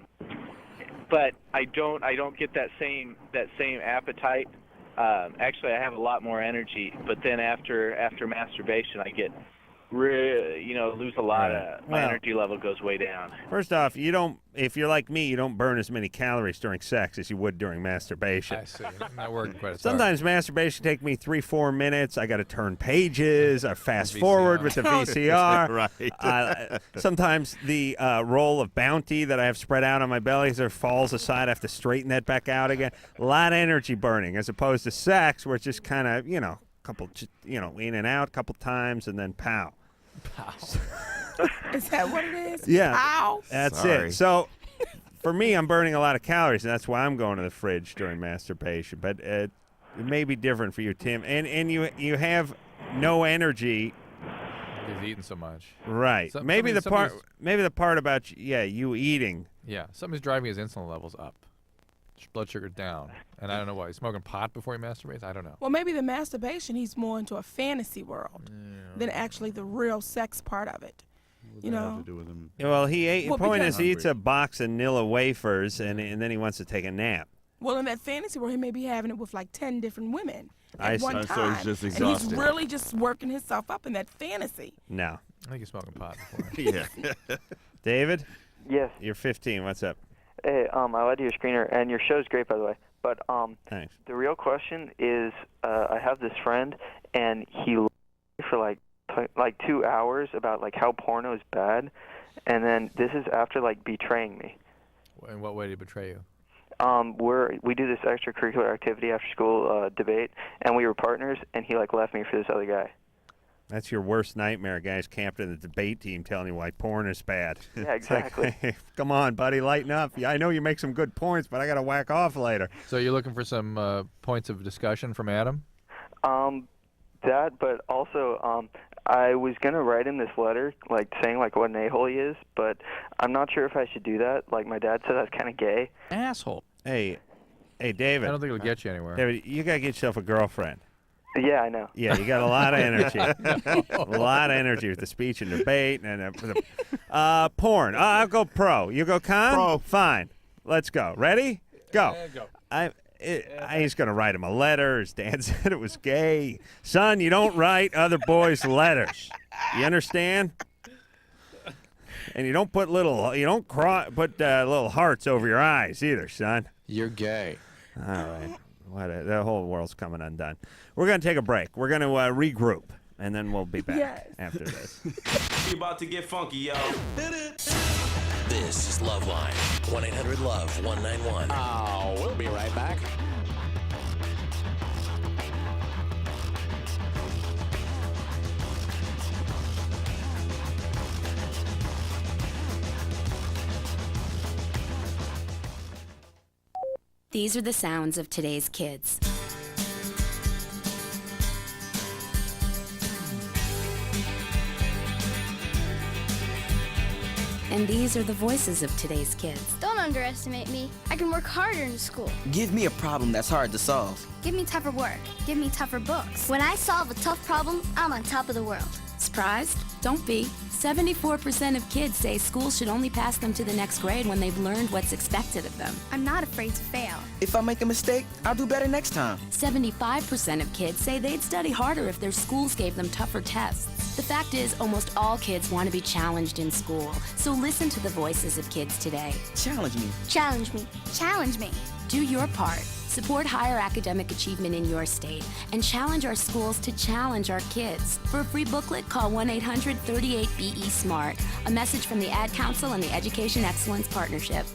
But I don't get that same appetite. Actually, I have a lot more energy. But then after masturbation, I get lose a lot of my Well, energy level goes way down. First off, if you're like me, you don't burn as many calories during sex as you would during masturbation. I see. I'm not working quite as hard. Sometimes masturbation take me 3-4 minutes. I got to turn pages. I fast VCR. forward with the VCR. Right. Sometimes the roll of Bounty that I have spread out on my belly falls aside. I have to straighten that back out again. A lot of energy burning, as opposed to sex, where it's just kind of couple in and out, couple times, and then pow. Is that what it is? Yeah. Ow. That's Sorry. it. So for me, I'm burning a lot of calories, and that's why I'm going to the fridge during masturbation. But it may be different for you, Tim. And you have no energy. He's eating so much. Right. Maybe the part about you eating. Yeah, something's driving his insulin levels up, blood sugar down, and I don't know why. He's smoking pot before he masturbates. I don't know. Well, maybe the masturbation, he's more into a fantasy world than actually the real sex part of it. What does that have to do with him? Well, the point is, he Hungry. eats a box of Nilla wafers, and then he wants to take a nap. Well, in that fantasy world, he may be having it with like 10 different women at one So time. he's just and exhausted. he's really just working himself up in that fantasy. No. I think he's smoking pot before. Yeah. David? Yes. You're 15. What's up? Hey, I led you a screener, and your show's great, by the way. But Thanks. the real question is, I have this friend, and he for like 2 hours about like how porno is bad, and then this is after like betraying me. In what way did he betray you? we do this extracurricular activity after school, debate, and we were partners, and he like left me for this other guy. That's your worst nightmare, guys camped in the debate team telling you why porn is bad. Yeah, exactly. Like, hey, come on, buddy, lighten up. Yeah, I know you make some good points, but I got to whack off later. So you're looking for some points of discussion from Adam? That, but also, I was going to write him this letter, like, saying, like, what an a-hole he is, but I'm not sure if I should do that. Like, my dad said that's kind of gay. Asshole. Hey, David. I don't think it'll get you anywhere. David, you got to get yourself a girlfriend. Yeah, I know. Yeah, you got a lot of energy. A lot of energy with the speech and debate. And porn. I'll go pro. You go con? Pro. Fine. Let's go. Ready? Go. Go. He's going to write him a letter. His dad said it was gay. Son, you don't write other boys' letters. You understand? And you don't put little hearts over your eyes either, son. You're gay. All right. The whole world's coming undone. We're going to take a break. We're going to regroup, and then we'll be back after this. We about to get funky, yo. This is LoveLine. 1-800-LOVE-191. Oh, we'll be right back. These are the sounds of today's kids. And these are the voices of today's kids. Don't underestimate me. I can work harder in school. Give me a problem that's hard to solve. Give me tougher work. Give me tougher books. When I solve a tough problem, I'm on top of the world. Surprised? Don't be. 74% of kids say school should only pass them to the next grade when they've learned what's expected of them. I'm not afraid to fail. If I make a mistake, I'll do better next time. 75% of kids say they'd study harder if their schools gave them tougher tests. The fact is, almost all kids want to be challenged in school. So listen to the voices of kids today. Challenge me. Challenge me. Challenge me. Do your part. Support higher academic achievement in your state and challenge our schools to challenge our kids. For a free booklet, call 1-800-38-BE-SMART. A message from the Ad Council and the Education Excellence Partnership.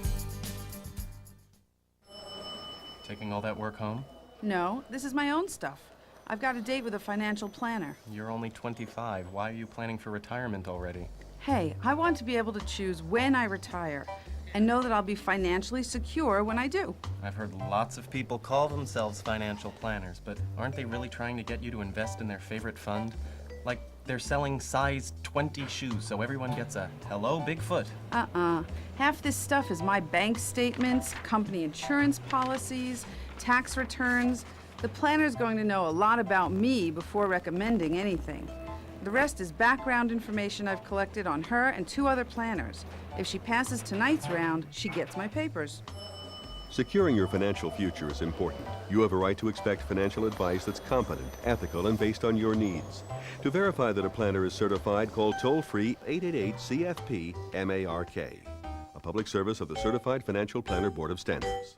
Taking all that work home? No, this is my own stuff. I've got a date with a financial planner. You're only 25. Why are you planning for retirement already? Hey, I want to be able to choose when I retire and know that I'll be financially secure when I do. I've heard lots of people call themselves financial planners, but aren't they really trying to get you to invest in their favorite fund? Like they're selling size 20 shoes so everyone gets a hello Bigfoot. Half this stuff is my bank statements, company insurance policies, tax returns. The planner's going to know a lot about me before recommending anything. The rest is background information I've collected on her and 2 other planners. If she passes tonight's round, she gets my papers. Securing your financial future is important. You have a right to expect financial advice that's competent, ethical, and based on your needs. To verify that a planner is certified, call toll-free 888-CFP-MARK. A public service of the Certified Financial Planner Board of Standards.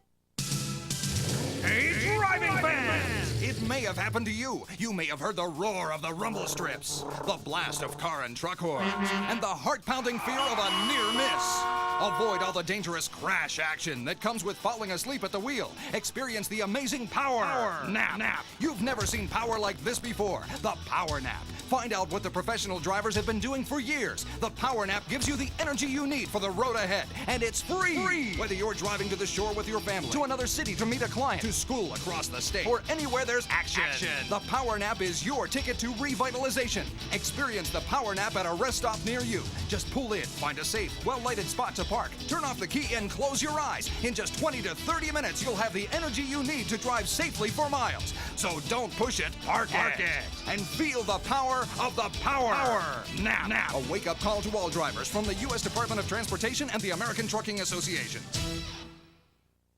Hey, driving fans! It may have happened to you. You may have heard the roar of the rumble strips, the blast of car and truck horns, and the heart-pounding fear of a near miss. Avoid all the dangerous crash action that comes with falling asleep at the wheel. Experience the amazing power nap. You've never seen power like this before. The Power Nap. Find out what the professional drivers have been doing for years. The Power Nap gives you the energy you need for the road ahead, and it's free. Whether you're driving to the shore with your family, to another city to meet a client, to school across the state, or anywhere there's action. The Power Nap is your ticket to revitalization. Experience the Power Nap at a rest stop near you. Just pull in, find a safe, well-lighted spot to park, turn off the key, and close your eyes. In just 20 to 30 minutes, you'll have the energy you need to drive safely for miles. So don't push it, park it, and feel the power of the Power Nap. A wake-up call to all drivers from the U.S. Department of Transportation and the American Trucking Association.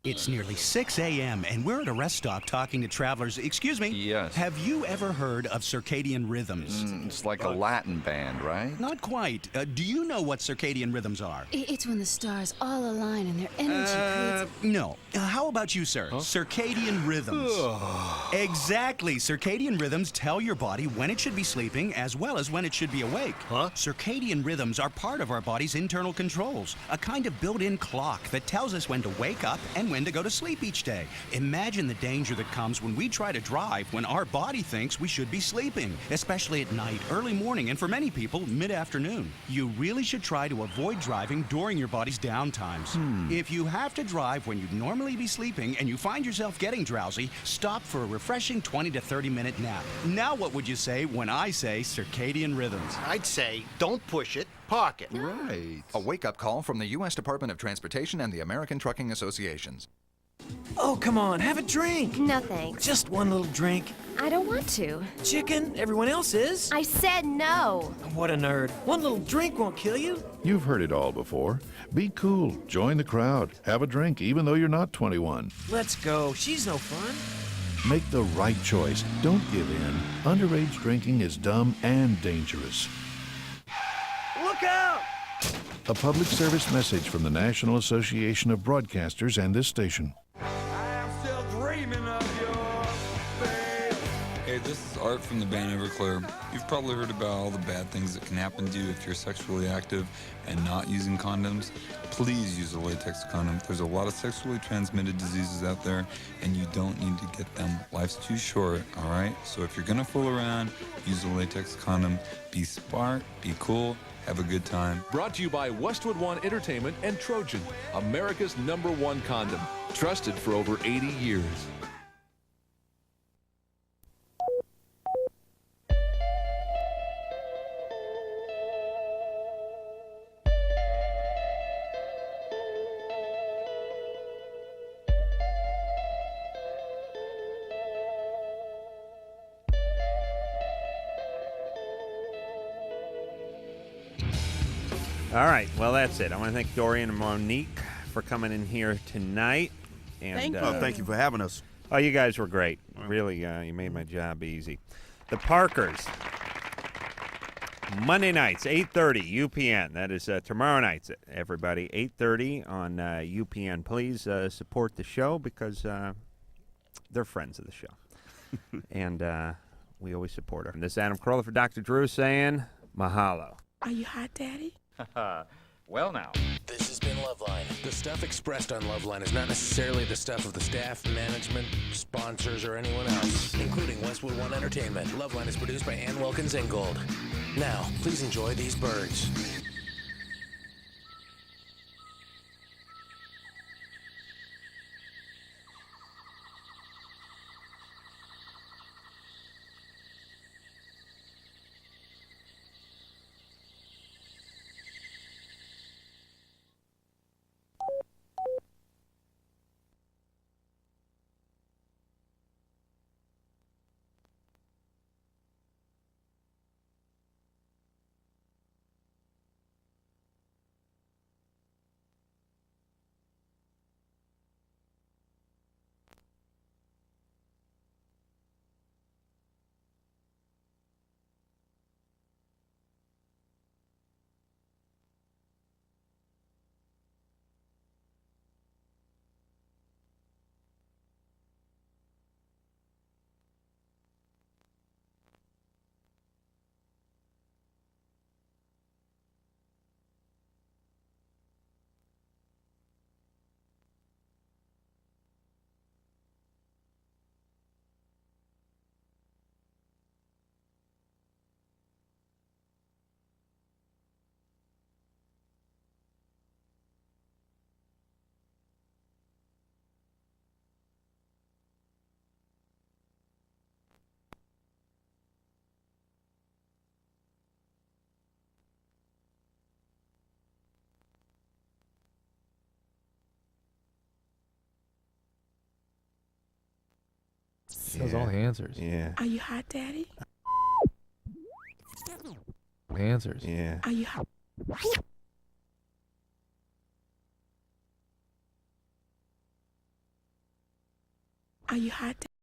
It's nearly 6 a.m. and we're at a rest stop talking to travelers. Excuse me? Yes. Have you ever heard of circadian rhythms? It's like a Latin band, right? Not quite. Do you know what circadian rhythms are? It's when the stars all align and their energy creates... No. How about you, sir? Huh? Circadian rhythms. Exactly. Circadian rhythms tell your body when it should be sleeping as well as when it should be awake. Huh? Circadian rhythms are part of our body's internal controls, a kind of built-in clock that tells us when to wake up and when when to go to sleep each day. Imagine the danger that comes when we try to drive when our body thinks we should be sleeping, especially at night, early morning, and for many people, mid-afternoon. You really should try to avoid driving during your body's downtimes. If you have to drive when you'd normally be sleeping and you find yourself getting drowsy, stop for a refreshing 20 to 30-minute nap. Now what would you say when I say circadian rhythms? I'd say, don't push it, park it. Right. A wake-up call from the U.S. Department of Transportation and the American Trucking Associations. Oh, come on, have a drink. No thanks. Just one little drink. I don't want to. Chicken, everyone else is. I said no. What a nerd. One little drink won't kill you. You've heard it all before. Be cool, join the crowd, have a drink even though you're not 21. Let's go. She's no fun. Make the right choice. Don't give in. Underage drinking is dumb and dangerous. Look out! A public service message from the National Association of Broadcasters and this station. Hey, this is Art from the band Everclear. You've probably heard about all the bad things that can happen to you if you're sexually active and not using condoms. Please use a latex condom. There's a lot of sexually transmitted diseases out there, and you don't need to get them. Life's too short, all right? So if you're gonna fool around, use a latex condom. Be smart, be cool, have a good time. Brought to you by Westwood One Entertainment and Trojan, America's #1 condom. Trusted for over 80 years. All right, well, that's it. I want to thank Dorien and Monique for coming in here tonight. And, Thank you. Thank you for having us. Oh, you guys were great. Really, you made my job easy. The Parkers, Monday nights, 8:30, UPN. That is tomorrow night, everybody, 8:30 on UPN. Please support the show because they're friends of the show. And we always support her. And this is Adam Carolla for Dr. Drew saying mahalo. Are you hot, Daddy? Well, now. This has been LoveLine. The stuff expressed on LoveLine is not necessarily the stuff of the staff, management, sponsors, or anyone else, including Westwood One Entertainment. LoveLine is produced by Ann Wilkins Ingold. Now, please enjoy these birds. Knows all the answers. Yeah. Are you hot, Daddy? Answers. Yeah. Are you hot? Are you hot, Daddy?